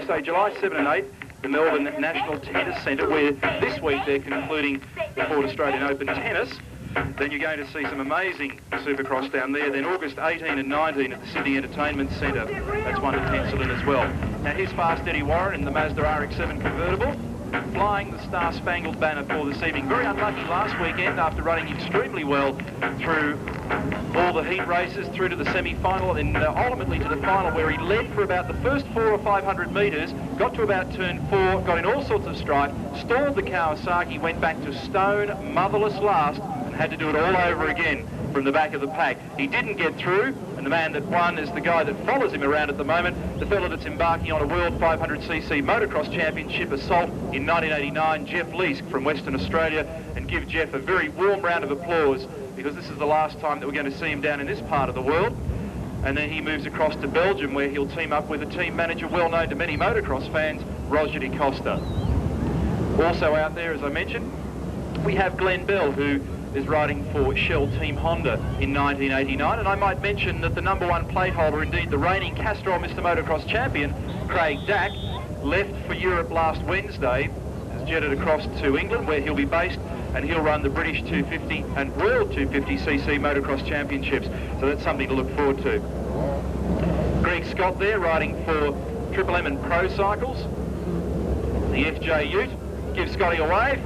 Thursday, July 7 and 8, the Melbourne National Tennis Centre, where this week they're concluding the Ford Australian Open Tennis. Then you're going to see some amazing Supercross down there. Then August 18 and 19 at the Sydney Entertainment Centre. That's one to pencil in as well. Now here's Fast Eddie Warren in the Mazda RX-7 convertible, flying the Star Spangled Banner for this evening. Very unlucky last weekend after running extremely well through all the heat races, through to the semi-final, and ultimately to the final, where he led for about the first 400 or 500 metres, got to about turn 4, got in all sorts of strife, stalled the Kawasaki, went back to stone, motherless last, and had to do it all over again from the back of the pack. He didn't get through, and the man that won is the guy that follows him around at the moment, the fellow that's embarking on a World 500cc Motocross Championship assault in 1989, Jeff Leask from Western Australia. And give Jeff a very warm round of applause, because this is the last time that we're going to see him down in this part of the world. And then he moves across to Belgium, where he'll team up with a team manager well known to many motocross fans, Roger Di Costa. Also out there, as I mentioned, we have Glenn Bell, who is riding for Shell Team Honda in 1989, and I might mention that the #1 plate holder, indeed the reigning Castrol Mr. Motocross champion, Craig Dack, left for Europe last Wednesday, has jetted across to England, where he'll be based, and he'll run the British 250 and World 250cc Motocross Championships, so that's something to look forward to. Greg Scott there, riding for Triple M and Pro Cycles, the FJ Ute. Give Scotty a wave.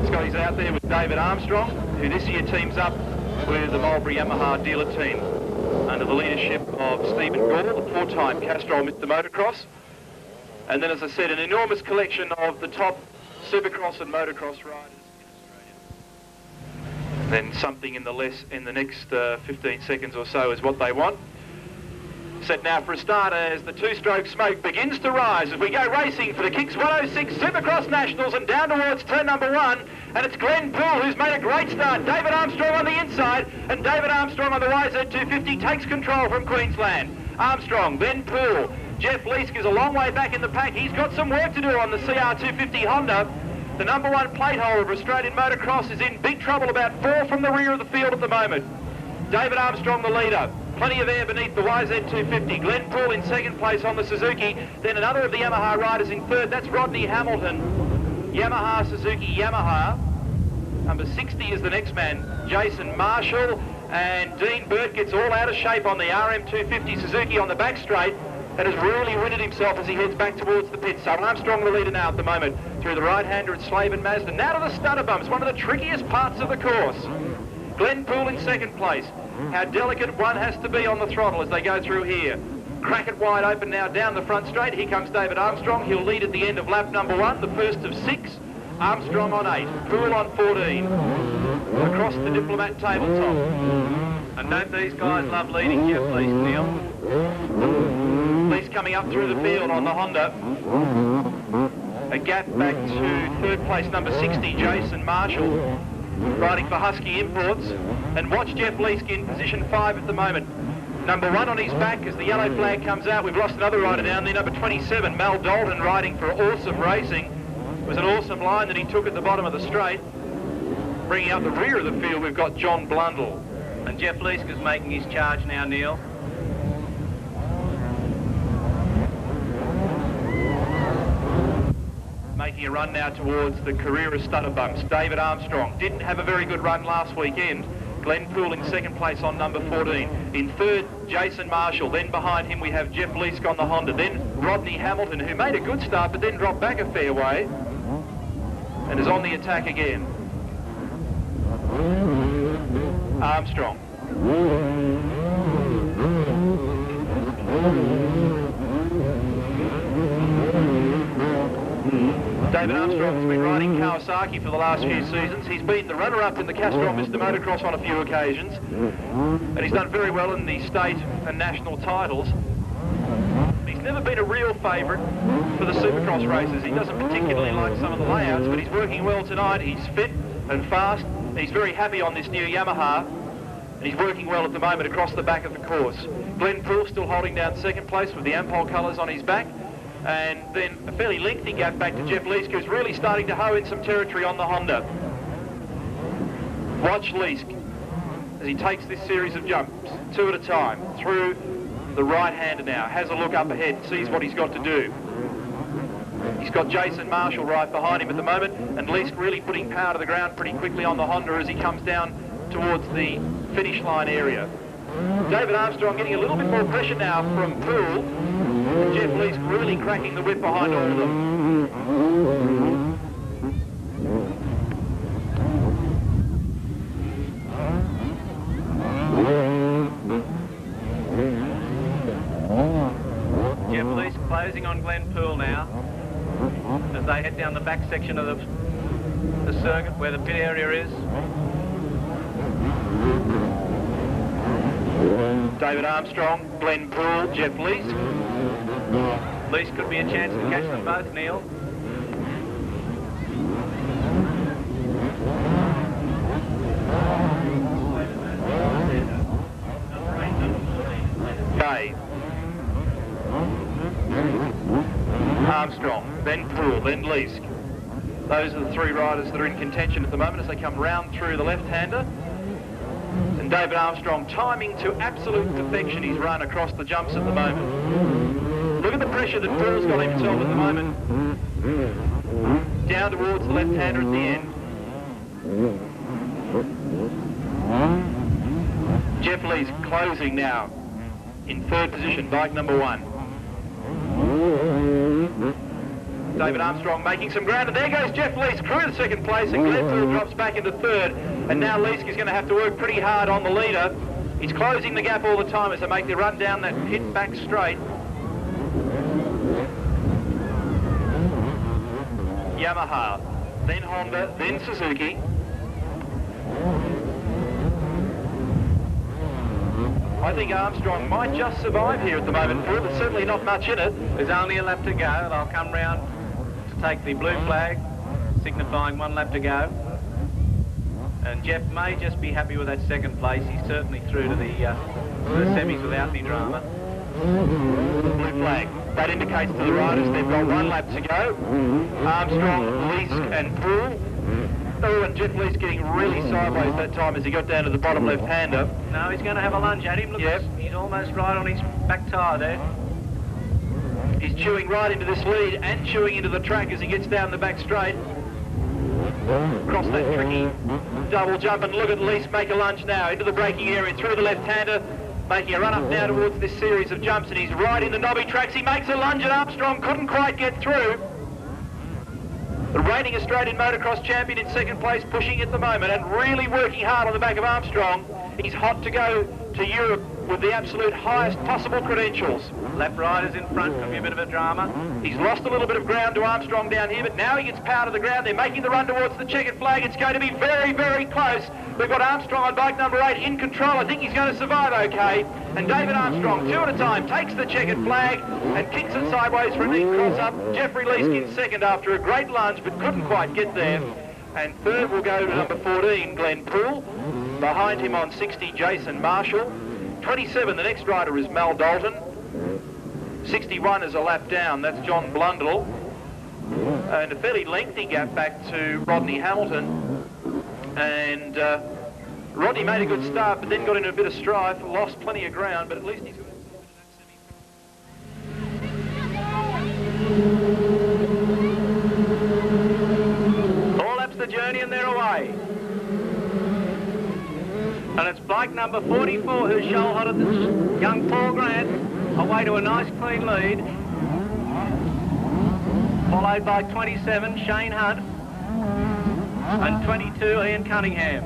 Scotty's out there with David Armstrong, who this year teams up with the Mulberry Yamaha dealer team under the leadership of Stephen Gore, the 4-time Castrol Mr. Motocross. And then, as I said, an enormous collection of the top Supercross and motocross riders in Australia. Then something in the next 15 seconds or so is what they want. Set now for a start as the two-stroke smoke begins to rise as we go racing for the Kicks 106 Supercross Nationals and down towards turn #1. And it's Glenn Poole who's made a great start. David Armstrong on the inside, and David Armstrong on the YZ250 takes control from Queensland. Armstrong, then Poole. Jeff Leask is a long way back in the pack. He's got some work to do on the CR250 Honda. The #1 plate holder of Australian Motocross is in big trouble, about 4 from the rear of the field at the moment. David Armstrong the leader. Plenty of air beneath the YZ250. Glenn Poole in second place on the Suzuki. Then another of the Yamaha riders in third. That's Rodney Hamilton. Yamaha, Suzuki, Yamaha. Number 60 is the next man, Jason Marshall. And Dean Burt gets all out of shape on the RM250 Suzuki on the back straight, and has really winded himself as he heads back towards the pit. So Armstrong the leader now at the moment through the right-hander at Slaven Mazda. Now to the stutter bumps, one of the trickiest parts of the course. Glenn Poole in second place. How delicate one has to be on the throttle as they go through here. Crack it wide open now down the front straight. Here comes David Armstrong. He'll lead at the end of lap #1, the first of 6. Armstrong on 8, Poole on 14. Across the Diplomat tabletop. And don't these guys love leading Jeff Leask, Neil? Leask coming up through the field on the Honda. A gap back to third place, number 60, Jason Marshall, riding for Husky Imports. And watch Jeff Leask in position 5 at the moment. #1 on his back as the yellow flag comes out. We've lost another rider down there, number 27, Mal Dalton, riding for Awesome Racing. It was an awesome line that he took at the bottom of the straight. Bringing up the rear of the field, we've got John Blundell. And Jeff Leask is making his charge now, Neil. Making a run now towards the Carrera stutter bumps. David Armstrong didn't have a very good run last weekend. Glenn Poole in second place on number 14. In third, Jason Marshall. Then behind him we have Jeff Leask on the Honda. Then Rodney Hamilton, who made a good start but then dropped back a fair way and is on the attack again. Armstrong. David Armstrong's been riding Kawasaki for the last few seasons. He's been the runner-up in the Castrol Mr. Motocross on a few occasions, and he's done very well in the state and national titles. He's never been a real favourite for the Supercross races. He doesn't particularly like some of the layouts, but he's working well tonight. He's fit and fast. He's very happy on this new Yamaha, and he's working well at the moment across the back of the course. Glenn Poole still holding down second place with the Ampol colours on his back. And then a fairly lengthy gap back to Jeff Leask, who's really starting to hoe in some territory on the Honda. Watch Leask as he takes this series of jumps, 2 at a time, through the right-hander now, has a look up ahead, sees what he's got to do. He's got Jason Marshall right behind him at the moment, and Leask really putting power to the ground pretty quickly on the Honda as he comes down towards the finish line area. David Armstrong getting a little bit more pressure now from Poole, and Jeff Leask really cracking the whip behind all of them. Jeff Leask closing on Glenn Poole now as they head down the back section of the circuit where the pit area is. David Armstrong, Glenn Poole, Jeff Leask. Leask could be a chance to catch them both, Neil. Dave. Armstrong, then Poole, then Leask. Those are the three riders that are in contention at the moment as they come round through the left-hander. And David Armstrong timing to absolute perfection his run across the jumps at the moment. Look at the pressure that Poole's got himself at the moment. Down towards the left-hander at the end. Jeff Leask closing now in third position, bike number 1. David Armstrong making some ground, and there goes Jeff Leask through to second place, and Glenn Poole drops back into third, and now Leask is going to have to work pretty hard on the leader. He's closing the gap all the time as they make the run down that pit back straight. Yamaha, then Honda, then Suzuki. I think Armstrong might just survive here at the moment, Paul. There's certainly not much in it. There's only a lap to go. They'll come round to take the blue flag, signifying 1 lap to go. And Jeff may just be happy with that second place. He's certainly through to the semis without any drama. Blue flag. That indicates to the riders they've got 1 lap to go. Armstrong, Leask and Poole. Oh, and Jeff Leask getting really sideways that time as he got down to the bottom left-hander. No, he's going to have a lunge at him. Look, yep. He's almost right on his back tyre there. He's chewing right into this lead and chewing into the track as he gets down the back straight. Across that tricky double jump, and look at Leask make a lunge now into the braking area through the left-hander, making a run up now towards this series of jumps, and he's right in the knobby tracks. He makes a lunge, and Armstrong couldn't quite get through. The reigning Australian motocross champion in second place, pushing at the moment and really working hard on the back of Armstrong. He's hot to go to Europe with the absolute highest possible credentials. Lap riders in front, could be a bit of a drama. He's lost a little bit of ground to Armstrong down here, but now he gets power to the ground. They're making the run towards the checkered flag. It's going to be very, very close. We've got Armstrong on bike number 8 in control. I think he's going to survive okay. And David Armstrong, 2 at a time, takes the checkered flag and kicks it sideways for a neat cross-up. Jeffrey Leask in second after a great lunge, but couldn't quite get there. And third will go to number 14, Glenn Poole. Behind him on 60, Jason Marshall. 27, the next rider is Mal Dalton. 61 is a lap down, that's John Blundell. And a fairly lengthy gap back to Rodney Hamilton. And Rodney made a good start, but then got into a bit of strife, lost plenty of ground, but at least he's got All laps the journey and they're away. And it's bike number 44 who's shouldered this young Paul Grant away to a nice clean lead. Followed by 27, Shane Hunt, and 22, Ian Cunningham.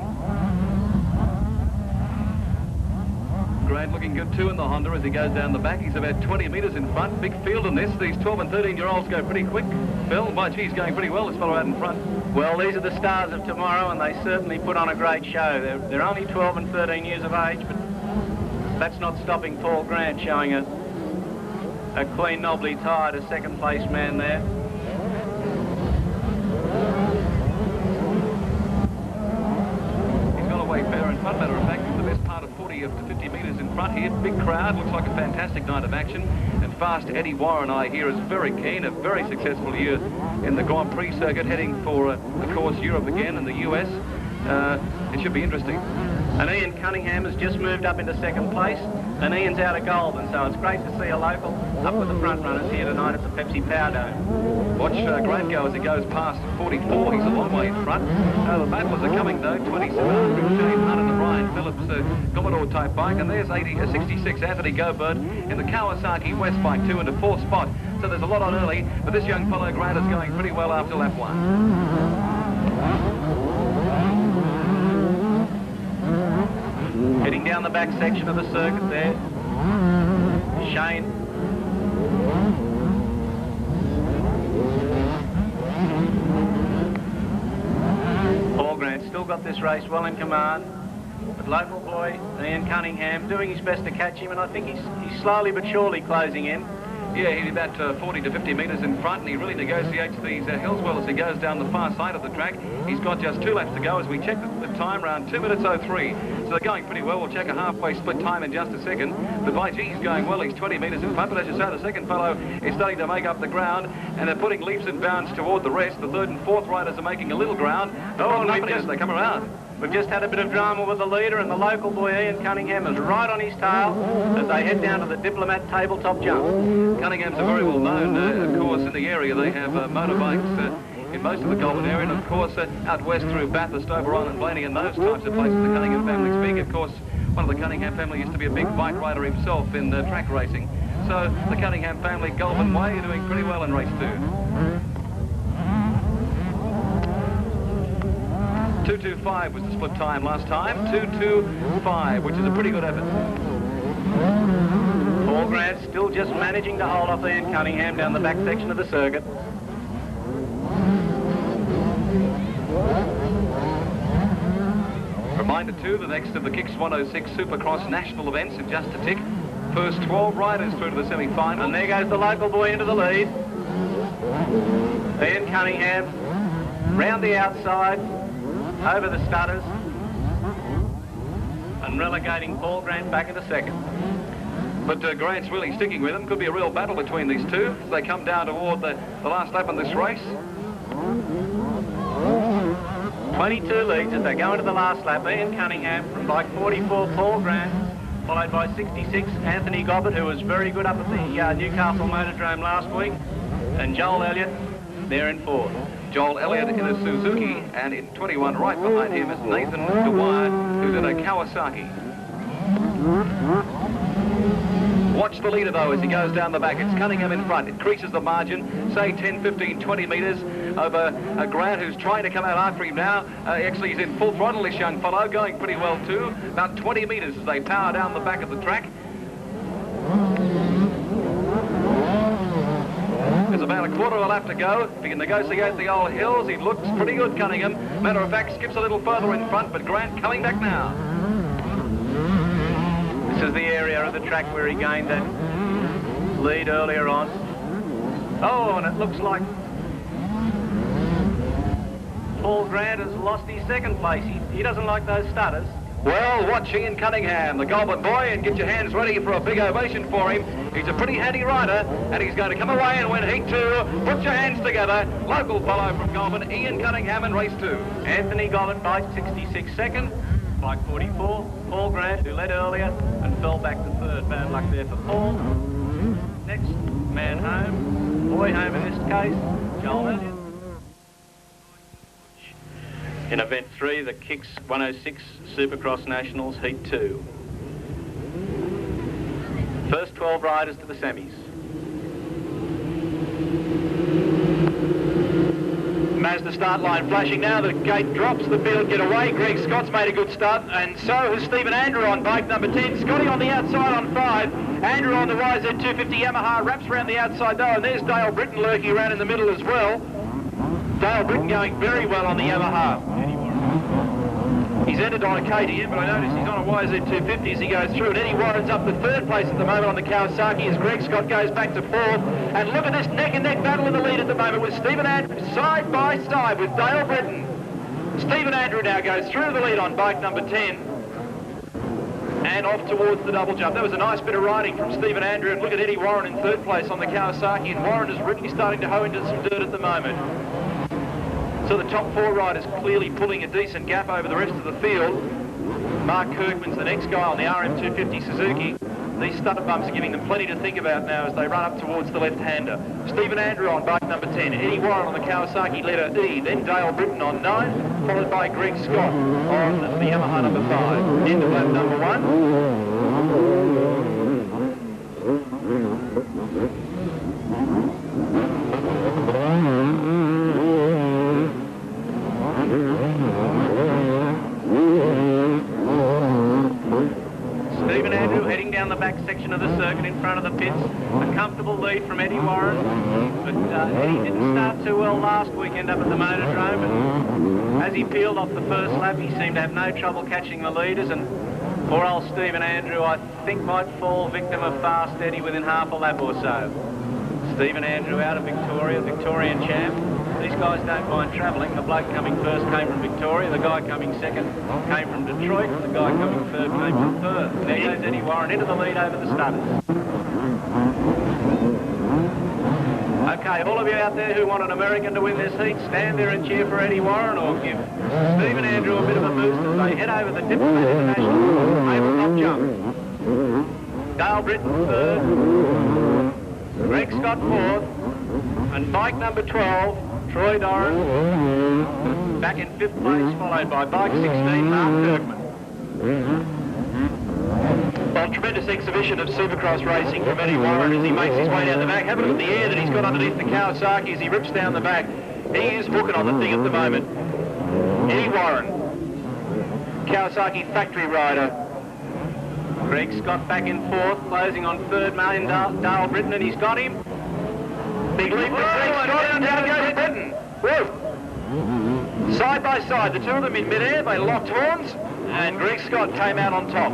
Grant looking good too in the Honda as he goes down the back. He's about 20 metres in front. Big field in this. These 12 and 13-year-olds go pretty quick. Phil, my gee, he's going pretty well, this fellow out in front. Well, these are the stars of tomorrow, and they certainly put on a great show. They're only 12 and 13 years of age, but that's not stopping Paul Grant showing a clean, knobbly tyre to second place man there. He's got away fair in front, matter of fact. He's the best part of 40 to 50 metres in front here. Big crowd, looks like a fantastic night of action. And fast Eddie Warren, I hear, is very keen, a very successful year in the Grand Prix circuit, heading for, of course, Europe again and the US. It should be interesting. And Ian Cunningham has just moved up into second place. And Ian's out of Goulburn, so it's great to see a local up with the front runners here tonight at the Pepsi Power Dome. Watch Grant go as he goes past 44. He's a long way in front. The battlers are coming though. 2700 Shane Hunt and the Brian Phillips Commodore type bike. And there's 66 Anthony Gobert in the Kawasaki West bike 2 into 4th spot. So there's a lot on early, but this young fellow Grant is going pretty well after lap 1. Heading down the back section of the circuit there. Shane. Paul Grant still got this race well in command. But local boy Ian Cunningham doing his best to catch him, and I think he's slowly but surely closing in. Yeah, he's about 40 to 50 metres in front, and he really negotiates these hills well as he goes down the far side of the track. He's got just 2 laps to go as we check the time, around 2 minutes 03. So they're going pretty well. We'll check a halfway split time in just a second. But by gee, he's going well. He's 20 metres in front, but as you say, the second fellow is starting to make up the ground, and they're putting leaps and bounds toward the rest. The 3rd and 4th riders are making a little ground. Oh, and as they come around. We've just had a bit of drama with the leader, and the local boy Ian Cunningham is right on his tail as they head down to the Diplomat tabletop jump. Cunningham's are very well known, of course, in the area. They have motorbikes in most of the Goulburn area, and of course out west through Bathurst, Oberon and Blaney and those types of places the Cunningham family speak. Of course, one of the Cunningham family used to be a big bike rider himself in track racing. So the Cunningham family Goulburn way are doing pretty well in race 2. 2:25 was the split time last time. 2:25, which is a pretty good effort. Paul Grant still just managing to hold off Ian Cunningham down the back section of the circuit. Reminder too, the next of the Kicks 106 Supercross national events in just a tick. First 12 riders through to the semi-final. And there goes the local boy into the lead. Ian Cunningham round the outside, over the stutters, and relegating Paul Grant back into second. But Grant's really sticking with him. Could be a real battle between these two as they come down toward the last lap on this race. 22 leads as they go into the last lap. Ian Cunningham from bike 44, Paul Grant, followed by 66, Anthony Gobbett, who was very good up at the Newcastle Motordrome last week, and Joel Elliott there in 4th. Joel Elliott in a Suzuki, and in 21 right behind him is Nathan Dwyer, who's in a Kawasaki. Watch the leader though as he goes down the back. It's Cunningham in front. It creases the margin, say 10, 15, 20 metres over Grant, who's trying to come out after him now. Actually, he's in full throttle, this young fellow, going pretty well too. About 20 metres as they power down the back of the track. There's about a quarter of a lap to go. If he can negotiate the old hills, he looks pretty good, Cunningham. Matter of fact, skips a little further in front, but Grant coming back now. This is the area of the track where he gained that lead earlier on. Oh, and it looks like Paul Grant has lost his second place. He doesn't like those stutters. Well, watch Ian Cunningham, the Goulburn boy, and get your hands ready for a big ovation for him. He's a pretty handy rider, and he's going to come away and win Heat 2. Put your hands together. Local fellow from Goulburn, Ian Cunningham in race 2. Anthony Gobbett, bike 66 second. Bike 44, Paul Grant, who led earlier and fell back to 3rd. Bad luck there for Paul. Next man home, boy home in this case, Joel Elliott. In event 3, the Kicks 106 Supercross Nationals Heat 2. First 12 riders to the semis. Mazda start line flashing now. The gate drops, the field get away. Greg Scott's made a good start, and so has Stephen Andrew on bike number 10. Scotty on the outside on 5. Andrew on the YZ250 Yamaha wraps around the outside though, and there's Dale Britton lurking around in the middle as well. Dale Britton going very well on the Yamaha. He's entered on a KTM, but I notice he's on a YZ250 as he goes through. And Eddie Warren's up to 3rd place at the moment on the Kawasaki as Greg Scott goes back to 4th. And look at this neck-and-neck battle in the lead at the moment with Stephen Andrew side by side with Dale Britton. Stephen Andrew now goes through the lead on bike number 10 and off towards the double jump. That was a nice bit of riding from Stephen Andrew. And look at Eddie Warren in 3rd place on the Kawasaki, and Warren is really starting to hoe into some dirt at the moment. So the top 4 riders clearly pulling a decent gap over the rest of the field. Mark Kirkman's the next guy on the RM250 Suzuki. These stutter bumps are giving them plenty to think about now as they run up towards the left-hander. Stephen Andrew on bike number 10, Eddie Warren on the Kawasaki letter E, then Dale Britton on 9, followed by Greg Scott on the Yamaha number 5. End of lap number 1. Stephen Andrew heading down the back section of the circuit in front of the pits. A comfortable lead from Eddie Warren. But Eddie didn't start too well last weekend up at the Motordrome. And as he peeled off the first lap, he seemed to have no trouble catching the leaders. And poor old Stephen Andrew, I think, might fall victim of Fast Eddie within half a lap or so. Stephen Andrew out of Victoria, Victorian champ. These guys don't mind travelling. The bloke coming first came from Victoria, the guy coming second came from Detroit, and the guy coming third came from Perth. There goes Eddie Warren into the lead over the stutters. Okay, all of you out there who want an American to win this heat, stand there and cheer for Eddie Warren or give Stephen Andrew a bit of a boost as they head over the Diplomat International tabletop jump. Dale Britton third, Greg Scott fourth, and bike number 12, Troy Doran, back in 5th place, followed by bike 16, Mark Kirkman. Well, tremendous exhibition of Supercross racing from Eddie Warren as he makes his way down the back. Have a look at the air that he's got underneath the Kawasaki as he rips down the back. He is hooking on the thing at the moment. Eddie Warren, Kawasaki factory rider. Greg Scott back in 4th, closing on 3rd, Martin Dale Britton, and he's got him. Big leap for Greg Scott, and down goes Britton. Whoa. Side by side, the two of them in midair, they locked horns, and Greg Scott came out on top.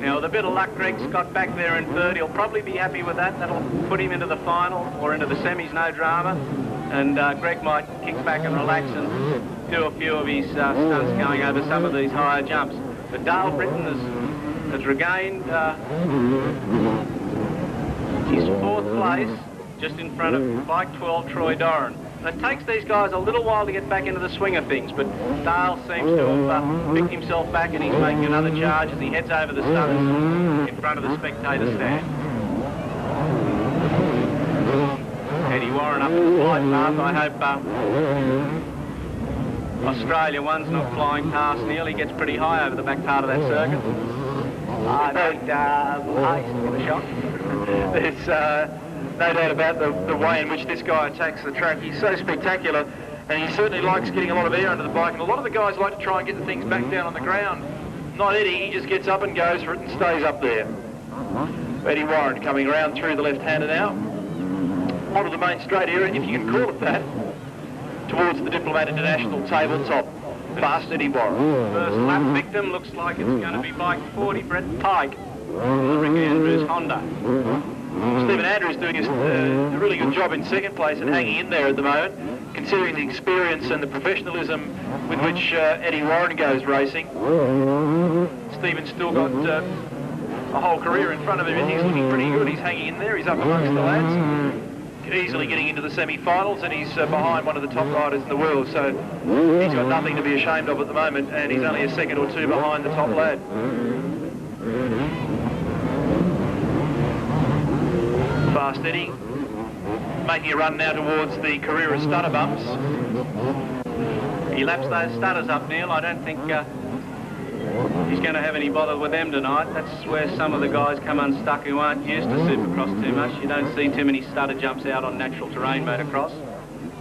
Now, with a bit of luck, Greg Scott back there in 3rd. He'll probably be happy with that. That'll put him into the final or into the semis, no drama. And Greg might kick back and relax and do a few of his stunts going over some of these higher jumps. But Dale Britton has regained his 4th place, just in front of bike 12, Troy Doran. And it takes these guys a little while to get back into the swing of things, but Dale seems to have picked himself back, and he's making another charge as he heads over the stutters in front of the spectator stand. Eddie Warren up the flight path. I hope Australia 1's not flying past nearly, gets pretty high over the back part of that circuit. I think Hayes will get a shot. There's no doubt about the way in which this guy attacks the track. He's so spectacular, and he certainly likes getting a lot of air under the bike, and a lot of the guys like to try and get the things back down on the ground. Not Eddie, he just gets up and goes for it and stays up there. Eddie Warren coming around through the left-hander now, onto the main straight area, if you can call it that, towards the Diplomat International tabletop. Fast Eddie Warren. First lap victim looks like it's going to be bike 40, Brett Pike, Rick Andrews Honda. Stephen Andrews doing a really good job in 2nd place and hanging in there at the moment, considering the experience and the professionalism with which Eddie Warren goes racing. Stephen's still got a whole career in front of him, and he's looking pretty good. He's hanging in there, he's up amongst the lads, easily getting into the semi-finals, and he's behind one of the top riders in the world, so he's got nothing to be ashamed of at the moment, and he's only a second or two behind the top lad. Fast Eddie, making a run now towards the Carrera stutter bumps. He laps those stutters up, Neil. I don't think he's going to have any bother with them tonight. That's where some of the guys come unstuck who aren't used to Supercross too much. You don't see too many stutter jumps out on natural terrain motocross.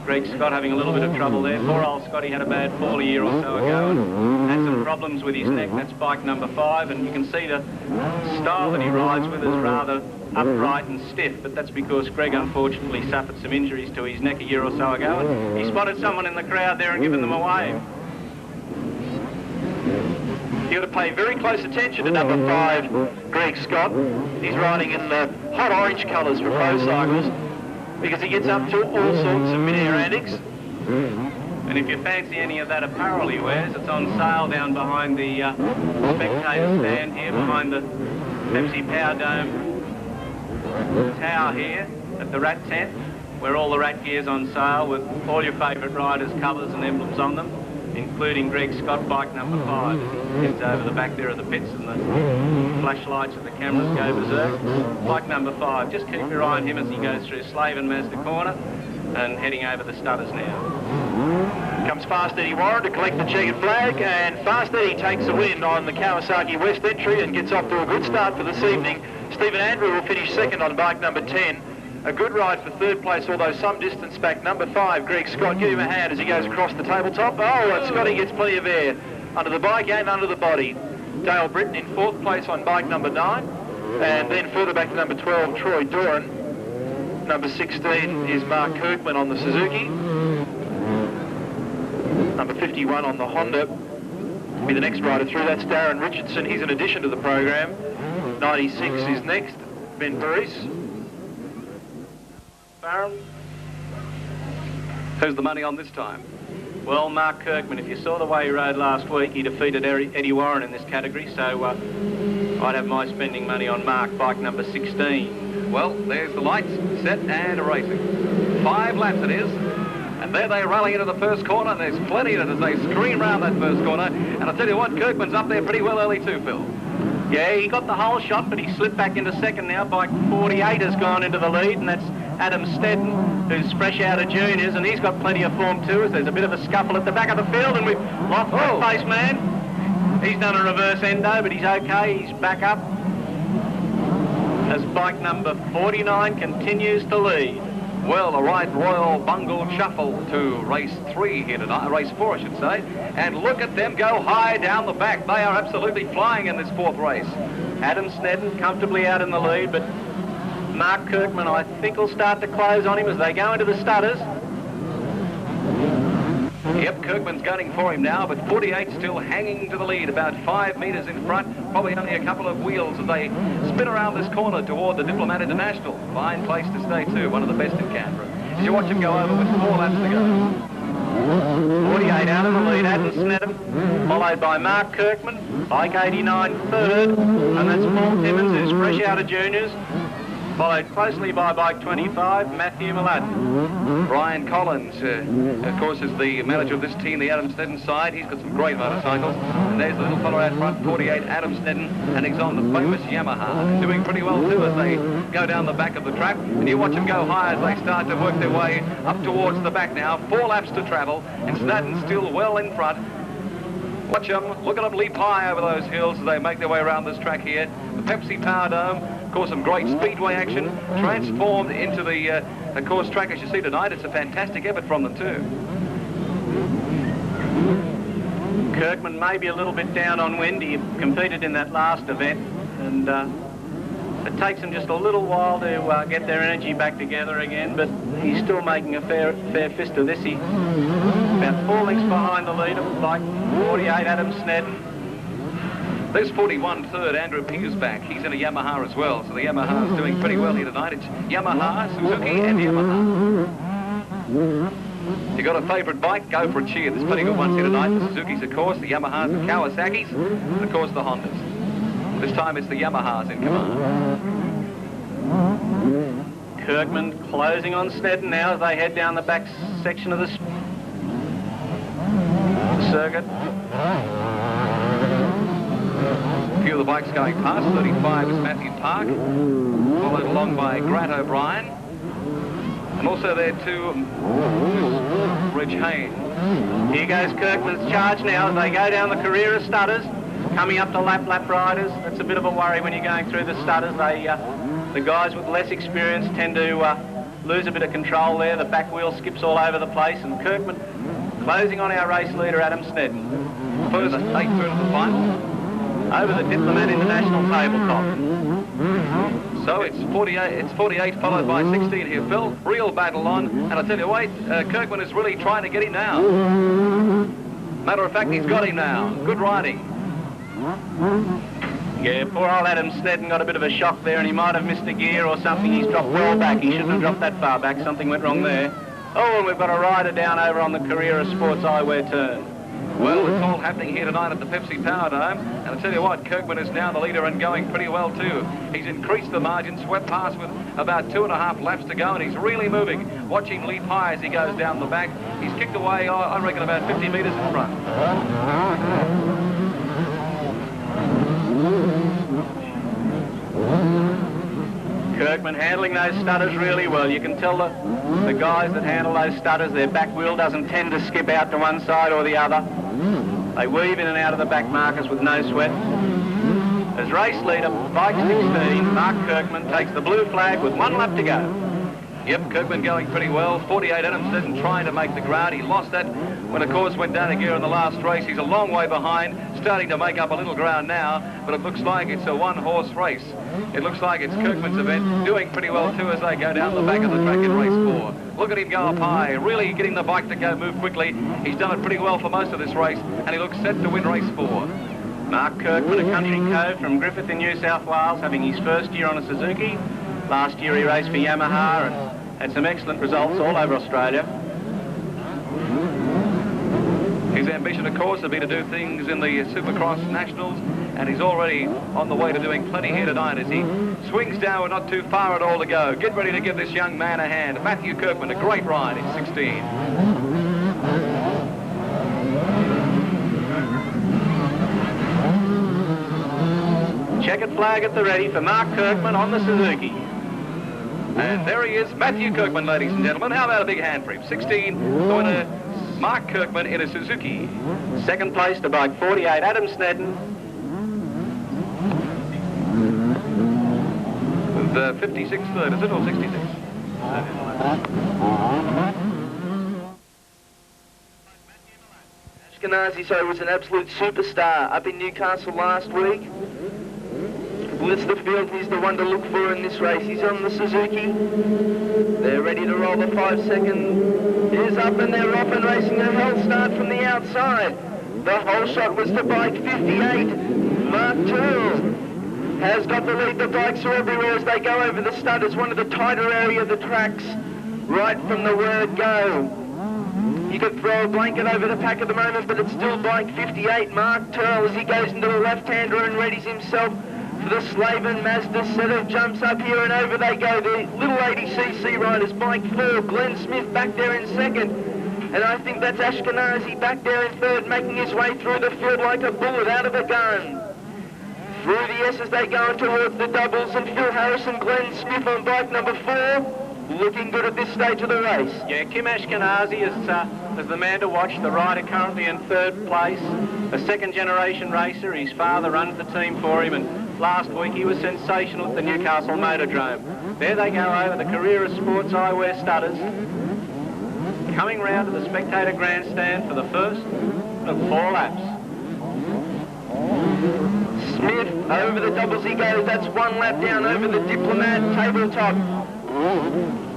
Greg Scott having a little bit of trouble there. Poor old Scotty had a bad fall a year or so ago and had some problems with his neck. That's bike number 5, and you can see the style that he rides with is rather upright and stiff, but that's because Greg unfortunately suffered some injuries to his neck a year or so ago, and he spotted someone in the crowd there and given them a wave. You've got to pay very close attention to number 5, Greg Scott. He's riding in the hot orange colours for pro cycles, because he gets up to all sorts of mid-air antics. And if you fancy any of that apparel he wears, it's on sale down behind the spectator stand here, behind the Pepsi Power Dome tower here at the Rat Tent, where all the Rat gear's on sale with all your favourite riders' colours and emblems on them. including Greg Scott, bike number 5, as he gets over the back there of the pits and the flashlights of the cameras go berserk. Bike number 5, just keep your eye on him as he goes through Slave and Mazda corner and heading over the stutters now. Comes Fast Eddie Warren to collect the checkered flag, and Fast Eddie takes the win on the Kawasaki West entry and gets off to a good start for this evening. Stephen Andrew will finish second on bike number 10. A good ride for third place, although some distance back. Number 5, Greg Scott, give him a hand as he goes across the tabletop. Oh, and Scotty gets plenty of air under the bike and under the body. Dale Britton in 4th place on bike number 9, and then further back to number 12, Troy Doran. Number 16 is Mark Kirkman on the Suzuki. Number 51 on the Honda will be the next rider through. That's Darren Richardson. He's an addition to the program. 96 is next, Ben Burris. Barron? Who's the money on this time? Well, Mark Kirkman, if you saw the way he rode last week, he defeated Eddie Warren in this category, so I'd have my spending money on Mark, bike number 16. Well, there's the lights, set and racing. 5 laps it is. And there they rally into the first corner, and there's plenty in it as they scream round that first corner. And I'll tell you what, Kirkman's up there pretty well early too, Phil. Yeah, he got the whole shot, but he slipped back into second now. Bike 48 has gone into the lead, and that's Adam Stedden, who's fresh out of juniors, and he's got plenty of form too, as there's a bit of a scuffle at the back of the field, and we've lost that face man. He's done a reverse endo, but he's okay, he's back up. As bike number 49 continues to lead. Well, a right royal bungled shuffle to race 3 here tonight, race 4 I should say, and look at them go high down the back. They are absolutely flying in this 4th race. Adam Snedden comfortably out in the lead, but Mark Kirkman I think will start to close on him as they go into the stutters. Yep, Kirkman's gunning for him now, but 48 still hanging to the lead, about 5 metres in front, probably only a couple of wheels as they spin around this corner toward the Diplomat International. Fine place to stay too, one of the best in Canberra. As you watch him go over with 4 laps to go. 48 out of the lead, Adam Snedden, followed by Mark Kirkman, bike 89 third, and that's Paul Timmins, who's fresh out of juniors, followed closely by bike 25, Matthew Mladen. Brian Collins, of course, is the manager of this team, the Adam Snedden side. He's got some great motorcycles. And there's the little fellow out front, 48, Adam Snedden, and he's on the famous Yamaha. Doing pretty well too as they go down the back of the track. And you watch them go high as they start to work their way up towards the back now. 4 laps to travel, and Snedden still well in front. Watch them, look at them leap high over those hills as they make their way around this track here. The Pepsi Power Dome, of course, some great speedway action, transformed into the course track as you see tonight. It's a fantastic effort from them too. Kirkman may be a little bit down on wind. He competed in that last event, and it takes him just a little while to get their energy back together again, but he's still making a fair fist of this. He's about 4 lengths behind the leader, like 48 Adam Snedden. There's 41 third, Andrew Peters back. He's in a Yamaha as well, so the Yamaha's doing pretty well here tonight. It's Yamaha, Suzuki and Yamaha. You got a favourite bike, go for a cheer. There's plenty good ones here tonight. The Suzukis, of course, the Yamahas, the Kawasaki's, and of course the Hondas. This time it's the Yamahas in command. Kirkman closing on Snedden now as they head down the back section of the circuit. A few of the bikes going past. 35 is Matthew Park, followed along by Grant O'Brien. And also there too, Reg Haynes. Here goes Kirkman's charge now as they go down the Carrera stutters, coming up to lap riders. That's a bit of a worry when you're going through the stutters. The guys with less experience tend to lose a bit of control there. The back wheel skips all over the place, and Kirkman closing on our race leader, Adam Snedden. First 8 through to the final. Over the Diplomat International tabletop. So it's 48 followed by 16 here, Phil. Real battle on, and I tell you what, Kirkman is really trying to get him now. Matter of fact, he's got him now. Good riding. Yeah, poor old Adam Snedden got a bit of a shock there, and he might have missed a gear or something. He's dropped well back. He shouldn't have dropped that far back. Something went wrong there. Oh, and we've got a rider down over on the Carrera Sports Eyewear turn. Well, it's all happening here tonight at the Pepsi Power Dome. And I tell you what, Kirkman is now the leader and going pretty well too. He's increased the margin, swept past with about 2.5 laps to go, and he's really moving. Watch him leap high as he goes down the back. He's kicked away, I reckon, about 50 metres in front. Kirkman handling those stutters really well. You can tell the guys that handle those stutters, their back wheel doesn't tend to skip out to one side or the other. They weave in and out of the back markers with no sweat. As race leader, bike 16, Mark Kirkman takes the blue flag with 1 lap to go. Yep, Kirkman going pretty well. 48 Adams didn't try to make the ground. He lost that when, of course, went down a gear in the last race. He's a long way behind, starting to make up a little ground now, but it looks like it's a one-horse race. It looks like it's Kirkman's event, doing pretty well, too, as they go down the back of the track in race 4. Look at him go up high, really getting the bike to go move quickly. He's done it pretty well for most of this race, and he looks set to win race 4. Mark Kirkman, a country cove from Griffith in New South Wales, having his first year on a Suzuki. Last year he raced for Yamaha and had some excellent results all over Australia. His ambition, of course, would be to do things in the Supercross Nationals, and he's already on the way to doing plenty here tonight as he swings down with not too far at all to go. Get ready to give this young man a hand. Matthew Kirkman, a great ride in 16. Checkered flag at the ready for Mark Kirkman on the Suzuki. And there he is, Matthew Kirkman, ladies and gentlemen. How about a big hand for him? 16, the winner, Mark Kirkman in a Suzuki. Second place to bike 48, Adam Snedden. The 56th third, is it, or 66? Ashkenazi, so was an absolute superstar up in Newcastle last week. Blisterfield, he's the one to look for in this race. He's on the Suzuki. They're ready to roll the 5 second. Here's up and they're off and racing a hell start from the outside. The whole shot was to bike 58. Mark Turl has got the lead. The bikes are everywhere as they go over the stud. It's one of the tighter area of the tracks right from the word go. You could throw a blanket over the pack at the moment, but it's still bike 58. Mark Turl as he goes into the left-hander and readies himself for the Slaven Mazda set of jumps up here, and over they go. The little 80cc riders, bike 4, Glenn Smith back there in second. And I think that's Ashkenazi back there in third, making his way through the field like a bullet out of a gun. Through the S as they go towards the doubles, and Phil Harrison, Glenn Smith on bike number 4, looking good at this stage of the race. Yeah, Kim Ashkenazi is the man to watch, the rider currently in third place. A second-generation racer. His father runs the team for him, and last week he was sensational at the Newcastle Motordrome. There they go over the Carrera Sports Eyewear Stutters, coming round to the spectator grandstand for the first of 4 laps. Smith over the doubles he goes. That's 1 lap down over the Diplomat tabletop.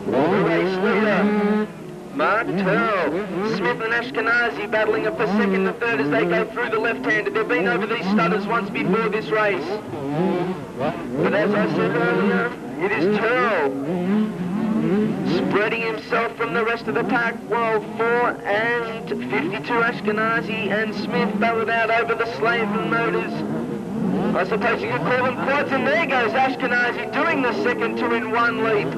The race leader, Mark Turl. Smith and Ashkenazi battling up for second and third as they go through the left-handed. They've been over these stutters once before this race. But as I said earlier, it is Turl spreading himself from the rest of the pack, while 4 and 52 Ashkenazi and Smith battled out over the Slaven motors. I suppose you could call them quads, and there goes Ashkenazi doing the second 2 in 1 leap.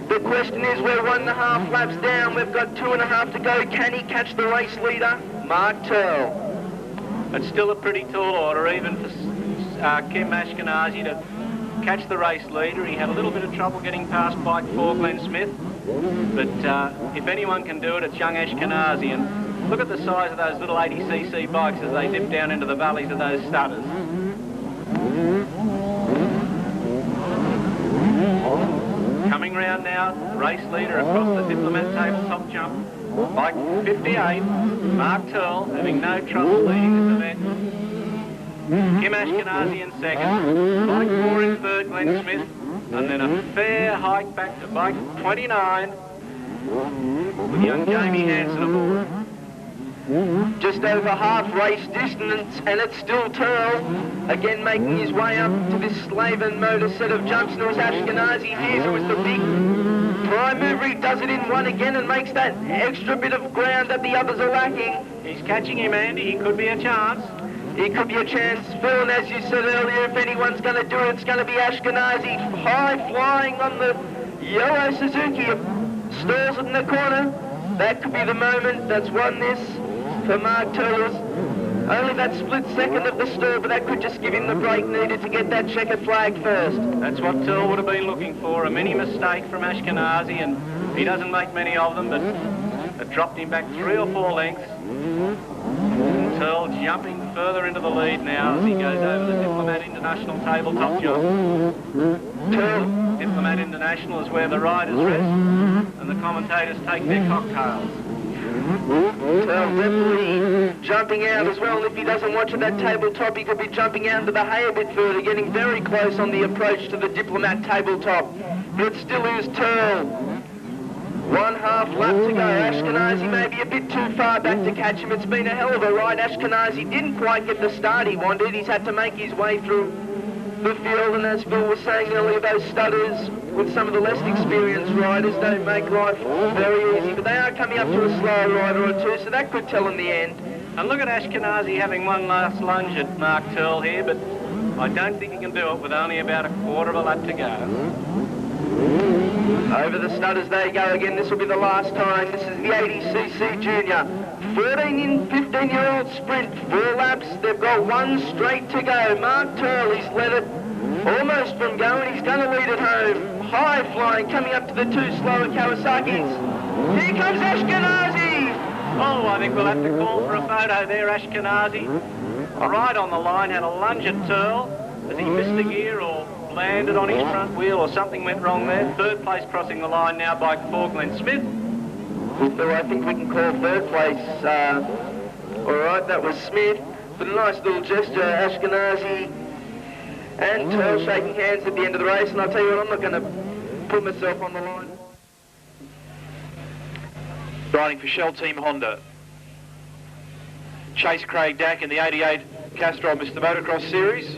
The question is, we're 1.5 laps down, we've got 2.5 to go. Can he catch the race leader, Mark Turl? It's still a pretty tall order, even for Kim Ashkenazi to catch the race leader. He had a little bit of trouble getting past bike 4, Glenn Smith. But if anyone can do it, it's young Ashkenazi. And look at the size of those little 80cc bikes as they dip down into the valleys of those stutters. Coming round now, race leader across the Diplomat tabletop jump. Bike 58, Mark Turl, having no trouble leading this event. Kim Ashkenazi in second, bike 4 in third, Glenn Smith, and then a fair hike back to bike 29 with young Jamie Hansen aboard. just over half race distance, and it's still Turl, again making his way up to this Slaven motor set of jumps. And it was Ashkenazi here who was the big prime mover. He does it in one again and makes that extra bit of ground that the others are lacking. He's catching him, Andy. He could be a chance. He could be a chance, Phil, and as you said earlier, if anyone's going to do it, it's going to be Ashkenazi, high flying on the yellow Suzuki. Stalls it in the corner. That could be the moment that's won this for Mark Turles. Only that split second of the stall, but that could just give him the break needed to get that checkered flag first. That's what Turl would have been looking for, a mini mistake from Ashkenazi, and he doesn't make many of them, but it dropped him back 3 or 4 lengths. Turl jumping further into the lead now as he goes over the Diplomat International tabletop job. Turl, Diplomat International is where the riders rest and the commentators take their cocktails. Turl definitely jumping out as well, and if he doesn't watch at that tabletop, he could be jumping out into the hay a bit further, getting very close on the approach to the Diplomat tabletop. But it still is Turl. 1/2 lap to go. Ashkenazi may be a bit too far back to catch him. It's been a hell of a ride. Ashkenazi didn't quite get the start he wanted. He's had to make his way through the field, and as Bill was saying earlier, those stutters with some of the less experienced riders don't make life very easy, but they are coming up to a slower rider or two, so that could tell in the end. And look at Ashkenazi having one last lunge at Mark Turl here, but I don't think he can do it with only about 1/4 of a lap to go. Over the stutters they go again. This will be the last time. This is the 80cc Junior. 14 and 15-year-old sprint. 4 laps. They've got 1 straight to go. Mark Turl, he's let it almost from going. He's going to lead it home. High flying, coming up to the 2 slower Kawasaki's. Here comes Ashkenazi. Oh, I think we'll have to call for a photo there, Ashkenazi. Right on the line, had a lunge at Turl. Has he missed a gear or landed on his front wheel or something went wrong there? 3rd place crossing the line now by Glenn Smith. So I think we can call 3rd place. All right, that was Smith. But a nice little gesture, Ashkenazi and Turl shaking hands at the end of the race. And I'll tell you what, I'm not going to put myself on the line. Riding for Shell Team Honda. Chase Craig Dack in the 88 Castrol Mr. Motocross Series.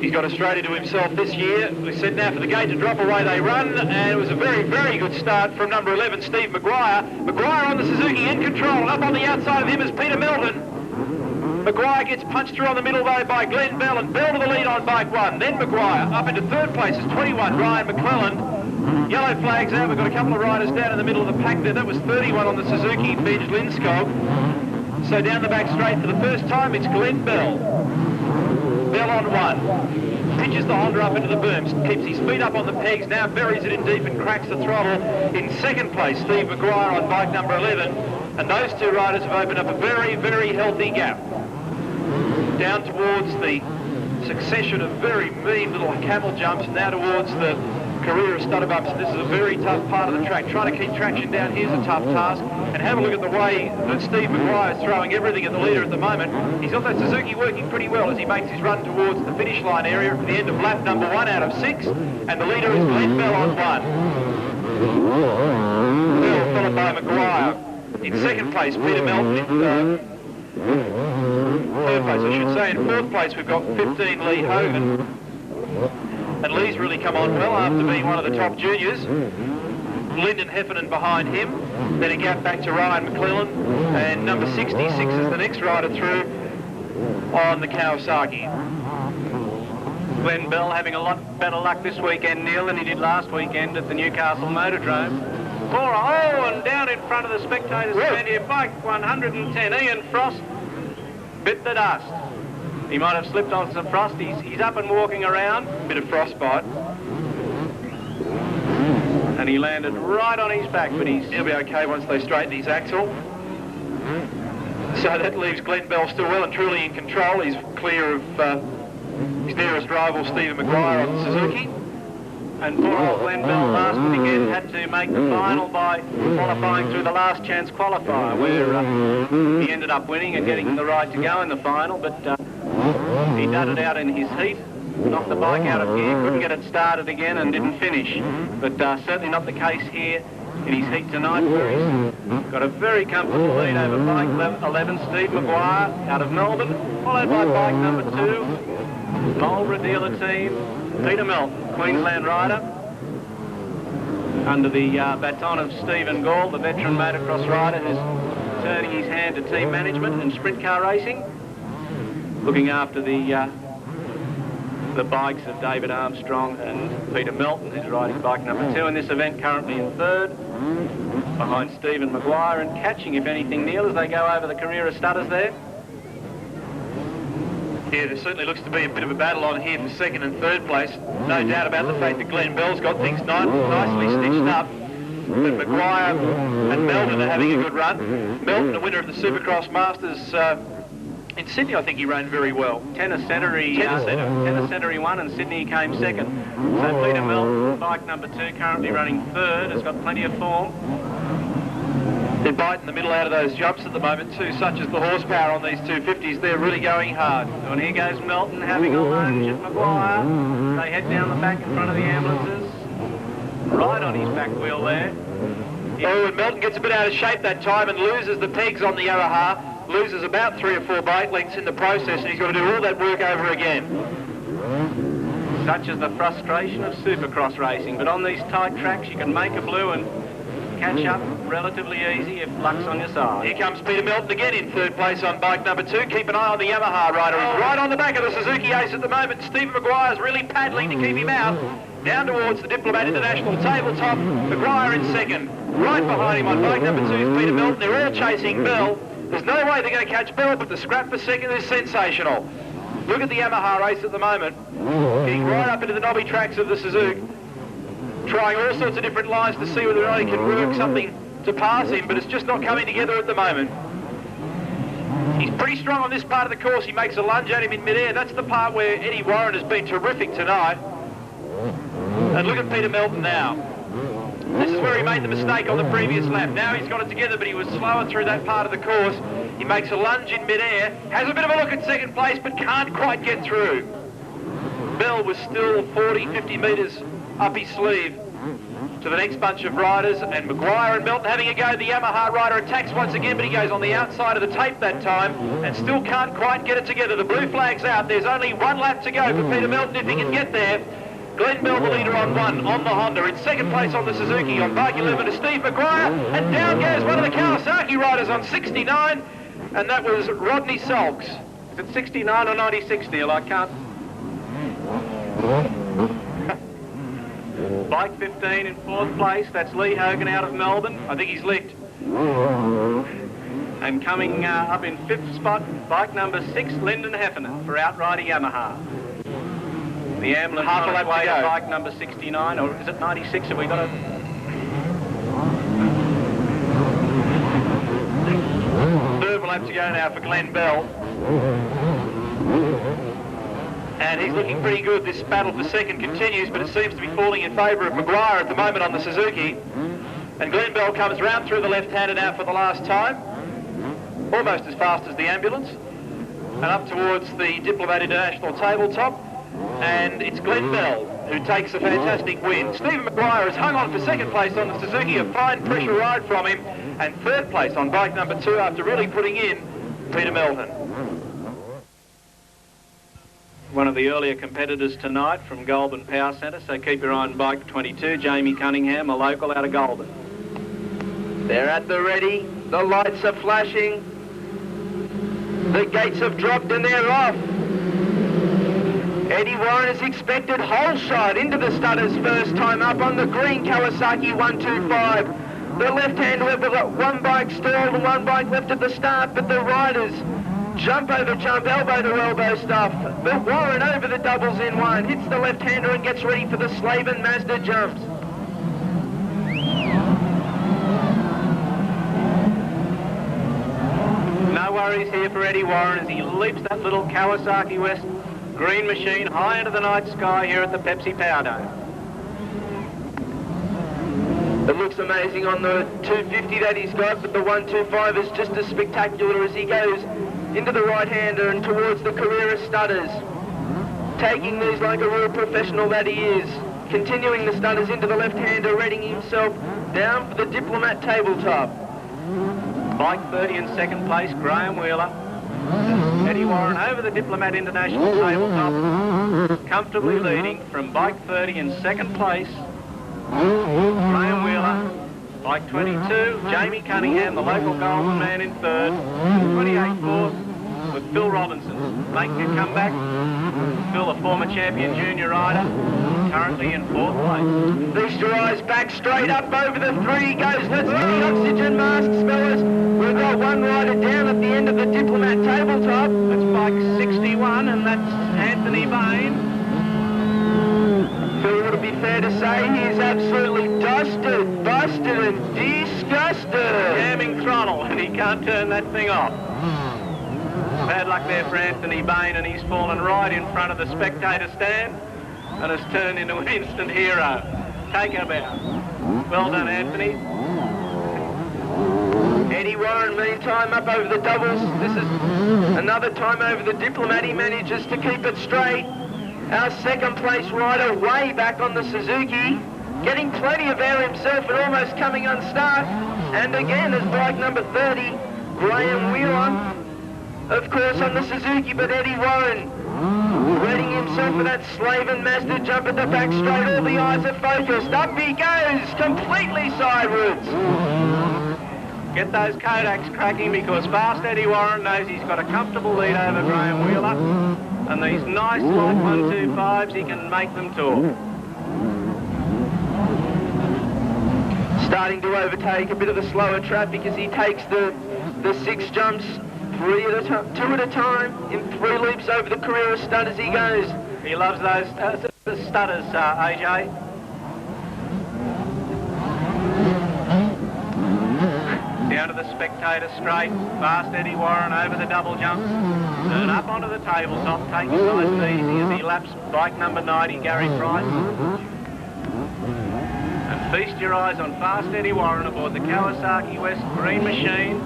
He's got Australia to himself this year. We said now for the gate to drop, away they run, and it was a very, very good start from number 11, Steve Maguire. Maguire on the Suzuki in control. Up on the outside of him is Peter Melton. Maguire gets punched through on the middle though by Glenn Bell, and Bell to the lead on bike 1. Then Maguire up into 3rd place is 21, Ryan McClelland. Yellow flags out. We've got a couple of riders down in the middle of the pack there. That was 31 on the Suzuki, Midge Lindskog. So down the back straight for the first time, it's Glenn Bell. Bell on 1. Pitches the Honda up into the booms, keeps his feet up on the pegs, now buries it in deep and cracks the throttle. In 2nd place, Steve Maguire on bike number 11. And those 2 riders have opened up a very, very healthy gap down towards the succession of very mean little camel jumps, now towards the career of stutter bumps. This is a very tough part of the track. Trying to keep traction down here is a tough task. And have a look at the way that Steve Maguire is throwing everything at the leader at the moment. He's got that Suzuki working pretty well as he makes his run towards the finish line area at the end of lap number 1 out of 6. And the leader is Glenn Bell on 1. Bell followed by Maguire. In 2nd place, Peter Melton. In 3rd place, I should say. In 4th place, we've got 15, Lee Hogan. And Lee's really come on well after being one of the top juniors. Lyndon Heffernan behind him. Then a gap back to Ryan McClellan. And number 66 is the next rider through on the Kawasaki. Glenn Bell having a lot better luck this weekend, Neil, than he did last weekend at the Newcastle Motordrome. Oh, and down in front of the spectators stand here, bike 110, Ian Frost bit the dust. He might have slipped on some frost. He's up and walking around. Bit of frostbite. And he landed right on his back, but he'll be okay once they straighten his axle. So that leaves Glenn Bell still well and truly in control. He's clear of his nearest rival, Stephen Maguire, on the Suzuki. And poor old Glenn Bell last weekend had to make the final by qualifying through the last chance qualifier, where he ended up winning and getting the right to go in the final, but he dudded out in his heat, knocked the bike out of gear, couldn't get it started again and didn't finish. But certainly not the case here in his heat tonight. Got a very comfortable lead over bike 11, Steve Maguire out of Melbourne, followed by bike number 2, Marlborough dealer team, Peter Melton, Queensland rider, under the baton of Stephen Gall, the veteran motocross rider who's turning his hand to team management and sprint car racing, looking after the bikes of David Armstrong and Peter Melton, who's riding bike number 2 in this event, currently in 3rd, behind Stephen Maguire, and catching, if anything, Neil, as they go over the Carrera stutters there. Yeah, there certainly looks to be a bit of a battle on here for 2nd and 3rd place. No doubt about the fact that Glenn Bell's got things nicely stitched up. But Maguire and Melton are having a good run. Melton, the winner of the Supercross Masters in Sydney, I think he ran very well. Tennis Centre he won, and Sydney came 2nd. So Peter Melton, bike number 2, currently running 3rd, has got plenty of form. They're biting the middle out of those jumps at the moment too, such as the horsepower on these 250s. They're really going hard. And here goes Melton having a lunge at Maguire. They head down the back in front of the ambulances. Right on his back wheel there. Oh, and Melton gets a bit out of shape that time and loses the pegs on the Yamaha. Loses about 3 or 4 bike lengths in the process, and he's got to do all that work over again. Such is the frustration of Supercross racing. But on these tight tracks, you can make a blue and catch up relatively easy if luck's on your side. Here comes Peter Melton again in 3rd place on bike number 2. Keep an eye on the Yamaha rider. He's right on the back of the Suzuki Ace at the moment. Stephen Maguire's really paddling to keep him out. Down towards the Diplomat International tabletop. Maguire in 2nd. Right behind him on bike number 2 is Peter Melton. They're all chasing Bell. There's no way they're going to catch Bell, but the scrap for 2nd is sensational. Look at the Yamaha race at the moment. Getting right up into the knobby tracks of the Suzuki. Trying all sorts of different lines to see whether or not he can work something to pass him, but it's just not coming together at the moment. He's pretty strong on this part of the course. He makes a lunge at him in midair. That's the part where Eddie Warren has been terrific tonight. And look at Peter Melton now. This is where he made the mistake on the previous lap. Now he's got it together, but he was slower through that part of the course. He makes a lunge in midair, has a bit of a look at 2nd place, but can't quite get through. Bell was still 40, 50 metres up his sleeve to the next bunch of riders, and Maguire and Melton having a go. The Yamaha rider attacks once again, but he goes on the outside of the tape that time and still can't quite get it together. The blue flag's out. There's only 1 lap to go for Peter Melton if he can get there. Glenn Bell, the leader on 1 on the Honda. In 2nd place on the Suzuki on bike 11 is Steve Maguire, and down goes one of the Kawasaki riders on 69, and that was Rodney Sulks. Is it 69 or 96, Neil? I can't. Bike 15 in 4th place, that's Lee Hogan out of Melbourne. I think he's licked. And coming up in 5th spot, bike number 6, Lyndon Heffernan for Outrider Yamaha. The ambulance Half a on lap its way to go. bike number 69, or is it 96? Have we got a... Third lap to go now for Glenn Bell. And he's looking pretty good. This battle for 2nd continues, but it seems to be falling in favour of Maguire at the moment on the Suzuki. And Glenn Bell comes round through the left-hander now for the last time, almost as fast as the ambulance, and up towards the Diplomat International tabletop. And it's Glenn Bell who takes a fantastic win. Stephen Maguire has hung on for 2nd place on the Suzuki, a fine pressure ride from him, and 3rd place on bike number 2 after really putting in Peter Melton. One of the earlier competitors tonight from Goulburn Power Centre, so keep your eye on bike 22, Jamie Cunningham, a local out of Goulburn. They're at the ready. The lights are flashing. The gates have dropped and they're off. Eddie Warren is expected whole shot into the stutters first time up on the green Kawasaki 125. The left-hand level got 1 bike stalled and 1 bike left at the start, but the riders jump over jump, elbow to elbow stuff. But Warren over the doubles in 1, hits the left-hander and gets ready for the Slavin Mazda jumps. No worries here for Eddie Warren as he leaps that little Kawasaki West green machine high into the night sky here at the Pepsi Power Dome. It looks amazing on the 250 that he's got, but the 125 is just as spectacular as he goes into the right-hander and towards the Carrera stutters. Taking these like a real professional that he is. continuing the stutters into the left-hander, readying himself down for the Diplomat tabletop. Bike 30 in second place, Graham Wheeler. Eddie Warren over the Diplomat International tabletop, comfortably leading from bike 30 in second place. Graham Wheeler, bike 22, Jamie Cunningham, the local golden man in third, 28 fourth with Phil Robinson making a comeback. Phil, a former champion junior rider, currently in fourth place. Feast your eyes back, straight up over the three goes. Let's get the oxygen masks, fellas. We've got one rider down at the end of the Diplomat tabletop. That's bike 61, and that's Anthony Bain. Phil, would it be fair to say he's absolutely dusted, busted and disgusted. Jamming throttle, and he can't turn that thing off. Bad luck there for Anthony Bain, and he's fallen right in front of the spectator stand and has turned into an instant hero. Take a bow. Well done, Anthony. Eddie Warren, meantime, up over the doubles. This is another time over the Diplomat. He manages to keep it straight. Our second place rider way back on the Suzuki, getting plenty of air himself and almost coming unstuck. And again, as bike number 30, Graham Wheeler, of course, on the Suzuki, but Eddie Warren readying himself for that Slaven Mazda jump at the back straight. All the eyes are focused. Up he goes, completely sidewards. Get those Kodaks cracking, because fast Eddie Warren knows he's got a comfortable lead over Graham Wheeler. And these nice light 125s, he can make them talk. Starting to overtake a bit of the slower traffic as he takes the 6 jumps, 2 at a time, in 3 leaps over the career of stutters he goes. He loves those stutters, AJ. Down to the spectator straight, fast Eddie Warren over the double jumps, and up onto the tabletop, taking it nice and easy as he laps bike number 90, Gary Price. And feast your eyes on fast Eddie Warren aboard the Kawasaki West Green Machine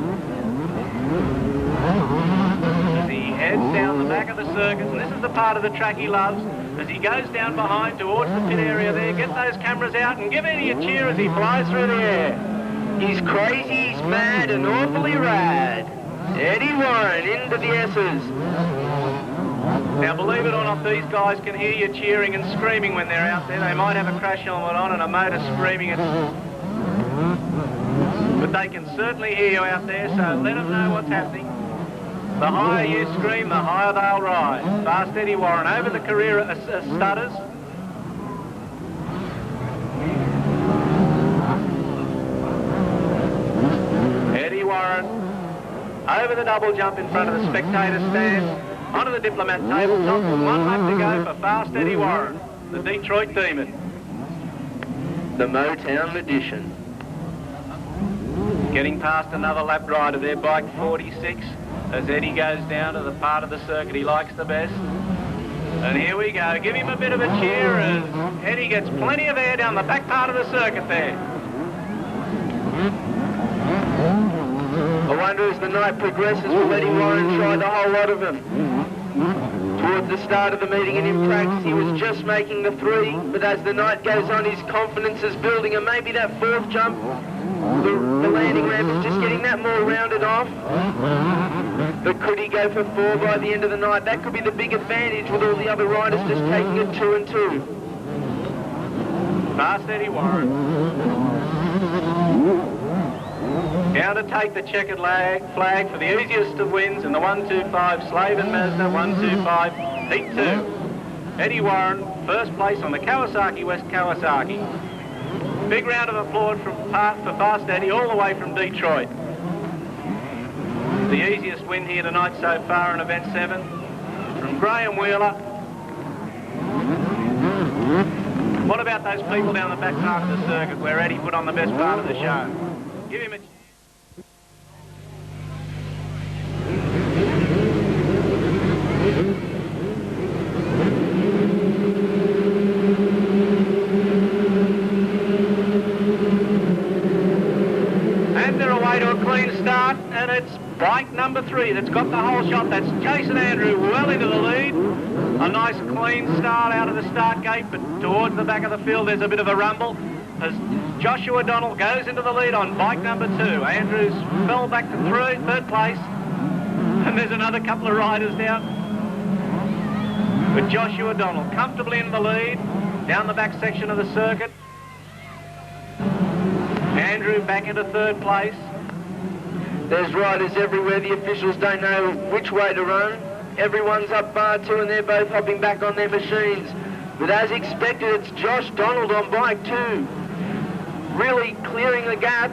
as he heads down the back of the circuit. And this is the part of the track he loves, as he goes down behind towards the pit area there. Get those cameras out and give Eddie a cheer as he flies through the air. He's crazy, he's mad and awfully rad. Eddie Warren into the S's. Now, believe it or not, these guys can hear you cheering and screaming when they're out there. They might have a crash helmet on and a motor screaming it, but they can certainly hear you out there, so let them know what's happening. The higher you scream, the higher they'll ride. Fast Eddie Warren over the career at stutters. Eddie Warren over the double jump in front of the spectator stand, onto the Diplomat tabletop, with 1 lap to go for fast Eddie Warren, the Detroit Demon. The Motown edition. Getting past another lap rider there, bike 46, as Eddie goes down to the part of the circuit he likes the best. And here we go, give him a bit of a cheer as Eddie gets plenty of air down the back part of the circuit there. I wonder as the night progresses, will Eddie Warren try the whole lot of them? Towards the start of the meeting and in practice he was just making the 3, but as the night goes on his confidence is building, and maybe that 4th jump, the landing ramp is just getting that more rounded off. But could he go for 4 by the end of the night? That could be the big advantage, with all the other riders just taking it 2 and 2. Fast Eddie Warren. Down to take the checkered flag for the easiest of wins in the 125 Slaven Mazda 125 Heat 2. Eddie Warren, first place on the Kawasaki West Kawasaki. Big round of applause for fast Eddie all the way from Detroit. The easiest win here tonight so far in event 7 from Graham Wheeler. What about those people down the back part of the circuit where Eddie put on the best part of the show? Give him a... And they're away to a clean start, and it's bike number 3 that's got the whole shot. That's Jason Andrew well into the lead. A nice clean start out of the start gate, but towards the back of the field there's a bit of a rumble as Joshua Donald goes into the lead on bike number 2. Andrews fell back to third place, and there's another couple of riders down. But Joshua Donald comfortably in the lead down the back section of the circuit. Andrew back into third place. There's riders everywhere. The officials don't know which way to run. Everyone's up bar 2 and they're both hopping back on their machines. But as expected, it's Josh Donald on bike 2. Really clearing the gap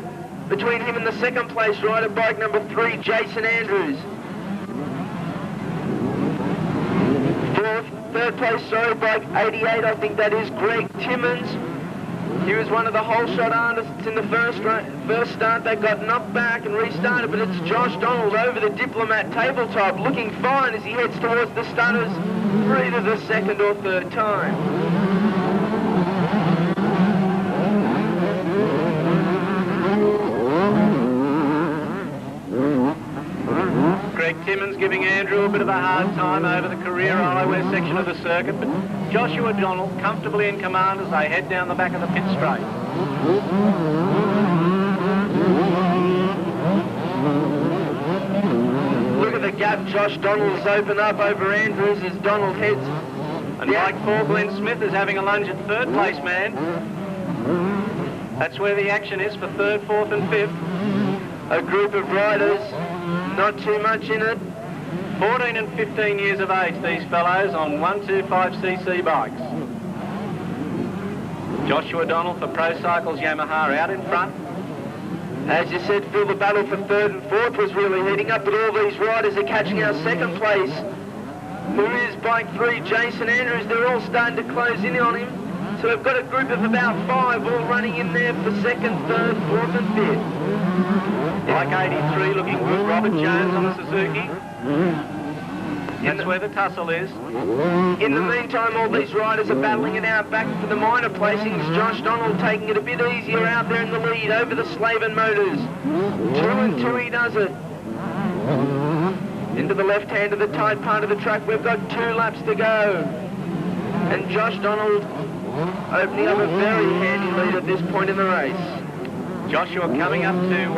between him and the second place rider, bike number 3, Jason Andrews. Third place, bike 88, I think that is Greg Timmins. He was one of the whole shot artists in the first start. They got knocked back and restarted, but it's Josh Donald over the Diplomat tabletop, looking fine as he heads towards the stunners for either the second or third time. Greg Timmins giving Andrew a bit of a hard time over the career highway section of the circuit, but Joshua Donald comfortably in command as they head down the back of the pit straight. Look at the gap Josh Donald's opened up over Andrews as Donald heads. And bike 4, Glenn Smith is having a lunge at third place, man. That's where the action is for third, fourth and fifth. A group of riders, not too much in it. 14 and 15 years of age, these fellows, on 125cc bikes. Joshua Donald for Pro Cycles Yamaha out in front. As you said, Phil, the battle for third and fourth was really heating up, but all these riders are catching our second place, who is bike 3, Jason Andrews. They're all starting to close in on him. So we've got a group of about 5 all running in there for second, third, fourth and fifth. Bike 83 looking good, Robert Jones on the Suzuki. That's where the tussle is. In the meantime, all these riders are battling it out back for the minor placings. Josh Donald taking it a bit easier out there in the lead over the Slaven Motors. 2 and 2 he does it. Into the left hand of the tight part of the track. We've got 2 laps to go. And Josh Donald opening up a very handy lead at this point in the race. Joshua coming up to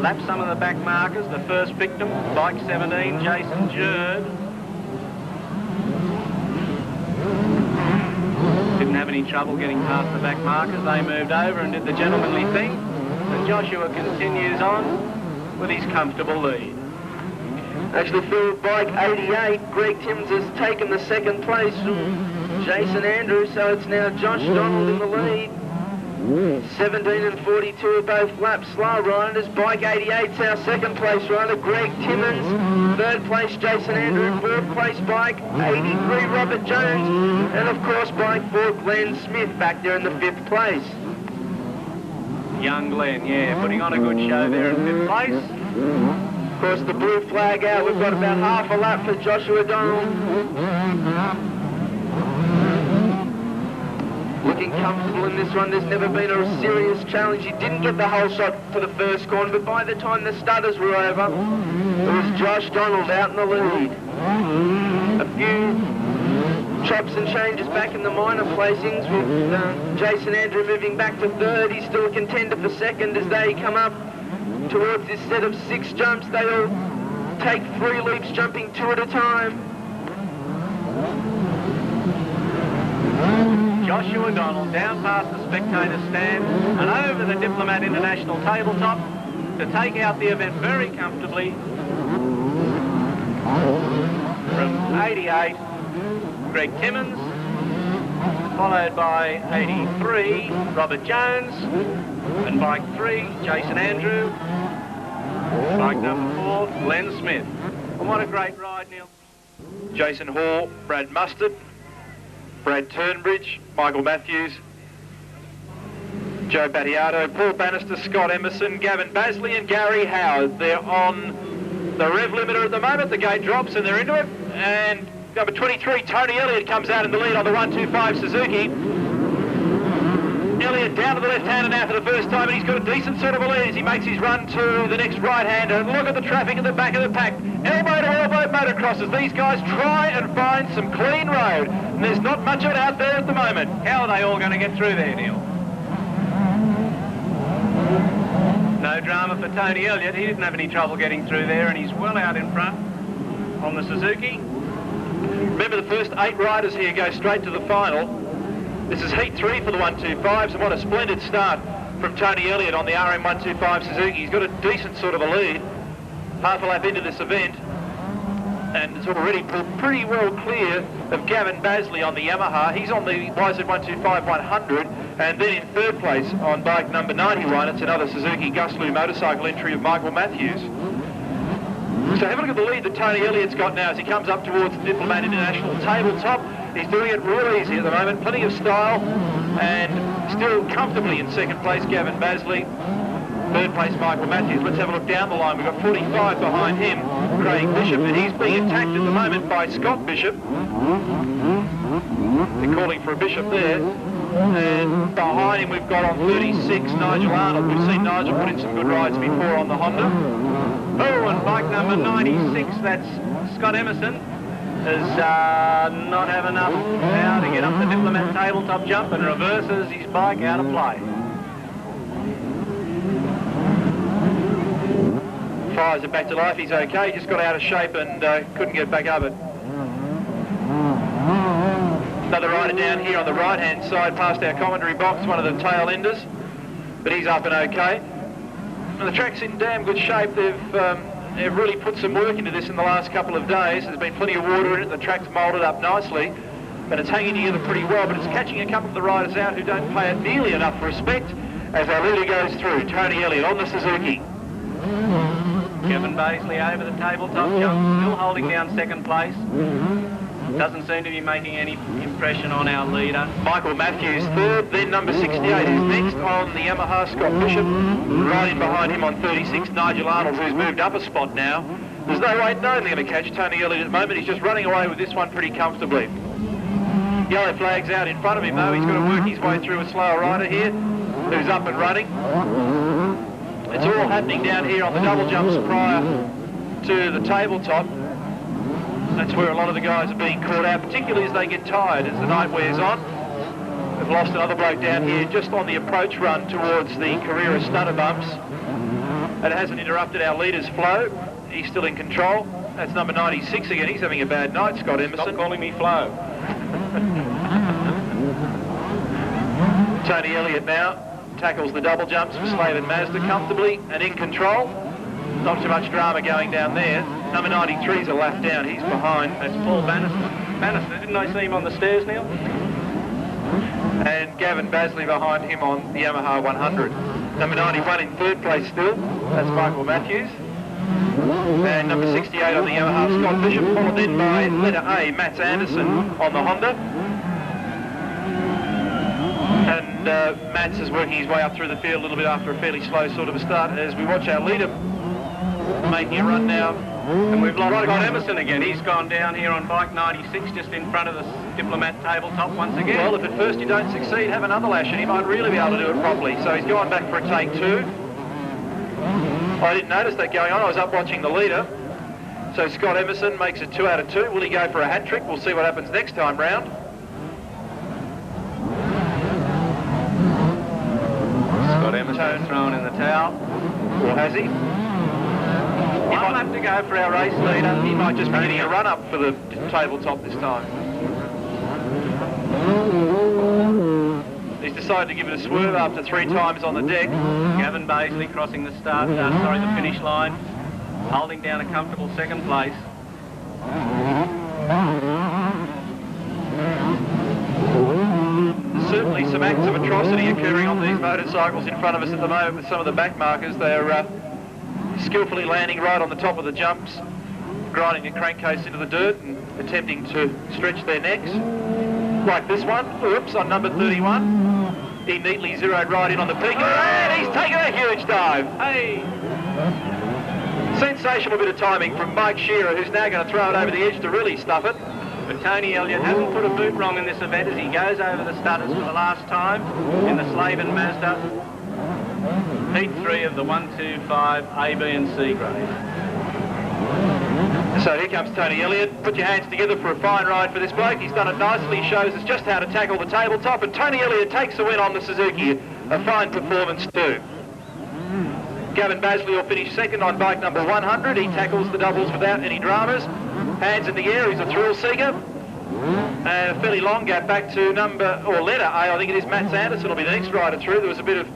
lap some of the back markers. The first victim, bike 17, Jason Jerd. Didn't have any trouble getting past the back markers. They moved over and did the gentlemanly thing. And Joshua continues on with his comfortable lead. Actually, for bike 88, Greg Timmins has taken the second place from Jason Andrews, so it's now Josh Donald in the lead. 17 and 42 are both lap slow riders. Bike 88's our second place rider, Greg Timmins. Third place, Jason Andrew. Fourth place, bike 83, Robert Jones. And of course, bike 4, Glenn Smith, back there in the 5th place. Young Glenn, yeah, putting on a good show there in 5th place. Of course, the blue flag out. We've got about half a lap for Joshua Donald. Looking comfortable in this one. There's never been a serious challenge. He didn't get the whole shot for the first corner, but by the time the stutters were over, it was Josh Donald out in the lead. A few chops and changes back in the minor placings with Jason Andrew moving back to third. He's still a contender for second as they come up towards this set of 6 jumps. They all take 3 leaps, jumping 2 at a time. Joshua Donald down past the spectator stand and over the Diplomat International tabletop to take out the event very comfortably from 88, Greg Timmins, followed by 83, Robert Jones, and bike 3, Jason Andrew, bike number 4, Glenn Smith. And what a great ride, Neil. Jason Hall, Brad Mustard, Brad Turnbridge, Michael Matthews, Joe Battiato, Paul Bannister, Scott Emerson, Gavin Basley and Gary Howard. They're on the rev limiter at the moment. The gate drops and they're into it. And number 23, Tony Elliott, comes out in the lead on the 125 Suzuki. Elliott down to the left-hander now for the first time, and he's got a decent sort of a lead as he makes his run to the next right-hander. Look at the traffic at the back of the pack. Elbow to elbow motocrossers. These guys try and find some clean road, and there's not much of it out there at the moment. How are they all going to get through there, Neil? No drama for Tony Elliott. He didn't have any trouble getting through there, and he's well out in front on the Suzuki. Remember, the first 8 riders here go straight to the final. This is heat 3 for the 125s, and what a splendid start from Tony Elliott on the RM125 Suzuki. He's got a decent sort of a lead, half a lap into this event, and it's already pretty well clear of Gavin Basley on the Yamaha. He's on the YZ125 100, and then in third place on bike number 91, it's another Suzuki Guslu motorcycle entry of Michael Matthews. So have a look at the lead that Tony Elliott's got now as he comes up towards the Diplomat International tabletop. He's doing it real easy at the moment, plenty of style, and still comfortably in second place Gavin Basley. Third place Michael Matthews. Let's have a look down the line. We've got 45 behind him, Craig Bishop, and he's being attacked at the moment by Scott Bishop. They're calling for a Bishop there. And behind him we've got on 36 Nigel Arnold. We've seen Nigel put in some good rides before on the Honda. Oh, and bike number 96, that's Scott Emerson, does not have enough power to get up the Diplomat tabletop jump and reverses his bike out of play. Fires it back to life. He's okay. Just got out of shape and couldn't get back up it. Another rider down here on the right-hand side past our commentary box, one of the tail enders, but he's up and okay. And the track's in damn good shape. They've really put some work into this in the last couple of days. There's been plenty of water in it. The track's moulded up nicely, and it's hanging together pretty well, but it's catching a couple of the riders out who don't pay it nearly enough respect as our leader goes through. Tony Elliott on the Suzuki. Kevin Basley over the tabletop jump, still holding down second place. Doesn't seem to be making any impression on our leader. Michael Matthews third, then number 68 is next on the Yamaha, Scott Bishop. Right in behind him on 36, Nigel Arnold, who's moved up a spot now. There's no way they're going to catch Tony Elliott at the moment. He's just running away with this one pretty comfortably. Yellow flag's out in front of him though. He's got to work his way through a slower rider here who's up and running. It's all happening down here on the double jumps prior to the tabletop. That's where a lot of the guys are being caught out, particularly as they get tired as the night wears on. We've lost another bloke down here just on the approach run towards the Carrera stutter bumps. And it hasn't interrupted our leader's flow. He's still in control. That's number 96 again. He's having a bad night, Scott Emerson. Stop calling me Flo. Tony Elliott now tackles the double jumps for Slave and Mazda comfortably and in control. Not too much drama going down there. Number 93's a lap down. He's behind. That's Paul Bannister. Bannister, didn't I see him on the stairs, Neil? And Gavin Basley behind him on the Yamaha 100. Number 91 in third place still. That's Michael Matthews. And number 68 on the Yamaha, Scott Bishop, followed then by letter A, Mats Anderson on the Honda. And Mats is working his way up through the field a little bit after a fairly slow sort of a start as we watch our leader making a run now. And we've lost Scott Emerson again. He's gone down here on bike 96 just in front of the Diplomat tabletop once again. Well, if at first you don't succeed, have another lash and he might really be able to do it properly. So he's gone back for a take two. I didn't notice that going on. I was up watching the leader. So Scott Emerson makes it 2 out of 2. Will he go for a hat trick? We'll see what happens next time round. Scott Emerson thrown in the towel. Or has he? One lap to go for our race leader. He might just be getting a run up for the tabletop this time. He's decided to give it a swerve after 3 times on the deck. Gavin Basley crossing the the finish line, holding down a comfortable second place. There's certainly some acts of atrocity occurring on these motorcycles in front of us at the moment with some of the back markers. They're skillfully landing right on the top of the jumps, grinding a crankcase into the dirt and attempting to stretch their necks. Like this one, oops, on number 31. He neatly zeroed right in on the peak, and he's taken a huge dive. Hey! Sensational bit of timing from Mike Shearer, who's now going to throw it over the edge to really stuff it. But Tony Elliott hasn't put a boot wrong in this event as he goes over the stutters for the last time in the Slavin Mazda Heat 3 of the 125 A, B and C grade. So here comes Tony Elliott. Put your hands together for a fine ride for this bloke. He's done it nicely, shows us just how to tackle the tabletop, and Tony Elliott takes the win on the Suzuki. A fine performance too. Gavin Basley will finish second on bike number 100. He tackles the doubles without any dramas. Hands in the air, he's a thrill seeker. And a fairly long gap back to letter A, I think it is. Matt Sanderson will be the next rider through. There was a bit of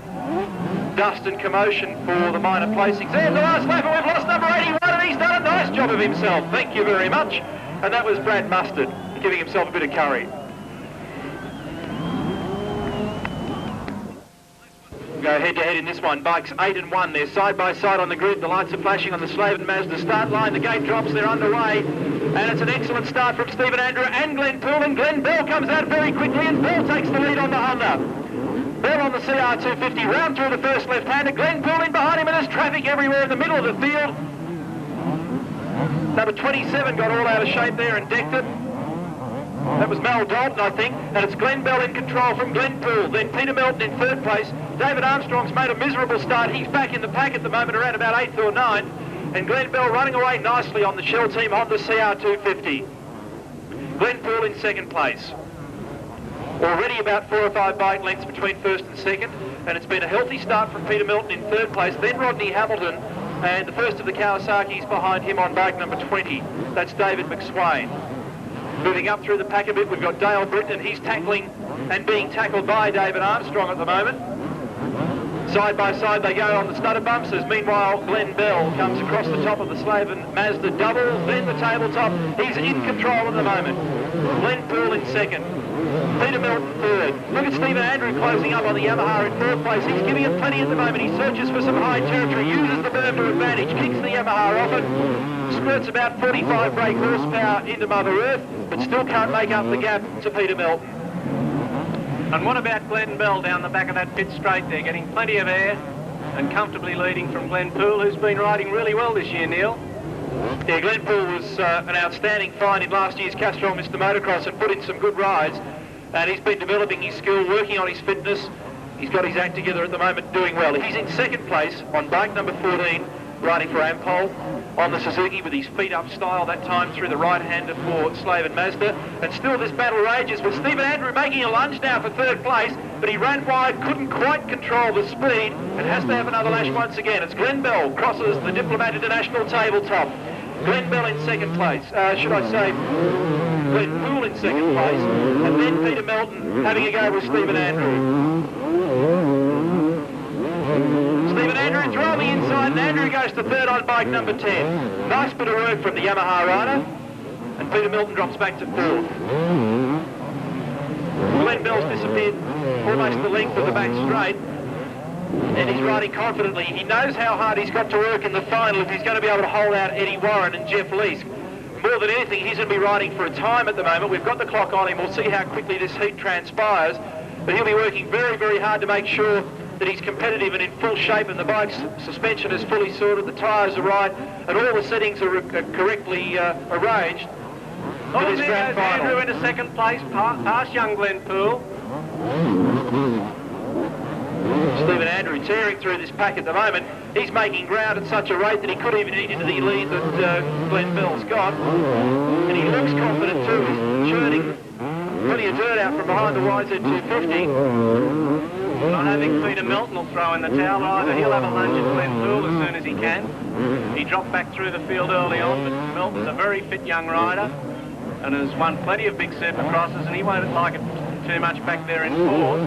dust and commotion for the minor placings. And the last lap, we've lost number 81, and he's done a nice job of himself. Thank you very much. And that was Brad Mustard, giving himself a bit of curry. Go head-to-head in this one. Bikes 8 and 1. They're side by side on the grid. The lights are flashing on the Slavin Mazda start line. The gate drops. They're underway. And it's an excellent start from Stephen Andrew and Glenn Poole. And Glenn Bell comes out very quickly, and Bell takes the lead on the Honda. Bell on the CR250. Round through the first left-hander. Glenn Poole in behind him, and there's traffic everywhere in the middle of the field. Number 27 got all out of shape there and decked it. That was Mal Dalton, I think, and it's Glenn Bell in control from Glenn Poole. Then Peter Melton in third place. David Armstrong's made a miserable start. He's back in the pack at the moment, around about 8th or 9th. And Glenn Bell running away nicely on the Shell Team Honda CR250. Glenn Poole in second place. Already about 4 or 5 bike lengths between first and second, and it's been a healthy start from Peter Melton in third place. Then Rodney Hamilton, and the first of the Kawasaki's behind him on bike number 20. That's David McSwain. Moving up through the pack a bit, we've got Dale Britton, and he's tackling and being tackled by David Armstrong at the moment. Side by side they go on the stutter bumps, as meanwhile Glenn Bell comes across the top of the Slavin Mazda double, then the tabletop. He's in control at the moment. Glenn Poole in second. Peter Melton third. Look at Stephen Andrew closing up on the Yamaha in fourth place. He's giving it plenty at the moment. He searches for some high territory, uses the berm to advantage, kicks the Yamaha off it, squirts about 45 brake horsepower into Mother Earth, but still can't make up the gap to Peter Melton. And what about Glenn Bell down the back of that pit straight there, getting plenty of air and comfortably leading from Glenn Poole, who's been riding really well this year, Neil? Yeah, Glenn Poole was an outstanding find in last year's Castrol Mr. Motocross and put in some good rides. And he's been developing his skill, working on his fitness. He's got his act together at the moment, doing well. He's in second place on bike number 14, riding for Ampol on the Suzuki with his feet up style that time through the right-hander for Slavin Mazda. And still this battle rages with Stephen Andrew making a lunge now for third place, but he ran wide, couldn't quite control the speed, and has to have another lash once again. It's Glenn Bell crosses the Diplomat International tabletop. Glenn Bell in second place, should I say Glenn Poole in second place, and then Peter Melton having a go with Stephen Andrew. Stephen Andrew through on the inside, and Andrew goes to third on bike number 10. Nice bit of work from the Yamaha rider, and Peter Melton drops back to fourth. Glenn Bell's disappeared almost the length of the back straight, and he's riding confidently. He knows how hard he's got to work in the final if he's going to be able to hold out Eddie Warren and Jeff Leask. More than anything, he's going to be riding for a time at the moment. We've got the clock on him. We'll see how quickly this heat transpires, but he'll be working very, very hard to make sure that he's competitive and in full shape, and the bike's suspension is fully sorted, the tyres are right, and all the settings are correctly arranged for this grand final. Andrew into second place, past young Glenn Poole. Stephen Andrew tearing through this pack at the moment. He's making ground at such a rate that he could even eat into the lead that Glenn Bell's got. And he looks confident too. He's churning plenty of dirt out from behind the YZ250. Not having Peter Melton will throw in the towel either. He'll have a lunge at Glenn Poole as soon as he can. He dropped back through the field early on, but Melton's a very fit young rider and has won plenty of big Supercrosses, and he won't like it too much back there in fourth.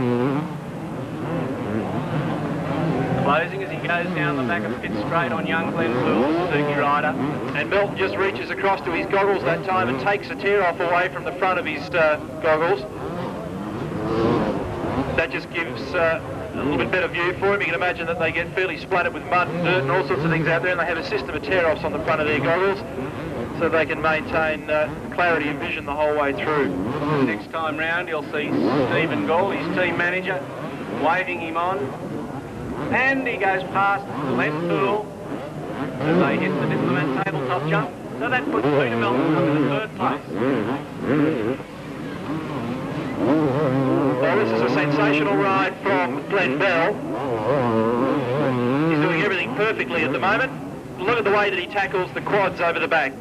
Closing as he goes down the back of pit straight on young Glenn Poole, the Suzuki rider. And Melton just reaches across to his goggles that time and takes a tear-off away from the front of his goggles. That just gives a little bit better view for him. You can imagine that they get fairly splattered with mud and dirt and all sorts of things out there, and they have a system of tear-offs on the front of their goggles so they can maintain clarity of vision the whole way through. Next time round you'll see Stephen Gall, his team manager, waving him on. And he goes past Glenn Poole as they hit the Diplomat tabletop jump. So that puts Peter Milton up in the third place. Well, this is a sensational ride from Glenn Bell. He's doing everything perfectly at the moment. Look at the way that he tackles the quads over the back.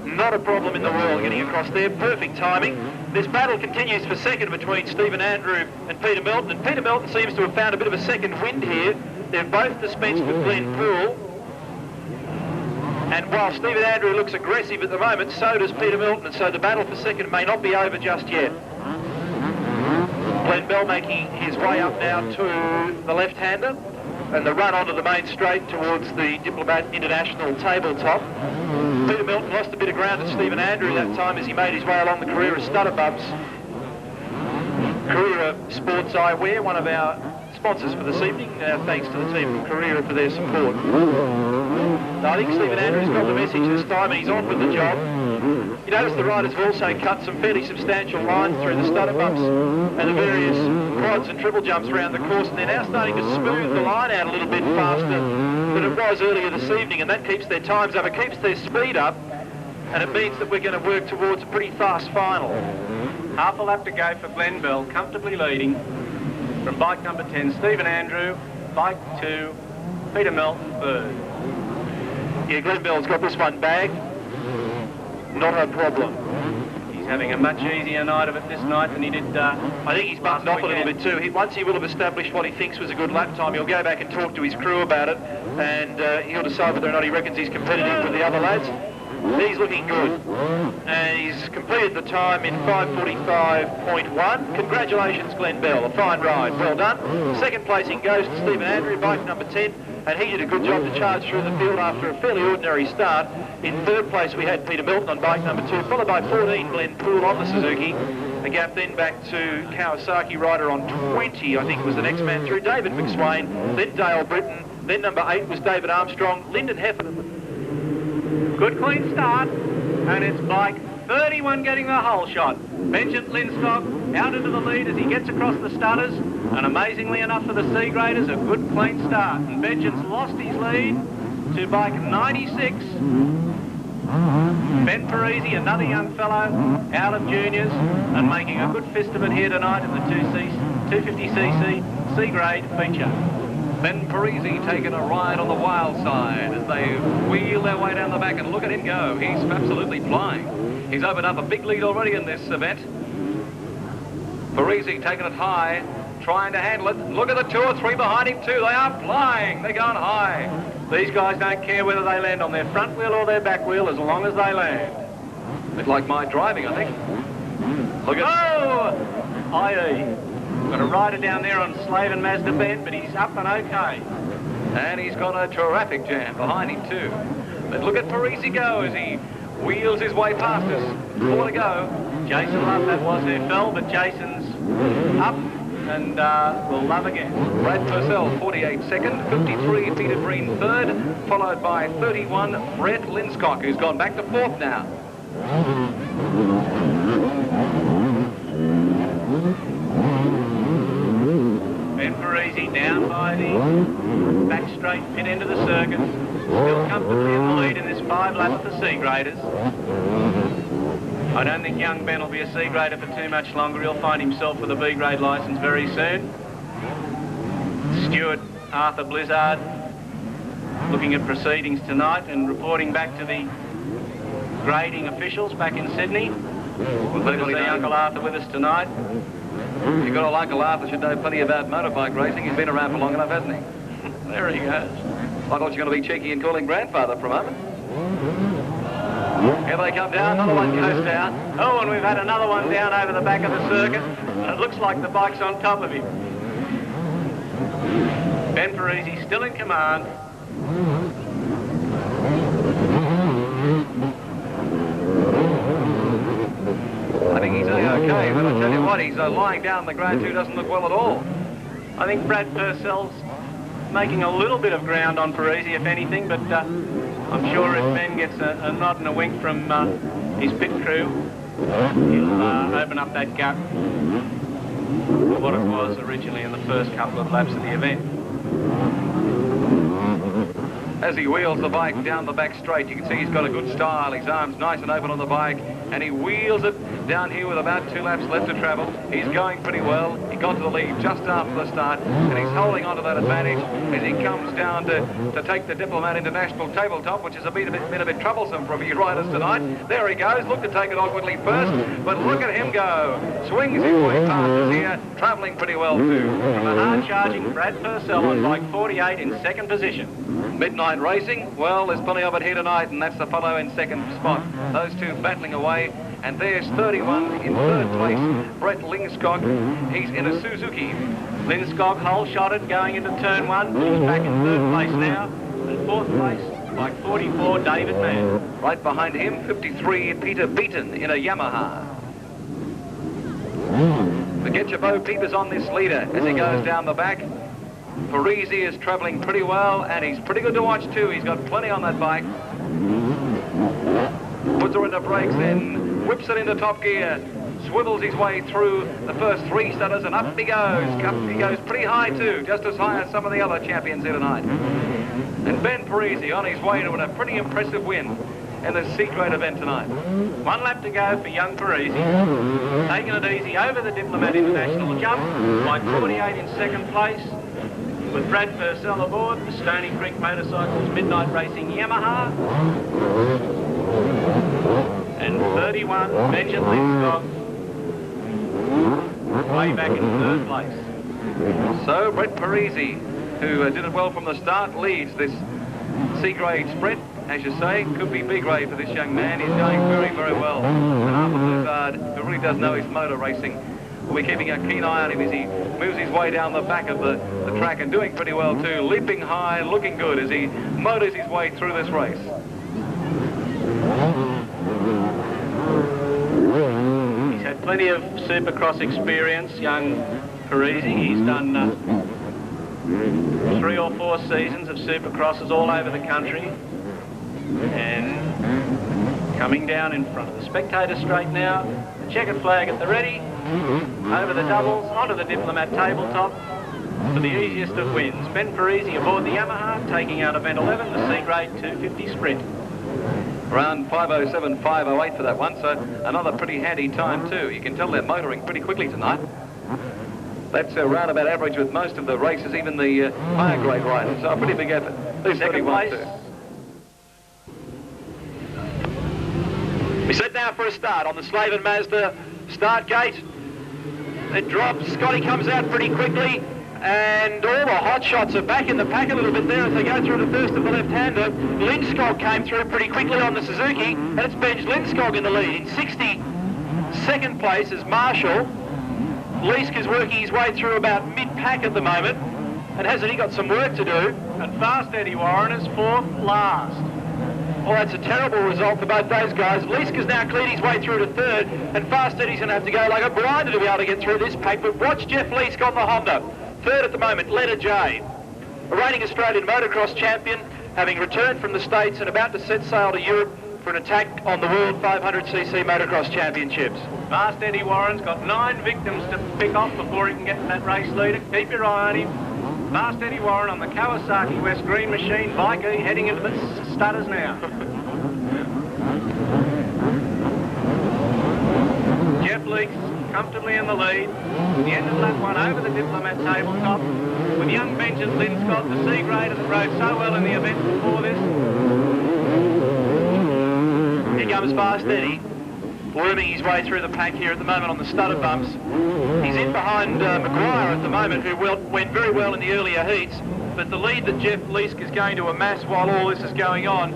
Not a problem in the world getting across there. Perfect timing. This battle continues for second between Stephen Andrew and Peter Milton. And Peter Milton seems to have found a bit of a second wind here. They've both dispensed with Glenn Poole. And while Stephen Andrew looks aggressive at the moment, so does Peter Milton. And so the battle for second may not be over just yet. Glenn Bell making his way up now to the left-hander. And the run onto the main straight towards the Diplomat International tabletop. Peter Milton lost a bit of ground to Stephen Andrew that time as he made his way along the Carrera stutter bumps. Carrera Sports Eyewear, one of our sponsors for this evening. Thanks to the team from Carrera for their support. I think Stephen Andrews got the message this time and he's on with the job. You notice the riders have also cut some fairly substantial lines through the stutter bumps and the various quads and triple jumps around the course, and they're now starting to smooth the line out a little bit faster than it was earlier this evening, and that keeps their times up, it keeps their speed up, and it means that we're going to work towards a pretty fast final. Half a lap to go for Glenn Bell, comfortably leading from bike number 10, Stephen Andrew, bike 2, Peter Milton, third. Yeah, Glenn Bell's got this one bagged. Not a problem. He's having a much easier night of it this night than he did I think he's buttoned off a little bit too. Once he will have established what he thinks was a good lap time, he'll go back and talk to his crew about it, and he'll decide whether or not he reckons he's competitive with the other lads. He's looking good, and he's completed the time in 5:45.1. Congratulations, Glenn Bell, a fine ride, well done. Second placing goes to Stephen Andrew, bike number 10, and he did a good job to charge through the field after a fairly ordinary start. In third place we had Peter Milton on bike number 2, followed by 14 Glenn Poole on the Suzuki. The gap then back to Kawasaki rider on 20, I think was the next man through, David McSwain, then Dale Britton, then number 8 was David Armstrong, Lyndon Heffernan. Good clean start, and it's bike 31 getting the whole shot. Benjamin Lindstock out into the lead as he gets across the stutters, and amazingly enough for the C graders, a good clean start. And Benjamin's lost his lead to bike 96. Ben Parisi, another young fellow out of juniors, and making a good fist of it here tonight in the 250cc C grade feature. Ben Parisi taking a ride on the wild side as they wheel their way down the back, and look at him go. He's absolutely flying. He's opened up a big lead already in this event. Parisi taking it high, trying to handle it. Look at the 2 or 3 behind him too. They are flying. They're going high. These guys don't care whether they land on their front wheel or their back wheel as long as they land. Bit like my driving, I think. Look at... Oh! IE. Got a rider down there on Slave and Mazda Bend, but he's up and okay. And he's got a traffic jam behind him too. But look at Parisi go as he wheels his way past us. 4 to go. Jason Love, that was who fell, but Jason's up and will love again. Brad Purcell, 48 second, 53 Peter Green third, followed by 31 Brett Linscock, who's gone back to 4th now. Ben Parisi down by the back straight pit end of the circuit. Still comfortably in the lead in this 5 lap for C graders. I don't think young Ben will be a C grader for too much longer. He'll find himself with a B grade licence very soon. Stewart Arthur Blizzard looking at proceedings tonight and reporting back to the grading officials back in Sydney. We'll good to see Uncle Arthur with us tonight. You've got to like Uncle Arthur, should know plenty about motorbike racing. He's been around for long enough, hasn't he? There he goes. I thought you were going to be cheeky and calling grandfather for a moment. Here they come down, another one goes down. Oh, and we've had another one down over the back of the circuit, and it looks like the bike's on top of him. Ben Parisi still in command. I think he's okay, but I tell you what, he's lying down on the ground too, doesn't look well at all. I think Brad Purcell's making a little bit of ground on Parisi, if anything, but I'm sure if Ben gets a nod and a wink from his pit crew, he'll open up that gap to what it was originally in the first couple of laps of the event. as he wheels the bike down the back straight. You can see he's got a good style. His arms nice and open on the bike, and he wheels it down here with about 2 laps left to travel. He's going pretty well. He got to the lead just after the start, and he's holding on to that advantage as he comes down to take the Diplomat International tabletop, which has been a bit troublesome for a few riders tonight. There he goes. Look to take it awkwardly first, but look at him go. Swings his way past us here, travelling pretty well too. From a hard-charging Brad Purcell on bike 48 in second position. Midnight racing, well, there's plenty of it here tonight, and that's the fellow in second spot. Those two battling away, and there's 31 in third place, Brett Lingscott. He's in a Suzuki. Lindskog hole-shotted going into turn 1. He's back in third place now. And fourth place, bike 44, David Mann. Right behind him, 53, Peter Beaton in a Yamaha. But get your Bo Peepers on this leader as he goes down the back. Parisi is travelling pretty well, and he's pretty good to watch too. He's got plenty on that bike. Puts her into brakes, then whips it into top gear. Swivels his way through the first 3 stutters, and up he goes. Up he goes pretty high too, just as high as some of the other champions here tonight. And Ben Parisi on his way to a pretty impressive win in the C-grade event tonight. 1 lap to go for young Parisi. Taking it easy over the Diplomat International jump. Bike 48 in second place. With Brad Purcell aboard, the Stony Creek Motorcycles Midnight Racing Yamaha. And 31, Benjamin Linscock, way back in third place. So Brett Parisi, who did it well from the start, leads this C-grade sprint. As you say, could be B-grade for this young man. He's going very, very well. And Arthur Bluthard, who really does know his motor racing, will be keeping a keen eye on him as he moves his way down the back of the track, and doing pretty well too. Leaping high, looking good as he motors his way through this race. He's had plenty of Supercross experience, young Parisi. He's done 3 or 4 seasons of Supercrosses all over the country. And coming down in front of the spectator straight now. The checkered flag at the ready. Over the doubles, onto the Diplomat tabletop for the easiest of wins. Ben Parisi aboard the Yamaha, taking out event 11, the C-grade 250 sprint. Around 5:07, 5:08 for that one, so another pretty handy time too. You can tell they're motoring pretty quickly tonight. That's a roundabout average with most of the races, even the higher grade riders, so a pretty big effort. Second place. We set now for a start on the Slaven Mazda start gate. It drops, Scotty comes out pretty quickly, and all the hot shots are back in the pack a little bit there as they go through the first of the left-hander. Lindskog came through pretty quickly on the Suzuki, and it's Benj Lindskog in the lead. In 62nd place is Marshall. Leask is working his way through about mid-pack at the moment, and hasn't he got some work to do? And Fast Eddie Warren is 4th last. Well, that's a terrible result for both those guys. Leask has now cleared his way through to 3rd, and Fast Eddie's going to have to go like a blinder to be able to get through this pack. But watch Jeff Leask on the Honda. 3rd at the moment, Leonard J. A reigning Australian motocross champion, having returned from the States and about to set sail to Europe for an attack on the World 500cc Motocross Championships. Fast Eddie Warren's got 9 victims to pick off before he can get in that race leader. Keep your eye on him. Fast Eddie Warren on the Kawasaki West Green Machine bike, heading into the stutters now. Jeff Leaks comfortably in the lead. The end of lap 1 over the Diplomat tabletop with young Benjamin Linscott, the C-grader that rode so well in the event before this. Here comes Fast Eddie, worming his way through the pack here at the moment on the stutter bumps. He's in behind Maguire at the moment, who went very well in the earlier heats, but the lead that Jeff Leask is going to amass while all this is going on,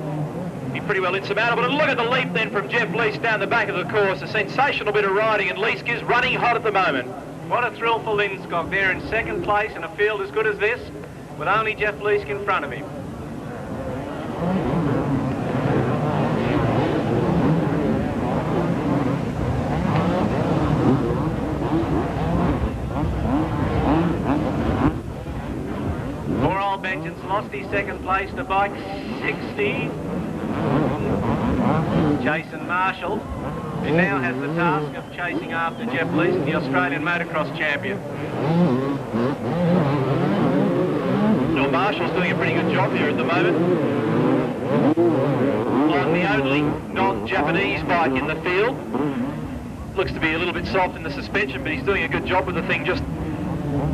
be pretty well insurmountable. And look at the leap then from Jeff Leask down the back of the course. A sensational bit of riding, and Leask is running hot at the moment. What a thrill for Lindskog there in 2nd place in a field as good as this, with only Jeff Leask in front of him. Poor old Benjamin's lost his 2nd place to bike 60. Jason Marshall, who now has the task of chasing after Jeff Leask, the Australian motocross champion. Marshall's doing a pretty good job here at the moment. On the only non-Japanese bike in the field. Looks to be a little bit soft in the suspension, but he's doing a good job with the thing, just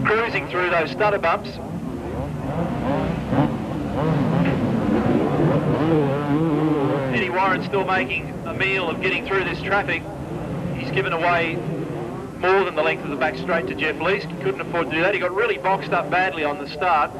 cruising through those stutter bumps. Eddie Warren still making a meal of getting through this traffic. He's given away more than the length of the back straight to Jeff Leask. He couldn't afford to do that. He got really boxed up badly on the start.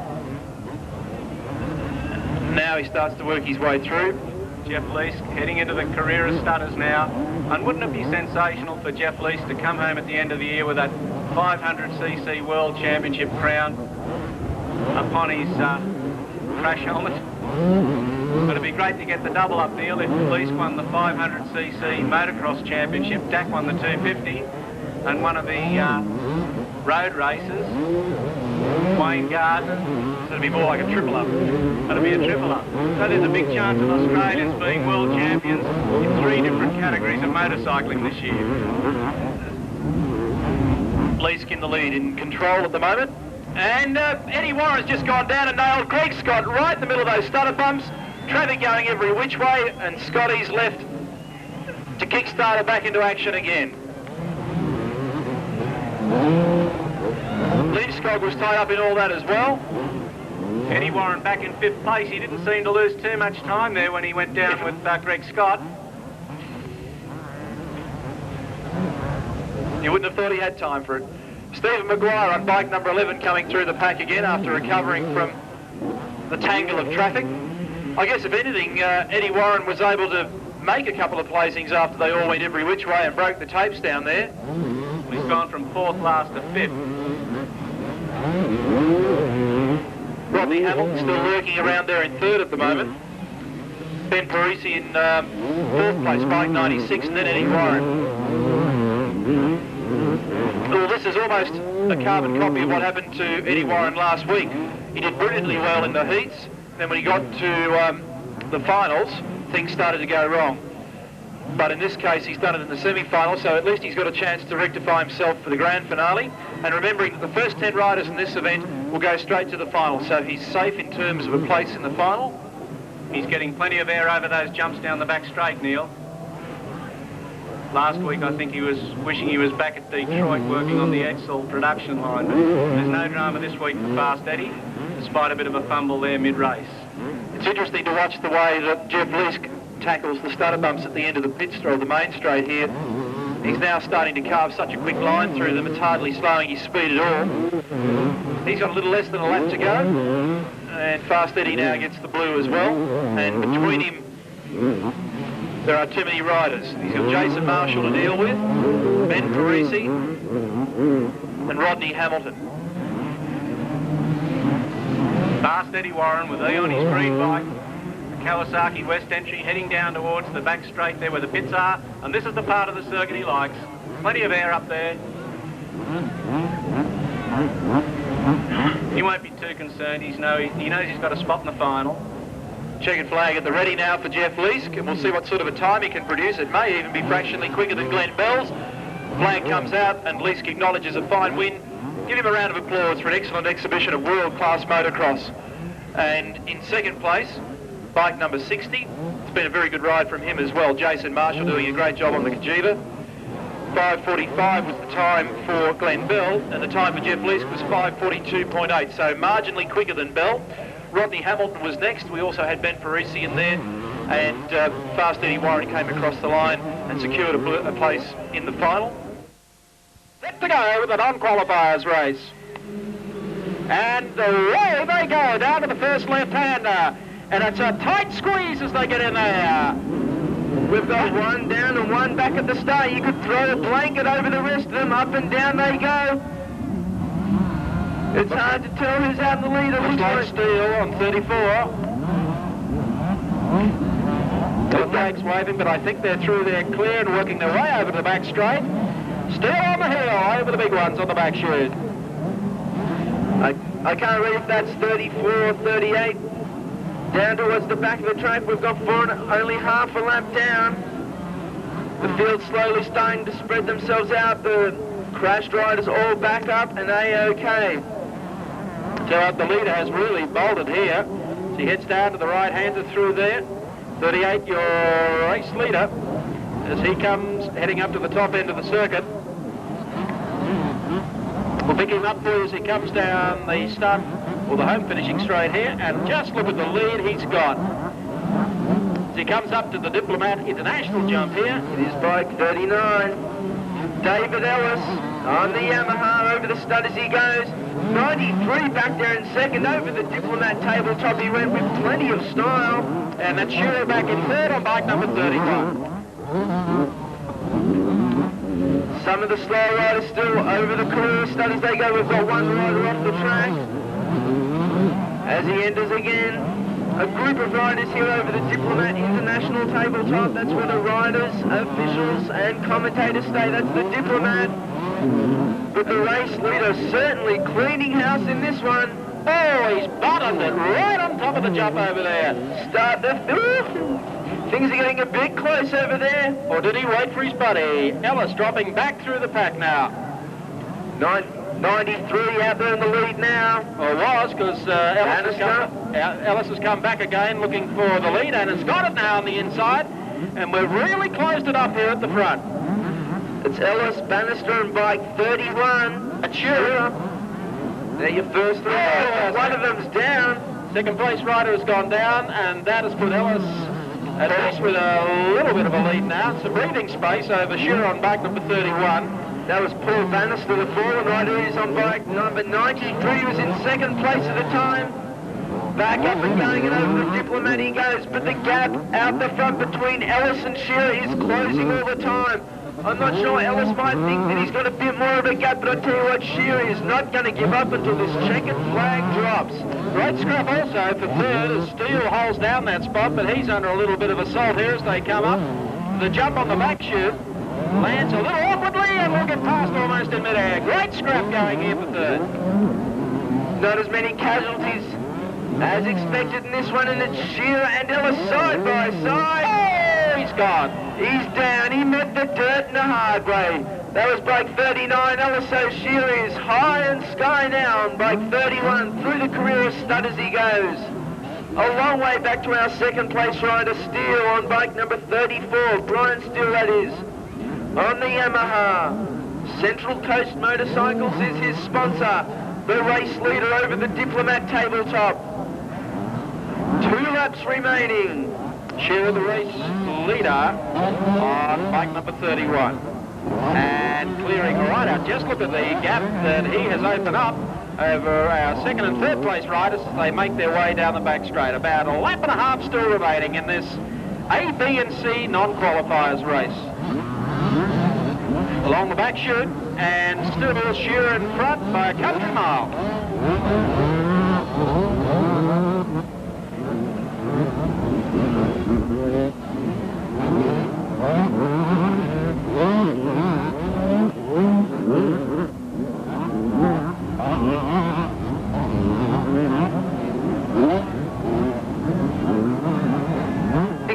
Now he starts to work his way through. Jeff Leask heading into the career of stutters now. And wouldn't it be sensational for Jeff Leask to come home at the end of the year with that 500cc World Championship crown upon his crash helmet? But it'd be great to get the double up, Neil, if Leask won the 500cc Motocross Championship, Dak won the 250, and one of the road races, Wayne Gardner, so it'd be more like a triple up. It'd be a triple up. So there's a big chance of Australians being world champions in 3 different categories of motorcycling this year. Leask in the lead, in control at the moment. And Eddie Warren's just gone down and nailed Greg Scott right in the middle of those stutter bumps. Traffic going every which way, and Scotty's left to kickstart her back into action again. Lynchcock was tied up in all that as well. Eddie Warren back in 5th place. He didn't seem to lose too much time there when he went down with Greg Scott. You wouldn't have thought he had time for it. Stephen Maguire on bike number 11 coming through the pack again after recovering from the tangle of traffic. I guess if anything, Eddie Warren was able to make a couple of placings after they all went every which way and broke the tapes down there. He's gone from 4th last to 5th. Rodney Hamilton still lurking around there in 3rd at the moment. Ben Parisi in 4th place, bike 96, and then Eddie Warren. Well, this is almost a carbon copy of what happened to Eddie Warren last week. He did brilliantly well in the heats. Then when he got to the finals, things started to go wrong. But in this case, he's done it in the semi-final, so at least he's got a chance to rectify himself for the grand finale. And remembering that the first 10 riders in this event will go straight to the final, so he's safe in terms of a place in the final. He's getting plenty of air over those jumps down the back straight, Neil. Last week, I think he was wishing he was back at Detroit working on the Edsel production line. But there's no drama this week for Fast Eddie, despite a bit of a fumble there mid-race. It's interesting to watch the way that Jeff Leask tackles the stutter bumps at the end of the pit straight, the main straight here. He's now starting to carve such a quick line through them, it's hardly slowing his speed at all. He's got a little less than a lap to go, and Fast Eddie now gets the blue as well, and between him there are too many riders. He's got Jason Marshall to deal with, Ben Parisi, and Rodney Hamilton. Fast Eddie Warren with E on his green bike. Kawasaki West Entry heading down towards the back straight there where the pits are, and this is the part of the circuit he likes. Plenty of air up there. He won't be too concerned. He knows he's got a spot in the final. Checkered flag at the ready now for Jeff Leask, and we'll see what sort of a time he can produce. It may even be fractionally quicker than Glenn Bell's. Flag comes out and Leask acknowledges a fine win. Give him a round of applause for an excellent exhibition of world-class motocross. And in 2nd place, bike number 60. It's been a very good ride from him as well. Jason Marshall doing a great job on the Kajiva. 5:45 was the time for Glenn Bell, and the time for Jeff Leask was 5:42.8, so marginally quicker than Bell. Rodney Hamilton was next. We also had Ben Parisi in there, and Fast Eddie Warren came across the line and secured a place in the final. Set to go with the non-qualifiers race. And away they go down to the first left-hander. And it's a tight squeeze as they get in there. We've got one down and one back at the start. You could throw a blanket over the rest of them. Up and down they go. It's hard to tell who's out in the lead. Looks like Steele on 34. The flag's waving, but I think they're through there clear and working their way over to the back straight. Steele on the hill, over the big ones on the back chute. I can't read if that's 34 or 38. Down towards the back of the track, we've got only half a lap down. The field's slowly starting to spread themselves out. The crashed riders all back up and A-OK. So the leader has really bolted here. She heads down to the right-hander through there. 38, your race leader, as he comes heading up to the top end of the circuit. We'll pick him up for you as he comes down the start, or the home finishing straight here, and just look at the lead he's got. As he comes up to the Diplomat International jump here. It is bike 39. David Ellis on the Yamaha over the stud as he goes. 93 back there in second over the Diplomat tabletop. He went with plenty of style. And that's Shearer back in third on bike number 31. Some of the slow riders still over the career stud as they go. We've got one rider off the track. As he enters again, a group of riders here over the Diplomat International tabletop. That's where the riders, officials and commentators stay. That's the Diplomat. But the race leader certainly cleaning house in this one. Oh, he's bottomed it right on top of the jump over there. Start the... Things are getting a bit close over there. Or did he wait for his buddy? Ellis dropping back through the pack now. 93 out there in the lead now. Well, it was, because Ellis has come back again looking for the lead, and has got it now on the inside. And we've really closed it up here at the front. It's Ellis, Bannister and bike 31. A Shearer. There your first three. Oh, one of them's down. Second place rider has gone down, and that has put Ellis at least with a little bit of a lead now. Some breathing space over Shearer on bike number 31. That was Paul Bannister, the fallen rider. He's on bike number 93. He was in second place at the time. Back up and going, and over the Diplomat he goes. But the gap out the front between Ellis and Shearer is closing all the time. I'm not sure. Ellis might think that he's got a bit more of a gap, but I tell you what, Shearer is not going to give up until this checkered flag drops. Great scrap also for third as Steele holds down that spot, but he's under a little bit of assault here as they come up. The jump on the back chute lands a little awkwardly and will get past almost in midair. Great scrap going here for third. Not as many casualties as expected in this one, and it's Shearer and Ellis side by side. Oh, he's gone. He's down. He met the dirt in a hard way. That was bike 39. Ellis Shearer is high and sky now on bike 31 through the career stud as he goes. A long way back to our second place rider Steele on bike number 34. Brian Steele, that is. On the Yamaha. Central Coast Motorcycles is his sponsor. The race leader over the Diplomat tabletop. 2 laps remaining. Shearer, the race leader, on bike number 31. And clearing right out. Just look at the gap that he has opened up over our second and third place riders as they make their way down the back straight. About a lap and a half still remaining in this A, B and C non-qualifiers race. Along the back chute, and still Shearer in front by a country mile.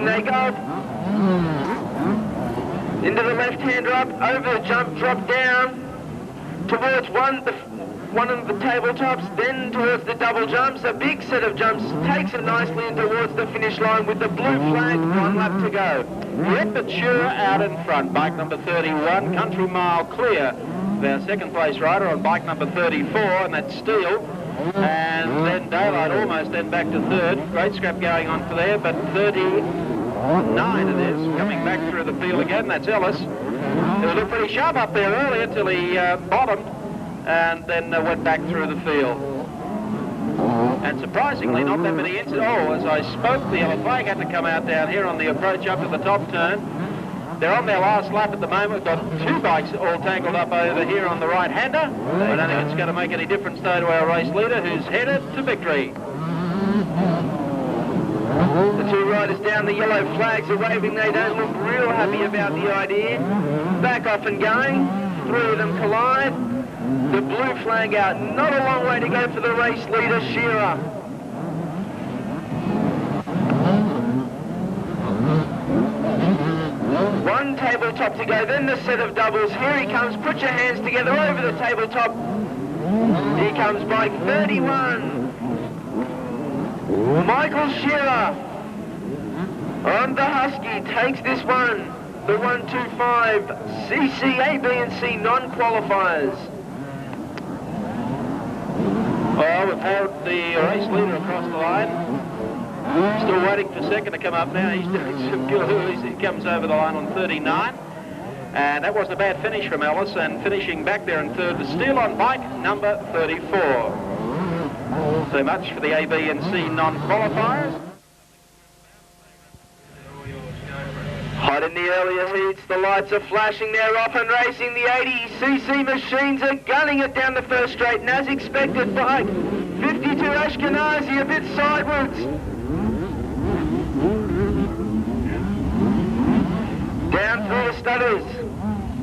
They go into the left-hander up, over the jump, drop down towards one of the tabletops, then towards the double jumps. A big set of jumps, takes it nicely in towards the finish line with the blue flag, 1 lap to go. Yep, but Shearer out in front, bike number 31, country mile clear. Their second place rider on bike number 34, and that's Steele. And then Daylight almost then back to third. Great scrap going on for there, but 39 it is, coming back through the field again. That's Ellis. He looked pretty sharp up there earlier till he bottomed and then went back through the field. And surprisingly, not that many incidents. Oh, as I spoke, the yellow flag had to come out down here on the approach up to the top turn. They're on their last lap at the moment. We've got 2 bikes all tangled up over here on the right-hander. I don't think it's going to make any difference, though, to our race leader, who's headed to victory. The 2 riders down, the yellow flags are waving. They don't look real happy about the idea. Back off and going. 3 of them collide. The blue flag out. Not a long way to go for the race leader, Shearer. One tabletop to go, then the set of doubles. Here he comes. Put your hands together over the tabletop. Here comes bike 31. Michael Shearer on the Husky takes this one. The 125 CC A, B and C non-qualifiers. Well, we've had the race leader across the line. Still waiting for second to come up now. He's doing some good. He comes over the line on 39. And that wasn't a bad finish from Ellis, and finishing back there in third was still on bike number 34. So much for the A, B and C non-qualifiers. Hot in the earlier heats, the lights are flashing, they're off and racing. The 80cc machines are gunning it down the first straight, and as expected, bike 52 Ashkenazi a bit sideways. Down through the stutters,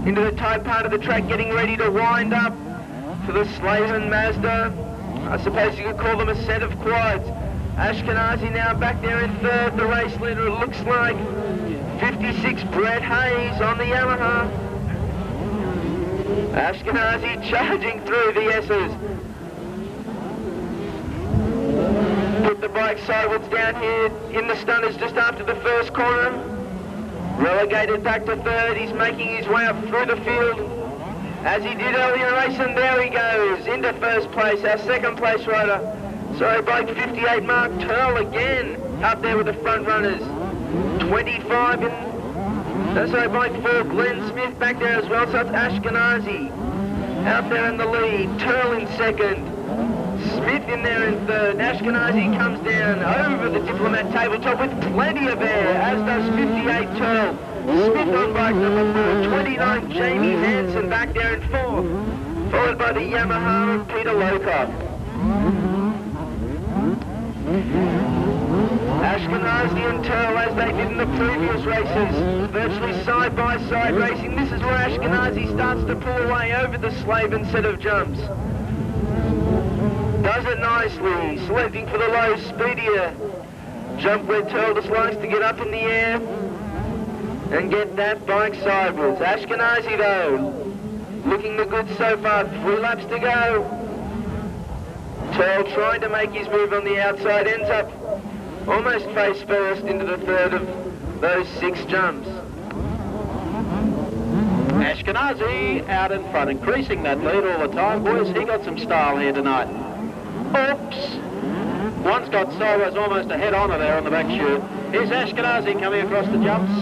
into the tight part of the track, getting ready to wind up for the Slaven Mazda. I suppose you could call them a set of quads. Ashkenazi now back there in third, the race leader, it looks like 56 Brett Hayes on the Yamaha. Ashkenazi charging through the S's. Put the bike sideways down here in the stunners just after the first corner. Relegated back to third, he's making his way up through the field as he did earlier in the race, and there he goes into first place, our second place rider. Sorry, bike 58 Mark Turl again up there with the front runners. 25 in, sorry, bike 4 Glenn Smith back there as well, so it's Ashkenazi out there in the lead, Turl in second, Smith in there in third. Ashkenazi comes down over the Diplomat tabletop with plenty of air, as does 58 Turl. Smith on bike number 4, 29 Jamie Hansen back there in fourth, followed by the Yamaha and Peter Locock. Ashkenazi and Turl, as they did in the previous races, virtually side-by-side racing. This is where Ashkenazi starts to pull away over the Slaven set of jumps. Does it nicely, selecting for the low, speedier jump where Turl just likes to get up in the air and get that bike sideways. Ashkenazi, though, looking the goods so far. 3 laps to go. Turl trying to make his move on the outside, ends up almost face first into the third of those 6 jumps. Ashkenazi out in front, increasing that lead all the time. Boys, he got some style here tonight. Oops! One's got sideways almost a head on her there on the back chute. Here's Ashkenazi coming across the jumps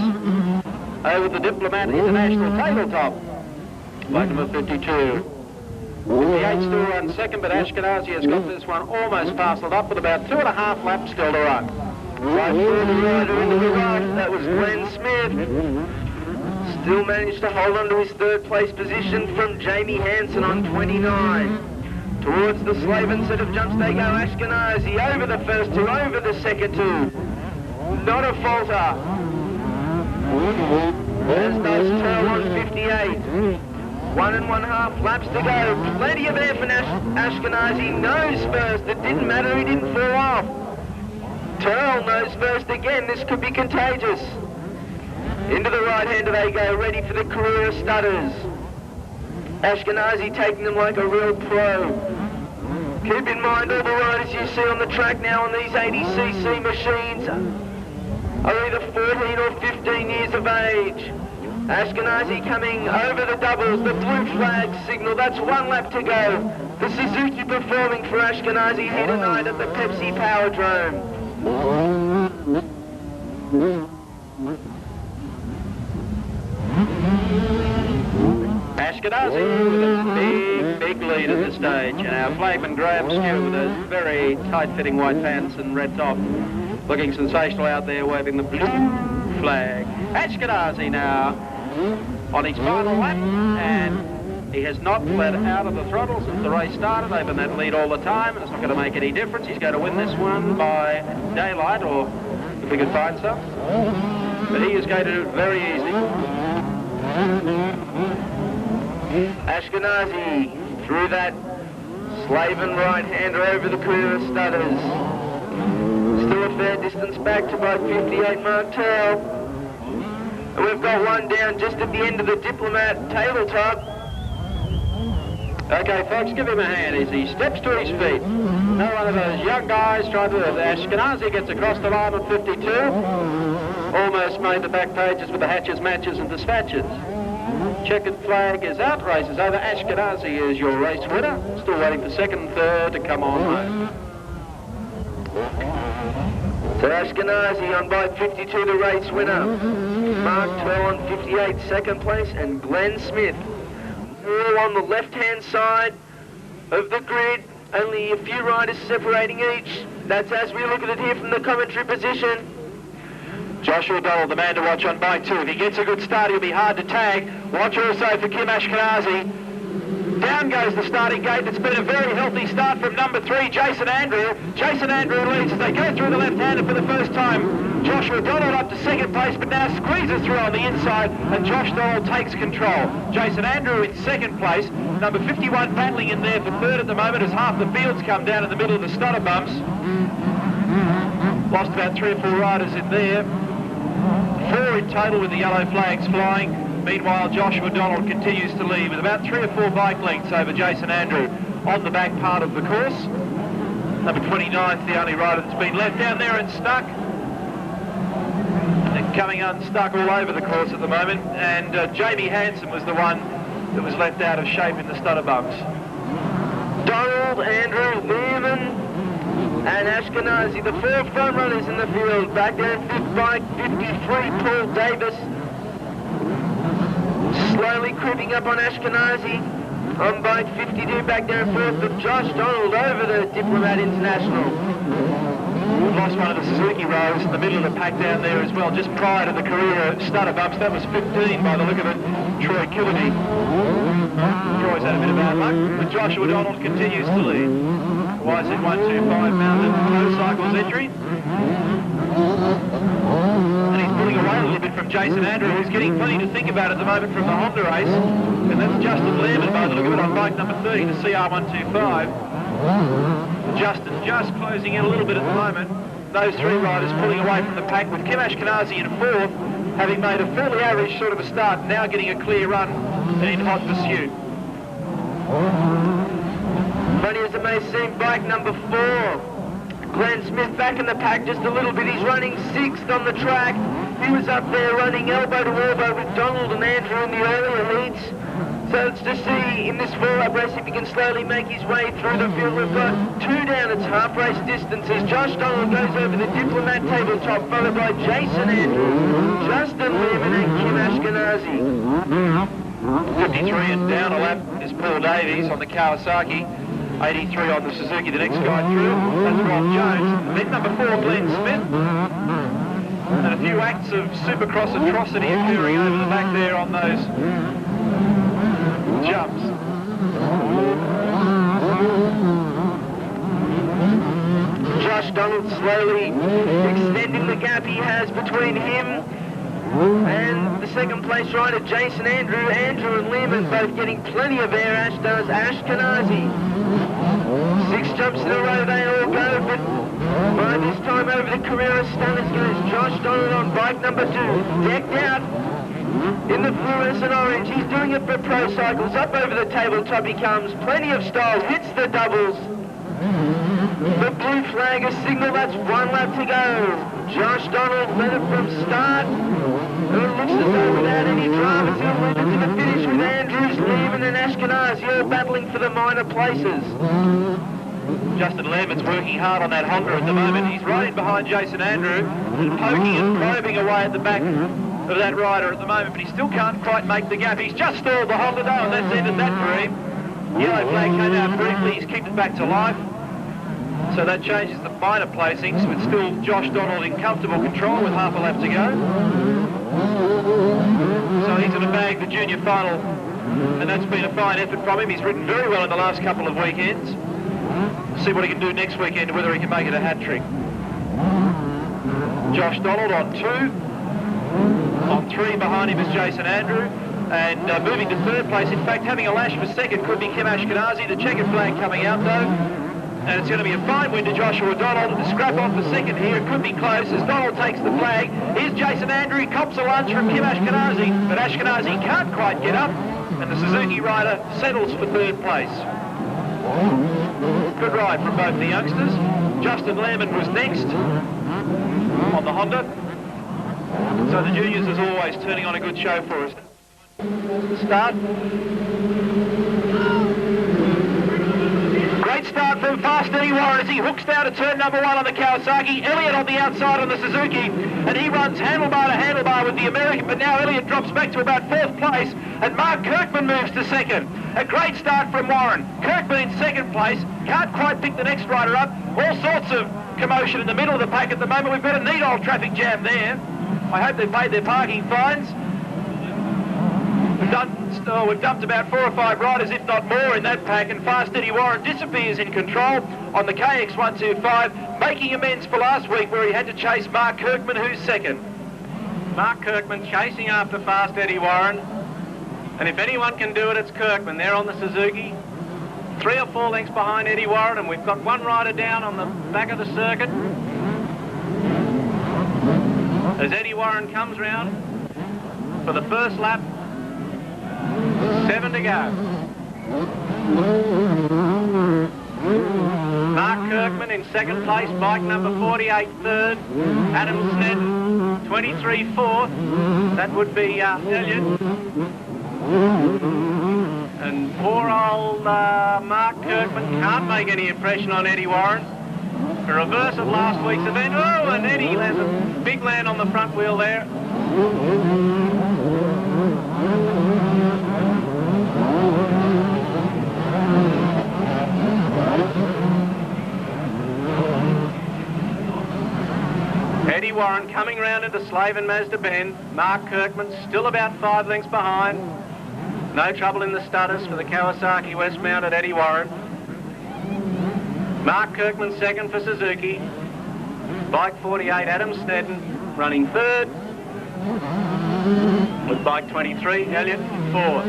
over the Diplomat International tabletop. Bike number 52. 58 still runs second, but Ashkenazi has got this one almost parcelled up with about 2.5 laps still to run. Right through the rider into the right, that was Glenn Smith. Still managed to hold on to his third place position from Jamie Hansen on 29. Towards the Slaven set of jumps they go. Ashkenazi over the first 2, over the second 2. Not a falter. As does Turl on 58. 1.5 laps to go. Plenty of air for Ashkenazi. Nose first. It didn't matter. He didn't fall off. Turl nose first again. This could be contagious. Into the right-hander they go. Ready for the career of stutters. Ashkenazi taking them like a real pro. Keep in mind all the riders you see on the track now on these 80cc machines are either 14 or 15 years of age. Ashkenazi coming over the doubles, the blue flag signal, that's 1 lap to go. The Suzuki performing for Ashkenazi here tonight at the Pepsi Powerdrome. Ashkenazi with a big lead at this stage, and our flagman Graham Stewart with those very tight-fitting white pants and red top, looking sensational out there waving the blue flag. Ashkenazi now on his final lap, and he has not let out of the throttle since the race started. They've been that lead all the time, and it's not going to make any difference. He's going to win this one by daylight, or if we could find some. But he is going to do it very easy. Ashkenazi through that Slaven right-hander over the career of stutters. Still a fair distance back to bike 58 Mark Turl. And we've got one down just at the end of the Diplomat tabletop. Okay, folks, give him a hand as he steps to his feet. No one of those young guys trying to... Ashkenazi gets across the line on 52. Almost made the back pages with the hatches, matches and dispatches. Checkered flag is out, races over. Ashkenazi is your race winner. Still waiting for second and third to come on home. So Ashkenazi on bike 52, the race winner. Mark Twell on 58, second place, and Glenn Smith. All on the left-hand side of the grid. Only a few riders separating each. That's as we look at it here from the commentary position. Joshua O'Donnell, the man to watch on bike 2. If he gets a good start, he'll be hard to tag. Watch also for Kim Ashkenazi. Down goes the starting gate. It's been a very healthy start from number 3, Jason Andrew. Jason Andrew leads as they go through the left-hander for the first time. Joshua O'Donnell up to second place, but now squeezes through on the inside, and Josh O'Donnell takes control. Jason Andrew in second place. Number 51 battling in there for third at the moment as half the field's come down in the middle of the stutter bumps. Lost about 3 or 4 riders in there. 4 in total with the yellow flags flying. Meanwhile, Joshua O'Donnell continues to lead with about 3 or 4 bike lengths over Jason Andrew on the back part of the course. Number 29's the only rider that's been left down there and stuck. And coming unstuck all over the course at the moment. And Jamie Hansen was the one that was left out of shape in the stutter bumps. Donald, Andrew, Lehman, and Ashkenazi, the 4 front runners in the field. Back there, fifth bike 53, Paul Davis. Slowly creeping up on Ashkenazi. On bike 52, back there in fourth, but Josh Donald over the Diplomat International. We've lost one of the Suzuki riders in the middle of the pack down there as well, just prior to the career stutter bumps. That was 15 by the look of it, Troy Killedy. Troy's had a bit of bad luck, but Joshua Donald continues to lead. YZ 125 mounted motorcycles entry. And he's pulling away a little bit from Jason Andrew, who's getting plenty to think about at the moment from the Honda race. And that's Justin Lehman by the look of it on bike number 30, the CR125. Justin just closing in a little bit at the moment. Those 3 riders pulling away from the pack with Kim Ashkenazi in fourth, having made a fairly average sort of a start, now getting a clear run in hot pursuit. Funny as it may seem, bike number 4. Glenn Smith back in the pack just a little bit. He's running 6th on the track. He was up there running elbow to elbow with Donald and Andrew in the earlier heats. So let's just see in this 4-lap race if he can slowly make his way through the field. We've got 2 down. It's half race distances. Josh Donald goes over the Diplomat tabletop, followed by Jason Andrew, Justin Lehman and Kim Ashkenazi. 53 and down a lap is Paul Davies on the Kawasaki. 83 on the Suzuki, the next guy through. That's Rob Jones. Then number 4, Glenn Smith. And a few acts of Supercross atrocity occurring over the back there on those jumps. Josh Donald slowly extending the gap he has between him and the second place rider, Jason Andrew. Andrew and Lehman both getting plenty of air, as does Ashkenazi. 6 jumps in a row they all go, but by this time over the Carrera stunners goes Josh Donald on bike number 2, decked out in the fluorescent orange. He's doing it for pro cycles. Up over the tabletop he comes, plenty of style, hits the doubles. The blue flag is signal, that's 1 lap to go. Josh Donald led it from start. It looks as though without any dramas he'll lead it to the finish with Andrews, Lehman and Ashkenazi all battling for the minor places. Justin Lehman's working hard on that Honda at the moment. He's right in behind Jason Andrew and poking and probing away at the back of that rider at the moment, but he still can't quite make the gap. He's just stalled the Honda though, and that's ended that for him. Yellow flag came out briefly. He's kicked it back to life. So that changes the minor placings, but still Josh Donald in comfortable control with half a lap to go. So he's going to bag the junior final, and that's been a fine effort from him. He's ridden very well in the last couple of weekends. See what he can do next weekend, whether he can make it a hat trick. Josh Donald on 2. On 3 behind him is Jason Andrew. And moving to third place, in fact having a lash for second could be Kim Ashkenazi. The checkered flag coming out though. And it's going to be a fine win to Joshua Donald. The scrap off for second here. It could be close as Donald takes the flag. Here's Jason Andrew. He cops a lunge from Kim Ashkenazi, but Ashkenazi can't quite get up, and the Suzuki rider settles for third place. Good ride from both the youngsters. Justin Lehrman was next on the Honda. So the juniors, as always, turning on a good show for us. Start. Great start from Fast Eddie Warren as he hooks down to turn number 1 on the Kawasaki. Elliott on the outside on the Suzuki, and he runs handlebar to handlebar with the American, but now Elliott drops back to about 4th place, and Mark Kirkman moves to 2nd. A great start from Warren. Kirkman in 2nd place, can't quite pick the next rider up. All sorts of commotion in the middle of the pack at the moment. We've got a neat old traffic jam there. I hope they've paid their parking fines. We've dumped about 4 or 5 riders, if not more, in that pack, and Fast Eddie Warren disappears in control on the KX125, making amends for last week where he had to chase Mark Kirkman, who's 2nd. Mark Kirkman chasing after Fast Eddie Warren, and if anyone can do it, it's Kirkman. They're on the Suzuki, 3 or 4 lengths behind Eddie Warren, and we've got one rider down on the back of the circuit. As Eddie Warren comes round for the first lap, 7 to go. Mark Kirkman in 2nd place, bike number 48 3rd, Adam Snedden 23 4th, that would be Elliott. And poor old Mark Kirkman can't make any impression on Eddie Warren. A reverse of last week's event. Oh, and Eddie has a big land on the front wheel there. Eddie Warren coming round into Slave and Mazda Bend. Mark Kirkman still about 5 lengths behind. No trouble in the stutters for the Kawasaki West-mounted Eddie Warren. Mark Kirkman 2nd for Suzuki. Bike 48 Adam Snedden running 3rd. With bike 23 Elliott 4th.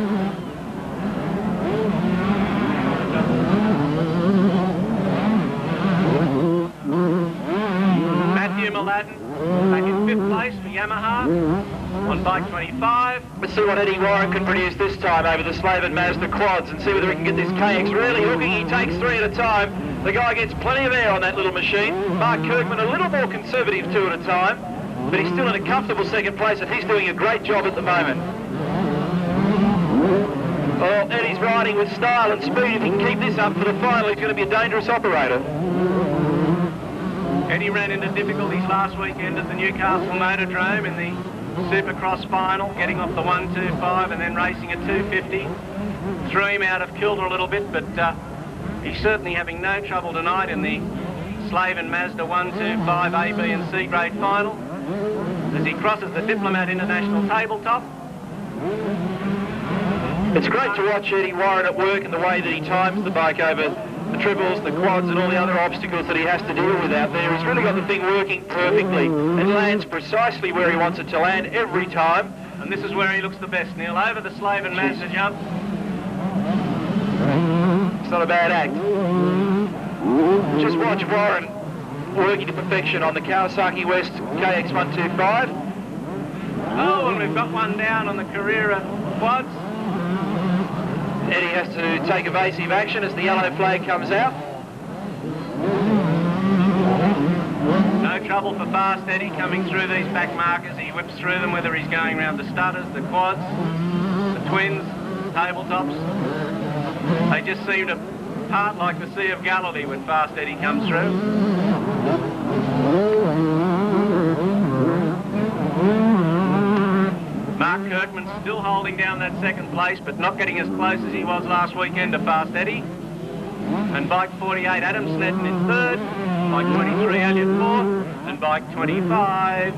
Matthew Mladen back in 5th place for Yamaha on bike 25. Let's see what Eddie Warren can produce this time over the Slave and Mazda quads and see whether he can get this KX really hooking. He takes 3 at a time. The guy gets plenty of air on that little machine. Mark Kirkman a little more conservative, 2 at a time, but he's still in a comfortable 2nd place and he's doing a great job at the moment. Well, Eddie's riding with style and speed. If he can keep this up for the final, he's going to be a dangerous operator. Eddie ran into difficulties last weekend at the Newcastle Motordrome in the Supercross final, getting off the 125 and then racing a 250. Threw him out of kilter a little bit, but he's certainly having no trouble tonight in the Slave and Mazda 125 A, B and C grade final as he crosses the Diplomat International tabletop. It's great to watch Eddie Warren at work and the way that he times the bike over the triples, the quads and all the other obstacles that he has to deal with out there. He's really got the thing working perfectly. It lands precisely where he wants it to land every time. And this is where he looks the best, Neil, over the Slave and Mazda jump. It's not a bad act. Just watch Warren working to perfection on the Kawasaki West KX125. Oh, and we've got one down on the Carrera quads. Eddie has to take evasive action as the yellow flag comes out. No trouble for Fast Eddie coming through these back markers. He whips through them, whether he's going around the stutters, the quads, the twins, tabletops. They just seem to part like the Sea of Galilee when Fast Eddie comes through. Mark Kirkman still holding down that 2nd place, but not getting as close as he was last weekend to Fast Eddie. And bike 48 Adam Snedden in 3rd, bike 23 Elliott 4th, and bike 25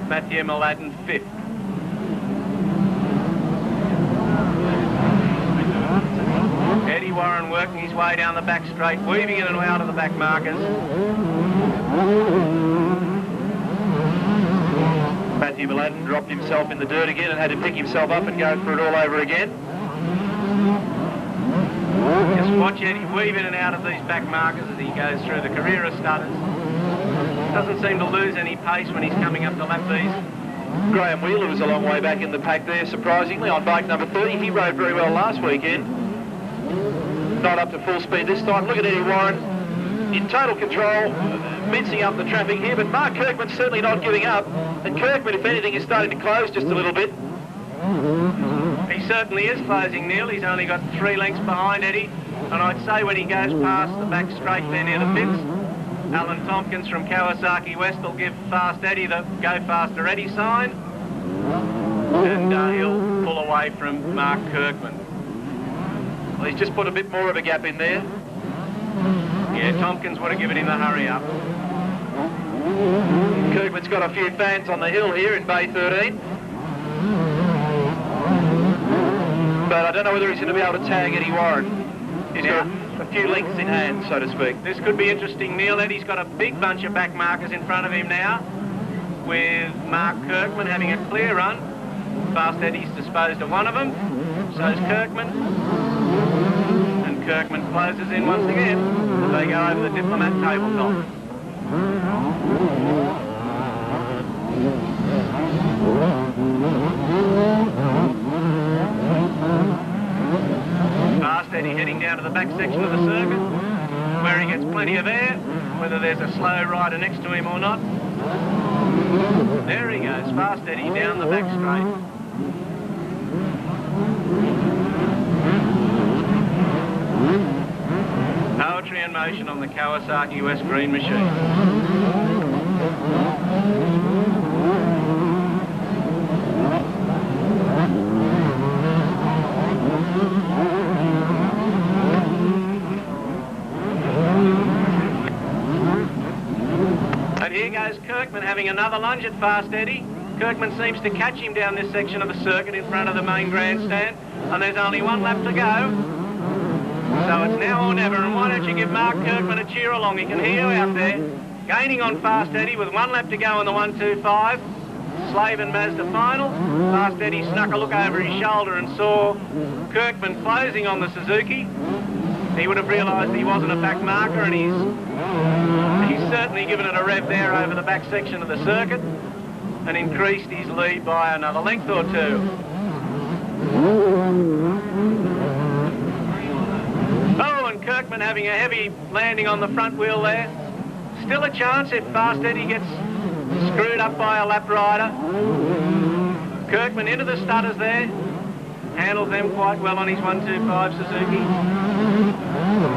Matthew Mladen 5th. Eddie Warren working his way down the back straight, weaving in and out of the back markers. Matthew Mladen dropped himself in the dirt again and had to pick himself up and go for it all over again. Just watch Eddie weave in and out of these back markers as he goes through the career of stutters. Doesn't seem to lose any pace when he's coming up to lap these. Graham Wheeler was a long way back in the pack there, surprisingly, on bike number 30. He rode very well last weekend. Not up to full speed this time. Look at Eddie Warren in total control, mincing up the traffic here, but Mark Kirkman's certainly not giving up. And Kirkman, if anything, is starting to close just a little bit. He certainly is closing, Neil. He's only got 3 lengths behind Eddie. And I'd say when he goes past the back straight there near the pits, Alan Tompkins from Kawasaki West will give Fast Eddie the Go Faster Eddie sign. And he'll pull away from Mark Kirkman. Well, he's just put a bit more of a gap in there. Yeah, Tompkins would have given him the hurry up. Kirkman's got a few fans on the hill here in Bay 13. But I don't know whether he's going to be able to tag Eddie Warren. He's got a few lengths in hand, so to speak. This could be interesting, Neil. Eddie's got a big bunch of back markers in front of him now, with Mark Kirkman having a clear run. Fast Eddie's disposed of one of them, so's Kirkman. And Kirkman closes in once again as they go over the Diplomat tabletop. Fast Eddie heading down to the back section of the circuit, where he gets plenty of air, whether there's a slow rider next to him or not. There he goes, Fast Eddie down the back straight. Poetry and motion on the Kawasaki West Green machine. And here goes Kirkman having another lunge at Fast Eddie. Kirkman seems to catch him down this section of the circuit in front of the main grandstand, and there's only 1 lap to go. So it's now or never, and why don't you give Mark Kirkman a cheer along? He can hear you out there. Gaining on Fast Eddie with 1 lap to go in the 1.25. Slave and Mazda final. Fast Eddie snuck a look over his shoulder and saw Kirkman closing on the Suzuki. He would have realised he wasn't a back marker, and he's certainly given it a rev there over the back section of the circuit and increased his lead by another length or 2. Oh, and Kirkman having a heavy landing on the front wheel there. Still a chance if Fast Eddie gets screwed up by a lap rider. Kirkman into the stutters there. Handles them quite well on his 125 Suzuki.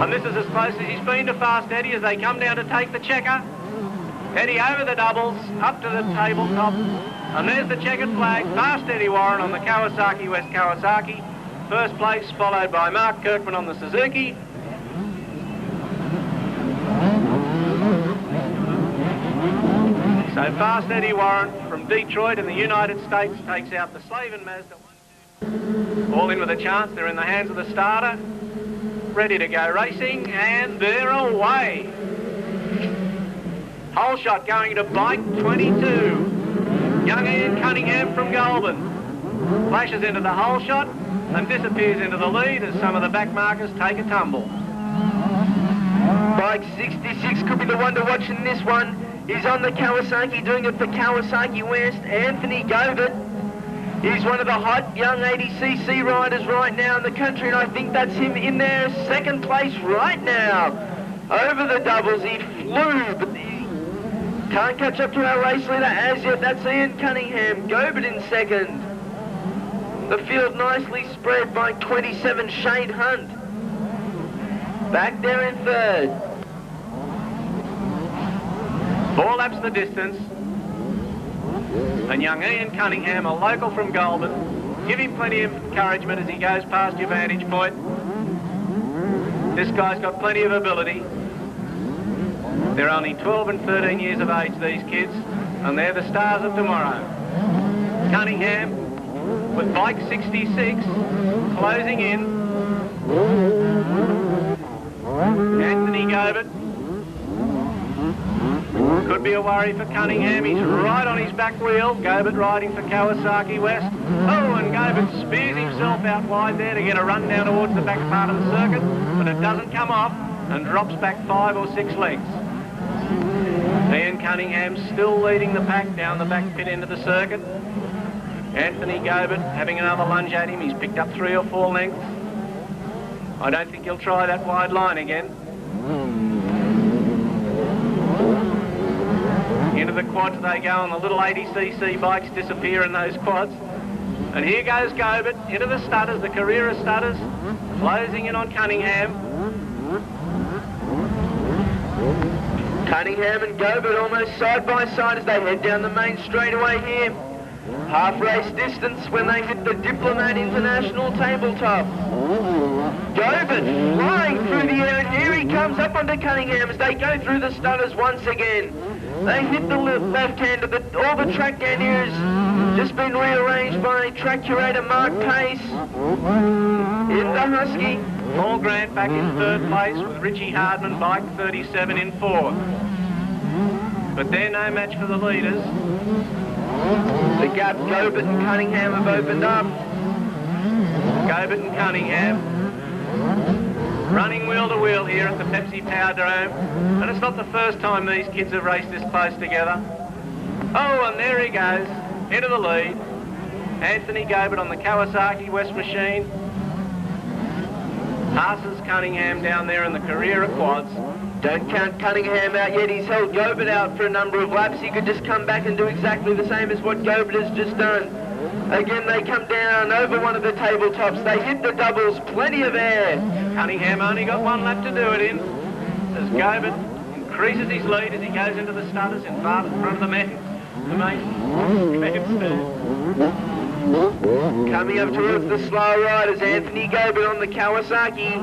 And this is as close as he's been to Fast Eddie as they come down to take the checker. Eddie over the doubles, up to the tabletop. And there's the checkered flag. Fast Eddie Warren on the Kawasaki West Kawasaki. First place, followed by Mark Kirkman on the Suzuki. So Fast Eddie Warren from Detroit in the United States takes out the Slave and Mazda. All in with a chance. They're in the hands of the starter. Ready to go racing, and they're away. Whole shot going to bike 22. Young Ian Cunningham from Goulburn flashes into the whole shot and disappears into the lead as some of the back markers take a tumble. Bike 66 could be the one to watch in this one. He's on the Kawasaki, doing it for Kawasaki West. Anthony Govert. He's one of the hot young 80cc riders right now in the country, and I think that's him in there, 2nd place right now. Over the doubles, he flew, but he can't catch up to our race leader as yet. That's Ian Cunningham. Gobert in 2nd. The field nicely spread by 27, Shane Hunt. Back there in 3rd. 4 laps the distance. And young Ian Cunningham, a local from Goulburn, give him plenty of encouragement as he goes past your vantage point. This guy's got plenty of ability. They're only 12 and 13 years of age, these kids, and they're the stars of tomorrow. Cunningham with bike 66, closing in. Anthony Govert Could be a worry for Cunningham. He's right on his back wheel. Gobert riding for Kawasaki West. Oh, and Gobert spears himself out wide there to get a run down towards the back part of the circuit, but it doesn't come off and drops back 5 or 6 lengths. Ian Cunningham still leading the pack down the back pit end of the circuit. Anthony Gobert having another lunge at him. He's picked up 3 or 4 lengths. I don't think he'll try that wide line again. Into the quads they go, and the little 80cc bikes disappear in those quads. And here goes Gobert into the stutters, the Carrera stutters, closing in on Cunningham. Cunningham and Gobert almost side by side as they head down the main straightaway here. Half race distance when they hit the Diplomat International tabletop. Gobert flying through the air, and here he comes up onto Cunningham as they go through the stutters once again. They hit the left hand of all the track deniers, just been rearranged by track curator Mark Pace. In the Husky, Paul Grant back in 3rd place with Richie Hardman, bike 37 in 4th. But they're no match for the leaders. The gap Gobert and Cunningham have opened up. Gobert and Cunningham running wheel to wheel here at the Pepsi Powerdrome, and it's not the first time these kids have raced this close together. Oh, and there he goes, into the lead. Anthony Gobert on the Kawasaki West machine. Passes Cunningham down there in the Carrera quads. Don't count Cunningham out yet. He's held Gobert out for a number of laps. He could just come back and do exactly the same as what Gobert has just done. Again, they come down over one of the tabletops. They hit the doubles, plenty of air. Cunningham only got 1 lap to do it in, as Gobert increases his lead as he goes into the stutters in front of the main stand. Coming up towards the slow riders, Anthony Gobert on the Kawasaki.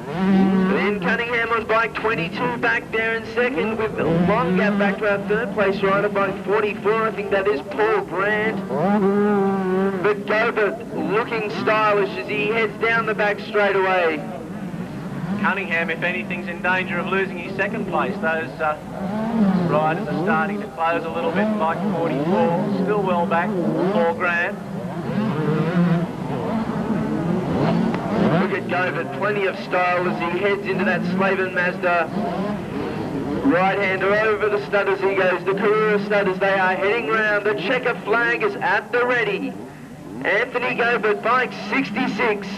Then Cunningham on bike 22 back there in second, with a long gap back to our 3rd place rider, bike 44. I think that is Paul Grant. But Gobert looking stylish as he heads down the back straightaway. Cunningham, if anything's in danger of losing his 2nd place. Those riders are starting to close a little bit. Bike 44, still well back, Paul Grant. Look at Gobert, plenty of style as he heads into that Slavin Mazda. Right-hander over the stutters he goes. The Carrera stutters, they are heading round. The checker flag is at the ready. Anthony Gobert, bike 66.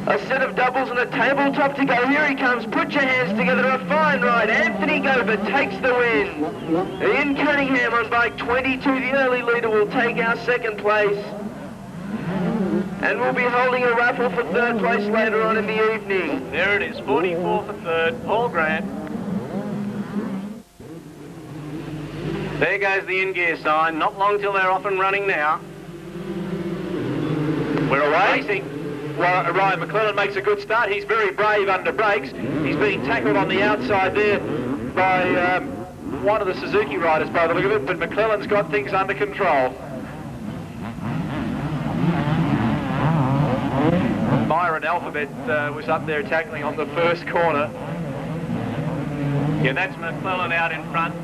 A set of doubles and a tabletop to go. Here he comes. Put your hands together. A fine ride. Anthony Gobert takes the win. Ian Cunningham on bike 22, the early leader, will take our 2nd place. And we'll be holding a raffle for 3rd place later on in the evening. There it is, 44 for 3rd, Paul Grant. There goes the in-gear sign. Not long till they're off and running now. We're away. Well, Ryan McClellan makes a good start. He's very brave under brakes. He's being tackled on the outside there by one of the Suzuki riders by the look of it, but McClellan's got things under control. Byron Alphabet was up there tackling on the first corner. Yeah, that's McClellan out in front.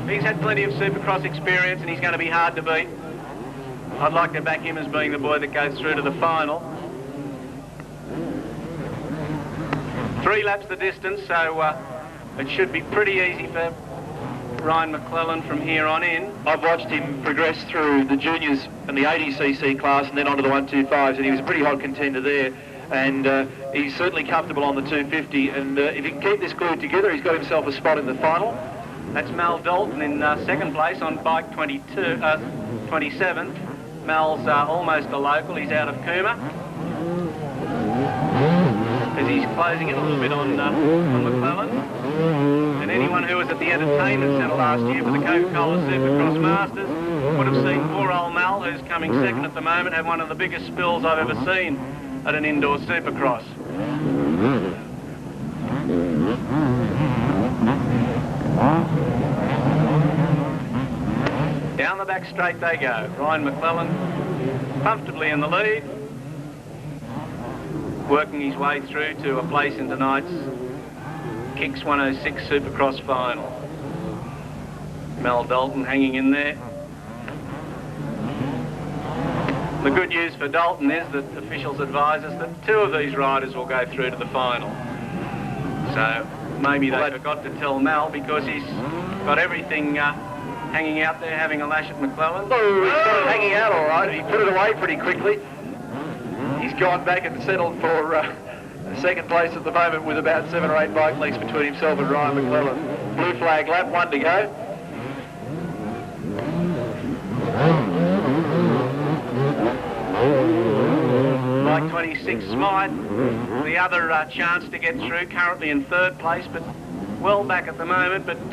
He's had plenty of Supercross experience and he's going to be hard to beat. I'd like to back him as being the boy that goes through to the final. 3 laps the distance, so it should be pretty easy for Ryan McClellan from here on in. I've watched him progress through the juniors and the 80cc class and then onto the 125s, and he was a pretty hot contender there. And he's certainly comfortable on the 250, and if he can keep this glued together, he's got himself a spot in the final. That's Mal Dalton in 2nd place on bike 27. Mal's almost a local. He's out of Cooma. As he's closing in a little bit on McClellan. And anyone who was at the entertainment centre last year for the Coca-Cola Supercross Masters would have seen poor old Mal, who's coming 2nd at the moment, have one of the biggest spills I've ever seen at an indoor Supercross. Down the back straight they go. Ryan McClellan comfortably in the lead, working his way through to a place in tonight's Kicks 106 Supercross final. Mel Dalton hanging in there. The good news for Dalton is that officials advise us that 2 of these riders will go through to the final. So maybe they forgot to tell Mel because he's got everything hanging out there, having a lash at McClellan. Oh, he's got it hanging out all right. He put it away pretty quickly. He's gone back and settled for second place at the moment with about 7 or 8 bike lengths between himself and Ryan McClellan. Blue flag lap, 1 to go. Bike 26 Smythe, the other chance to get through, currently in 3rd place, but well back at the moment. But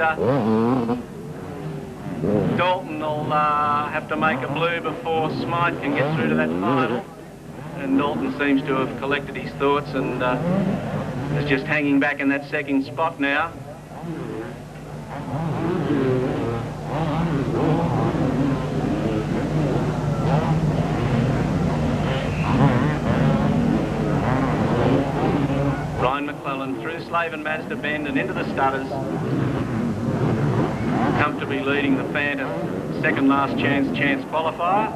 Dalton will have to make a blue before Smythe can get through to that final. And Dalton seems to have collected his thoughts and is just hanging back in that 2nd spot now. Ryan McClellan through Slave and Mazda Bend and into the Stutters. Comfortably leading the Phantom. 2nd last chance qualifier,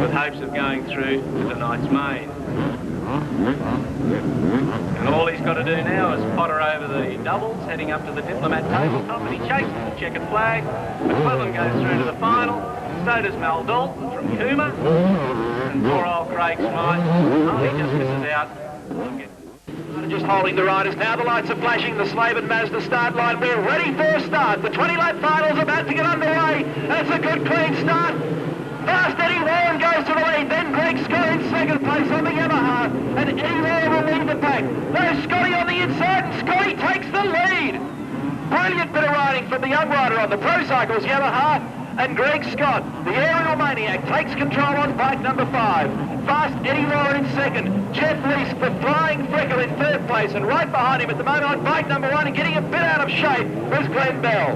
with hopes of going through to tonight's main. And all he's got to do now is potter over the doubles, heading up to the Diplomat tabletop, and he chases the checkered flag. McClellan goes through to the final. So does Mel Dalton from Cooma. And poor old Craig Smythe, he just misses out. Just holding the riders now. The lights are flashing. The Slave and Mazda start line. We're ready for a start. The 20-lap final's about to get underway. That's a good clean start. Fast Eddie Warren goes to the lead. Then Greg Scott in 2nd place on the Yamaha. And Eddie Warren will lead the pack. There's Scotty on the inside, and Scotty takes the lead. Brilliant bit of riding from the young rider on the Pro Cycles Yamaha. And Greg Scott, the aerial maniac, takes control on bike number 5. Fast Eddie Warren in 2nd. Jeff Leask, the flying Freckle, in 3rd place. And right behind him at the moment on bike number 1 and getting a bit out of shape was Glenn Bell.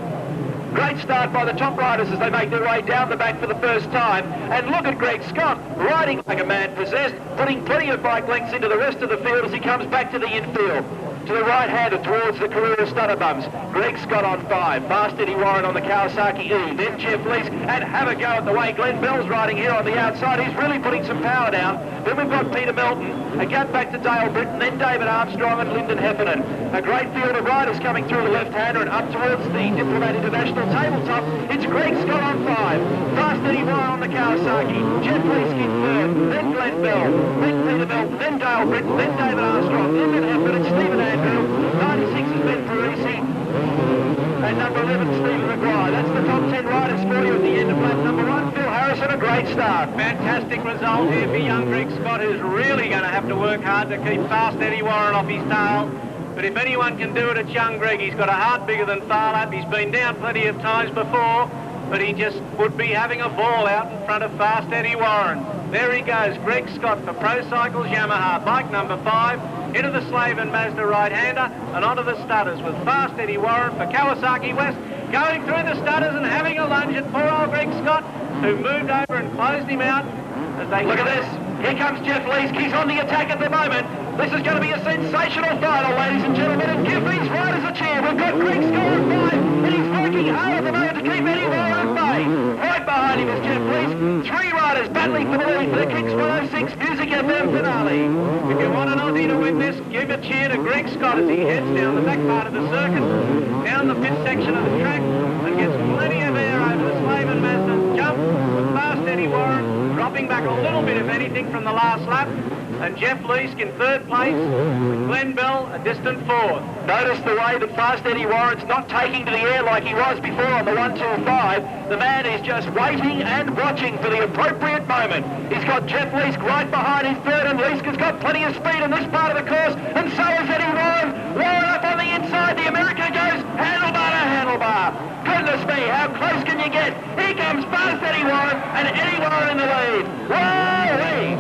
Great start by the top riders as they make their way down the back for the first time. And look at Greg Scott, riding like a man possessed, putting plenty of bike lengths into the rest of the field as he comes back to the infield. To the right-hander towards the Carrera Stutter Bums. Greg Scott on 5. Fast Eddie Warren on the Kawasaki E. Then Jeff Leask, and have a go at the way Glenn Bell's riding here on the outside. He's really putting some power down. Then we've got Peter Melton, a gap back to Dale Britton, then David Armstrong and Lyndon Heffernan. A great field of riders coming through the left-hander and up towards the Diplomat International tabletop. It's Greg Scott on 5. Fast Eddie Warren on the Kawasaki. Jeff Leask in 3rd. Then Glenn Bell. Then Peter Melton. Then Dale Britton. Then David Armstrong. Lyndon Heffernan. Stephen Andrew. 96 is Ben Parisi. And number 11, Stephen McGuire. That's the top 10 riders for you at the end of lap number 1. Phil Harrison, a great start. Fantastic result here for young Greg Scott, who's really going to have to work hard to keep Fast Eddie Warren off his tail. But if anyone can do it, it's young Greg. He's got a heart bigger than Farlap. He's been down plenty of times before, but he just would be having a ball out in front of Fast Eddie Warren. There he goes, Greg Scott for Pro Cycles Yamaha, bike number 5, into the Slave and Mazda right-hander and onto the Stutters with Fast Eddie Warren for Kawasaki West, going through the Stutters and having a lunge at poor old Greg Scott, who moved over and closed him out. As they Look at this. Here comes Jeff Leask. He's on the attack at the moment. This is going to be a sensational final, ladies and gentlemen, and give these riders a cheer. We've got Greg Scott on 5, and he's working hard at the moment to keep Eddie Warren at bay. Right behind him is Jeff Leask. 3 riders battling for the lead for the Kicks 106 Music FM finale. If you want an Aussie to win this, give a cheer to Greg Scott as he heads down the back part of the circuit, down the pit section of the track, and gets plenty of air over the Slave and Mazda jump with Fast Eddie Warren, dropping back a little bit, if anything, from the last lap. And Jeff Leask in 3rd place, with Glenn Bell a distant 4th. Notice the way that Fast Eddie Warren's not taking to the air like he was before on the 125. The man is just waiting and watching for the appropriate moment. He's got Jeff Leask right behind his 3rd, and Leask has got plenty of speed in this part of the course, and so is Eddie Warren. Warren up on the inside. The American goes handlebar to handlebar. Goodness me, how close can you get? Here comes Fast Eddie Warren, and Eddie Warren in the lead. Whoa-wee!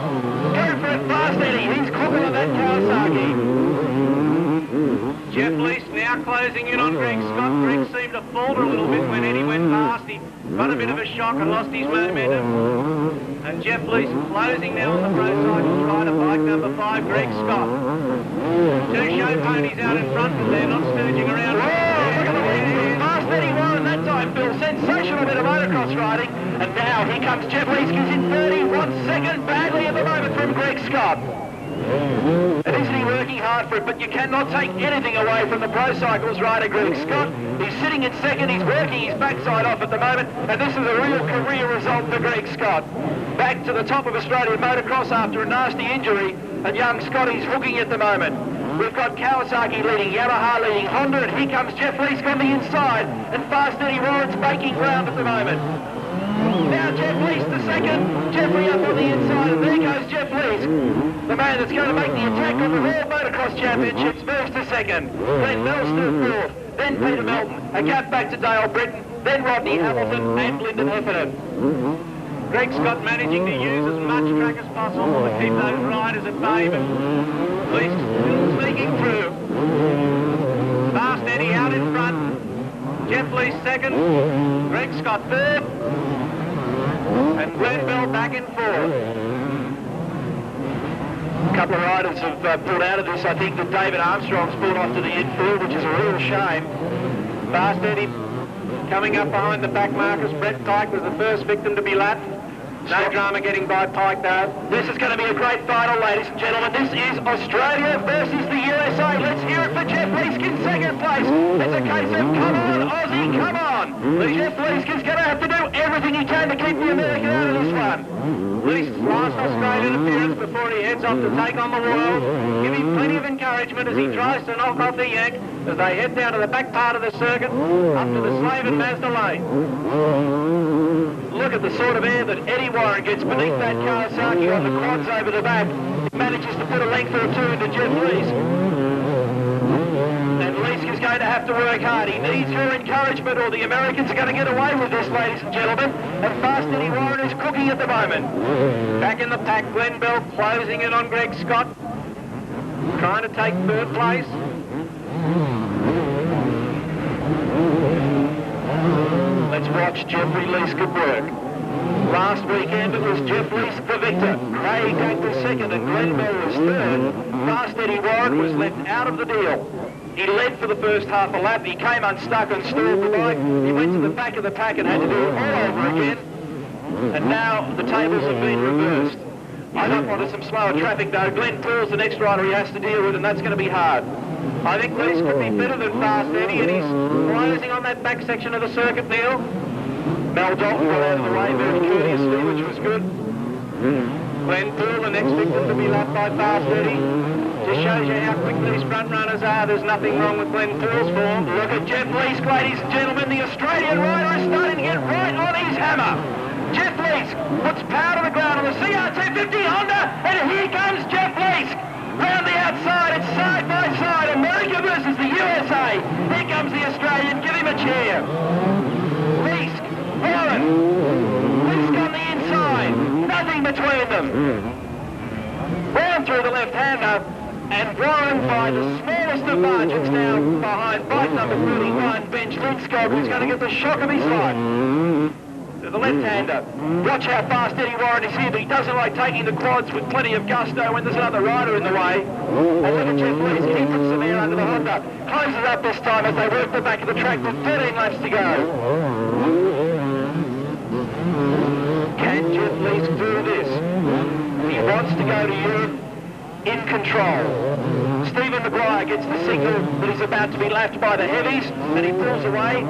Go for it, Fast Eddie. He's cooking on that Kawasaki. Jeff Leask now closing in on Greg Scott. Greg seemed to falter a little bit when Eddie went past. He got a bit of a shock and lost his momentum. And Jeff Leask closing now on the Pro Cycles rider, bike number 5, Greg Scott. 2 show ponies out in front, but they're not stooging around. Whoa, look at the way. Fast Eddie Warren that time. sensational bit of motocross riding. And now here comes Jeff Lees, who's in 31 second badly at the moment from Greg Scott. And isn't he working hard for it? But you cannot take anything away from the Pro Cycles rider Greg Scott. He's sitting in second, he's working his backside off at the moment, and this is a real career result for Greg Scott. Back to the top of Australian motocross after a nasty injury, and young Scotty's hooking at the moment. We've got Kawasaki leading, Yamaha leading, Honda, and here comes Jeff Lees on the inside, and Fast Eddie Warren's making ground at the moment. Now Jeff Lees to second, Jeffrey up on the inside, and there goes Jeff Lees. The man that's going to make the attack on the World Motocross Championships moves to second. Then Bell still fourth, then Peter Melton, a gap back to Dale Britton, then Rodney Hamilton and Lyndon Heffernan. Greg Scott managing to use as much track as possible to keep those riders at bay, but Lees still sneaking through. Fast Eddie out in front, Jeff Lees second, Greg Scott third, and Glenn Bell back in fourth. A couple of riders have pulled out of this. I think that David Armstrong's pulled off to the infield, which is a real shame. Fast Eddie coming up behind the back markers. Brett Pike was the first victim to be lapped. No drama getting by Pike though. This is going to be a great final, ladies and gentlemen. This is Australia versus the USA. Let's hear it for Jeff Lees in second place. It's a case of come on, Aussie, come on. The Jeff Lees is going to have to do everything he can to keep the American out of this one. Lees' last Australian appearance before he heads off to take on the world. Give him plenty of encouragement as he tries to knock off the Yank as they head down to the back part of the circuit up to the Slave and Mazda lane. Look at the sort of air that Eddie Warren gets beneath that Kawasaki on the quads over the back. Manages to put a length or two into Jeff Lees. And Lees is going to have to work hard. He needs your encouragement or the Americans are going to get away with this, ladies and gentlemen. And Fast Eddie Warren is cooking at the moment. Back in the pack, Glenn Bell closing in on Greg Scott. Trying to take third place. Let's watch Jeffrey Lees at work. Last weekend it was Jeff Lees the victor. Craig back to second and Glenn Bell was third. Fast Eddie Warren was left out of the deal. He led for the first half a lap. He came unstuck and stalled the bike. He went to the back of the pack and had to do it all over again. And now the tables have been reversed. I don't want some slower traffic though. Glenn Poole's the next rider he has to deal with, and that's going to be hard. I think Lees could be better than Fast Eddie, and he's closing on that back section of the circuit, Neil. Mel Dalton got out of the way very courteously, which was good. Glenn Poole, the next victim to be lapped by Fast Eddie. Just shows you how quick these front runners are. There's nothing wrong with Glenn Poole's form. Look at Jeff Lees, ladies and gentlemen. The Australian rider is starting to get right on his hammer. Jeff Lees puts power to the ground on the CR250 Honda, and here comes Jeff Lees. Round the outside, it's side by side, America versus the USA. Here comes the Australian, give him a cheer. Lees, Warren, Lees on the inside, nothing between them. Round through the left-hander, and Warren by the smallest of margins now behind bike number 39, Benj Linscott, who's going to get the shock of his life. To the left-hander. Watch how fast Eddie Warren is here, but he doesn't like taking the quads with plenty of gusto when there's another rider in the way. And look at Jeff Lees, he puts some air under the Honda. Closes up this time as they work the back of the track with 13 laps to go. Can Jeff Lees do this? He wants to go to Europe in control. Stephen Maguire gets the signal that he's about to be lapped by the heavies, and he pulls away.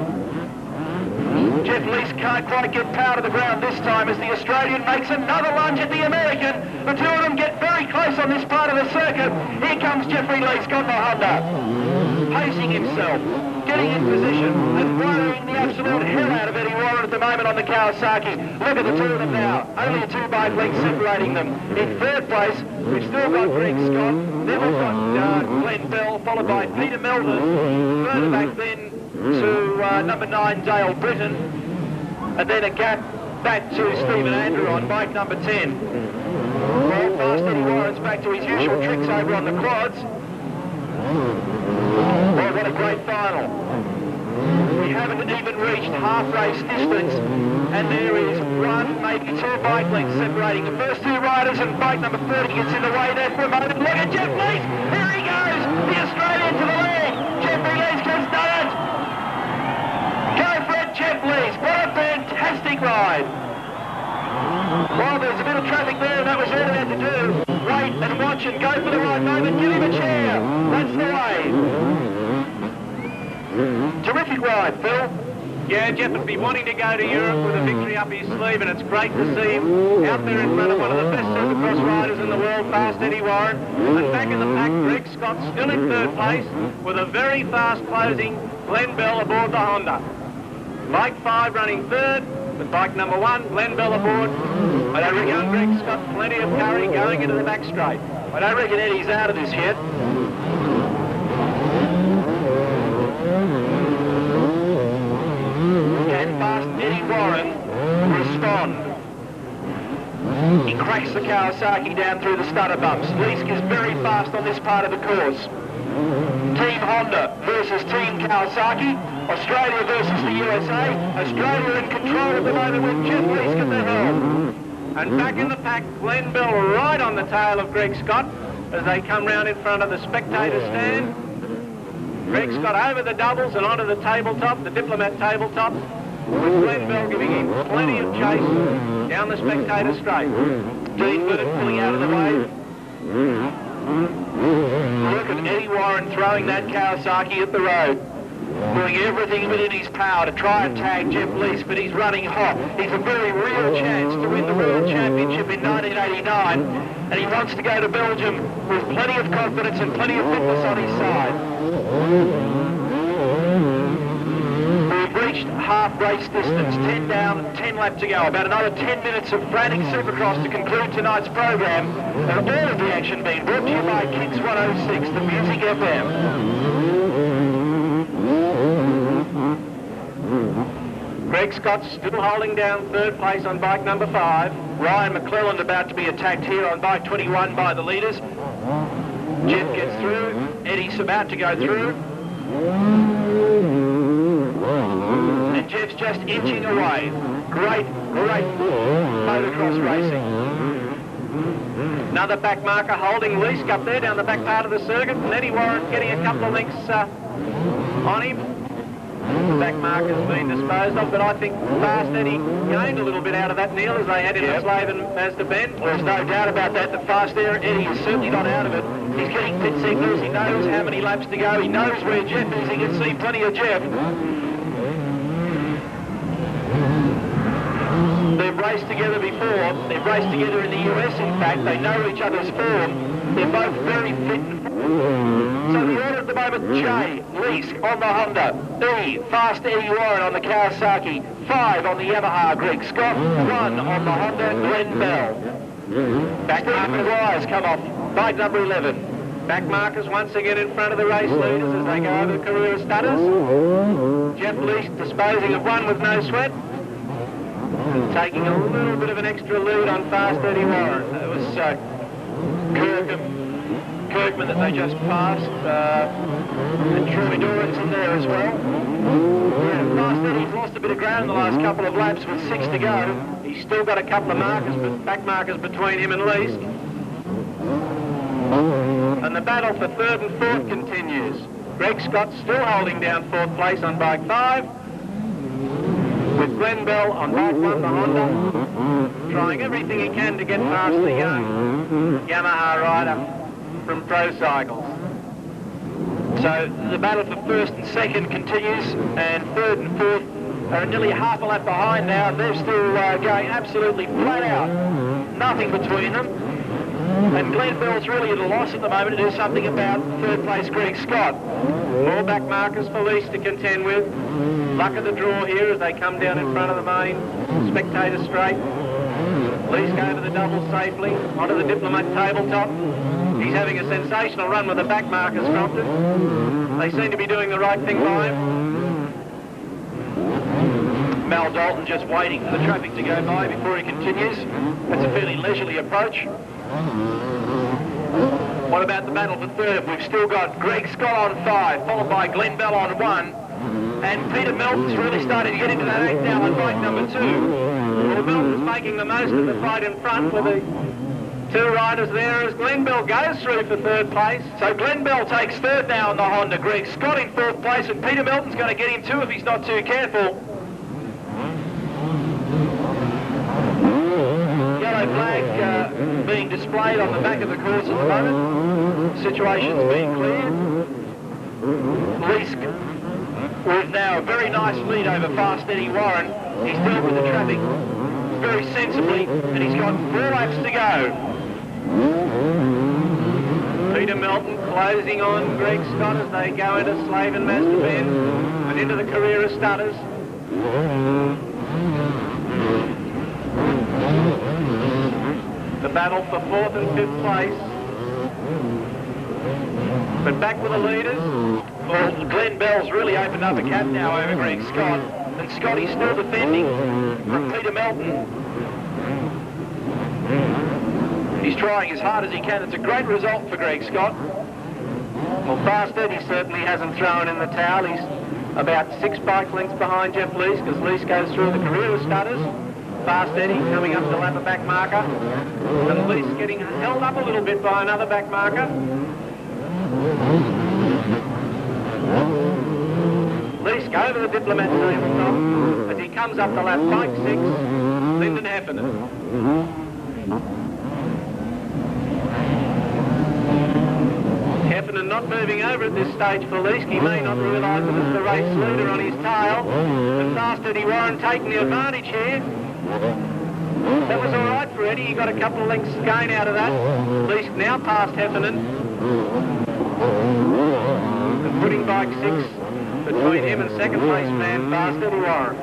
Jeff Lees can't quite get power to the ground this time as the Australian makes another lunge at the American. The two of them get very close on this part of the circuit. Here comes Jeffrey Lees on the Honda. Pacing himself, getting in position, and worrying the absolute hell out of Eddie Warren at the moment on the Kawasaki. Look at the two of them now. Only a 2 bike length separating them. In third place, we've still got Greg Scott. Then we've got Glenn Bell, followed by Peter Melton. Further back then to number 9, Dale Britton. And then a gap back to Stephen Andrew on bike number 10. Well, Fast Eddie Warren's back to his usual tricks over on the quads. Well, what a great final. We haven't even reached half race distance, and there is 1, maybe 2 bike lengths separating the first 2 riders, and bike number 30 gets in the way there for a moment. Look at Jeff Lees! Here he goes! The Australian to the lead! Jeffrey Lees has done it! Go for it, Jeff Lees! What a fantastic ride. Well, there's a bit of traffic there, and that was all he had to do. Wait and watch and go for the right moment. Give him a cheer. That's the way. Terrific ride, Phil. Yeah, Jeff would be wanting to go to Europe with a victory up his sleeve, and it's great to see him out there in front of one of the best Supercross riders in the world, Fast Eddie Warren. And back in the pack, Greg Scott still in third place with a very fast closing Glenn Bell aboard the Honda. Bike 5 running third, with bike number 1, Glenn Bell aboard. I don't reckon Greg's got plenty of curry going into the back straight. I don't reckon Eddie's out of this yet. Can Fast Eddie Warren respond? He cracks the Kawasaki down through the stutter bumps. Leask is very fast on this part of the course. Team Honda versus Team Kawasaki. Australia versus the USA. Australia in control at the moment with Jeff Leask at the helm. And back in the pack, Glenn Bell right on the tail of Greg Scott as they come round in front of the spectator stand. Greg Scott over the doubles and onto the tabletop, the Diplomat tabletop, with Glenn Bell giving him plenty of chase down the spectator straight. Dean Burt pulling out of the way. Look at Eddie Warren throwing that Kawasaki at the road. Doing everything within his power to try and tag Jeff Leask, but he's running hot. He's a very real chance to win the World Championship in 1989, and he wants to go to Belgium with plenty of confidence and plenty of fitness on his side. We've reached half race distance, 10 down, 10 left to go. About another 10 minutes of frantic Supercross to conclude tonight's program, and all of the action being brought to you by Kicks 106, the Music FM. Greg Scott still holding down third place on bike number 5. Ryan McClelland about to be attacked here on bike 21 by the leaders. Jeff gets through. Eddie's about to go through. And Jeff's just inching away. Great motocross racing. Another back marker holding Leask up there down the back part of the circuit, and Eddie Warren getting a couple of lengths on him. The back marker's been disposed of, but I think Fast Eddie gained a little bit out of that, Neil, as they had in the Slave and Mazda bend. There's no doubt about that. The Fast Eddie is certainly not out of it. He's getting pit signals. He knows how many laps to go. He knows where Jeff is. He can see plenty of Jeff. They've raced together before. They've raced together in the US, in fact. They know each other's form. They're both very fit. So the order at the moment, J, Leask on the Honda, E, Fast Eddie Warren on the Kawasaki, 5 on the Yamaha, Greg Scott, 1 on the Honda, Glenn Bell. Back markers wires come off, bike number 11. Back markers once again in front of the race leaders as they go over the career stutters. Jeff Leask disposing of one with no sweat. And taking a little bit of an extra lead on Fast Eddie Warren. It was Kirkman that they just passed, and Troy Dorrance in there as well. Yeah, Fast Eddie's lost a bit of ground in the last couple of laps with 6 to go. He's still got a couple of markers, but back markers between him and Leask. And the battle for third and fourth continues. Greg Scott still holding down fourth place on bike 5. With Glenn Bell on bike 1, the Honda, trying everything he can to get past the young Yamaha rider from Pro Cycles. So the battle for first and second continues, and third and fourth are nearly half a lap behind now. They're still going absolutely flat out. Nothing between them. And Glenn Bell's really at a loss at the moment to do something about third place Greg Scott. More back markers for Leask to contend with. Luck of the draw here as they come down in front of the main spectator straight. Leask over the double safely, onto the Diplomat tabletop. He's having a sensational run with the back markers prompted. They seem to be doing the right thing by him. Mal Dalton just waiting for the traffic to go by before he continues. That's a fairly leisurely approach. What about the battle for third? We've still got Greg Scott on 5, followed by Glenn Bell on 1. And Peter Melton's really starting to get into that 8 now on bike number 2. Well, Melton's making the most of the fight in front with the 2 riders there as Glenn Bell goes through for third place. So Glenn Bell takes third now on the Honda. Greg Scott in fourth place, and Peter Melton's going to get him too if he's not too careful. flag being displayed on the back of the course at the moment. Situation's being cleared. Leask with now a very nice lead over Fast Eddie Warren. He's dealt with the traffic very sensibly, and he's got 4 laps to go. Peter Melton closing on Greg Scott as they go into Slave and Master Bend and into the Carrera Stutters. The battle for 4th and 5th place. But back with the leaders. Well, Glenn Bell's really opened up a gap now over Greg Scott, and Scotty's still defending from Peter Melton. He's trying as hard as he can. It's a great result for Greg Scott. Well, Fast Eddie certainly hasn't thrown in the towel. He's about 6 bike lengths behind Jeff Leask as Leask goes through the Carrera Stutters. Fast Eddie coming up to lap a back marker. And Leask getting held up a little bit by another back marker. Leask over the Diplomat tabletop as he comes up to lap bike 6, Lyndon Heffernan. Heffernan not moving over at this stage for Leask. He may not realise that it's the race leader on his tail. And Fast Eddie Warren taking the advantage here. That was all right for Eddie. He got a couple of lengths gain out of that. Leask now past Heffernan. And putting bike 6 between him and second place man Fast Eddie Warren.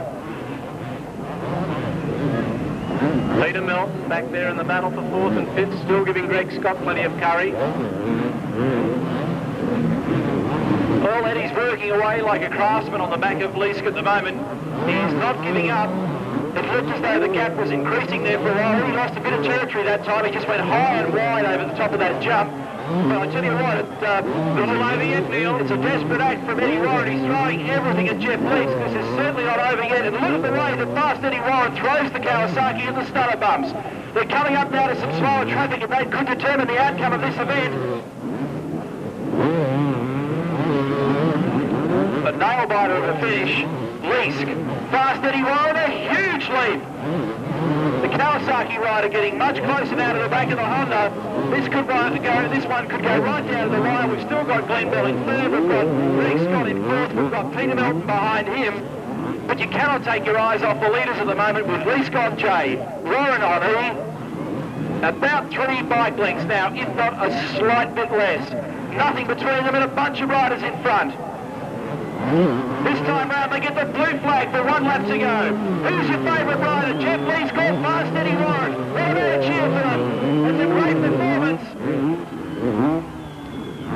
Peter Melton back there in the battle for 4th and 5th, still giving Greg Scott plenty of curry. Well, Eddie's working away like a craftsman on the back of Leask at the moment. He's not giving up. It looked as though the gap was increasing there for a while. He lost a bit of territory that time. He just went high and wide over the top of that jump. But I tell you what, it's not all over yet, Neil. It's a desperate act from Eddie Warren. He's throwing everything at Jeff Leask. This is certainly not over yet. And look at the way that Fast Eddie Warren throws the Kawasaki in the stutter bumps. They're coming up now to some slower traffic, and they could determine the outcome of this event. But nail-biter of a finish. Leask. Fast Eddie Warren, a huge lead. The Kawasaki rider getting much closer now to the back of the Honda. This one could go right down to the wire. We've still got Glenn Bell in 3rd. We've got Greg Scott in 4th. We've got Peter Melton behind him. But you cannot take your eyes off the leaders at the moment with Leask on J, Warren on E. About 3 bike lengths now, if not a slight bit less. Nothing between them and a bunch of riders in front. This time round they get the blue flag for 1 lap to go. Who's your favourite rider? Jeff Leask or Fast Eddie Warren? What about a cheer for them? It's a great performance.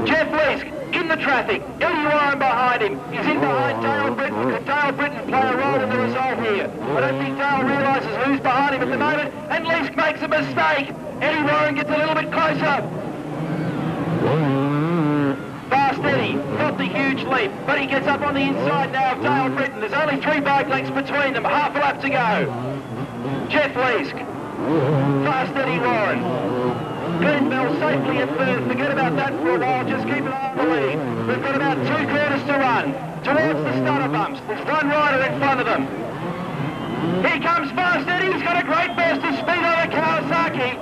Jeff Leask in the traffic. Eddie Warren behind him. He's in behind Dale Britton. Could Dale Britton play a role in the result here? I don't think Dale realises who's behind him at the moment. And Leask makes a mistake. Eddie Warren gets a little bit closer. Fast Eddie, not the huge leap, but he gets up on the inside now of Dale Britton. There's only 3 bike lengths between them, half a lap to go. Jeff Leask, Fast Eddie Warren. Glenn Bell safely in 3rd. Forget about that for a while, just keep an eye on the lead. We've got about 2 quarters to run towards the stutter bumps. There's 1 rider in front of them. Here comes Fast Eddie. He's got a great burst of speed over Kawasaki.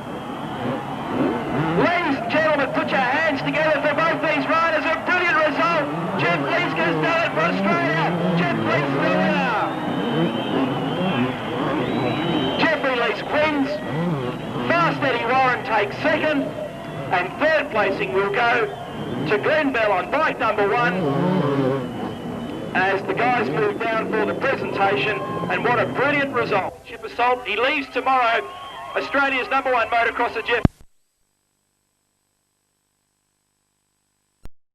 Ladies and gentlemen, put your hands together for both these riders. A brilliant result. Jeff Leask has done it for Australia. Jeff Leask the winner. Jeffrey Leask wins. Fast Eddie Warren takes 2nd. And 3rd placing will go to Glenn Bell on bike number 1 as the guys move down for the presentation. And what a brilliant result. Chip Assault, he leaves tomorrow Australia's #1 motocrosser, Jeff.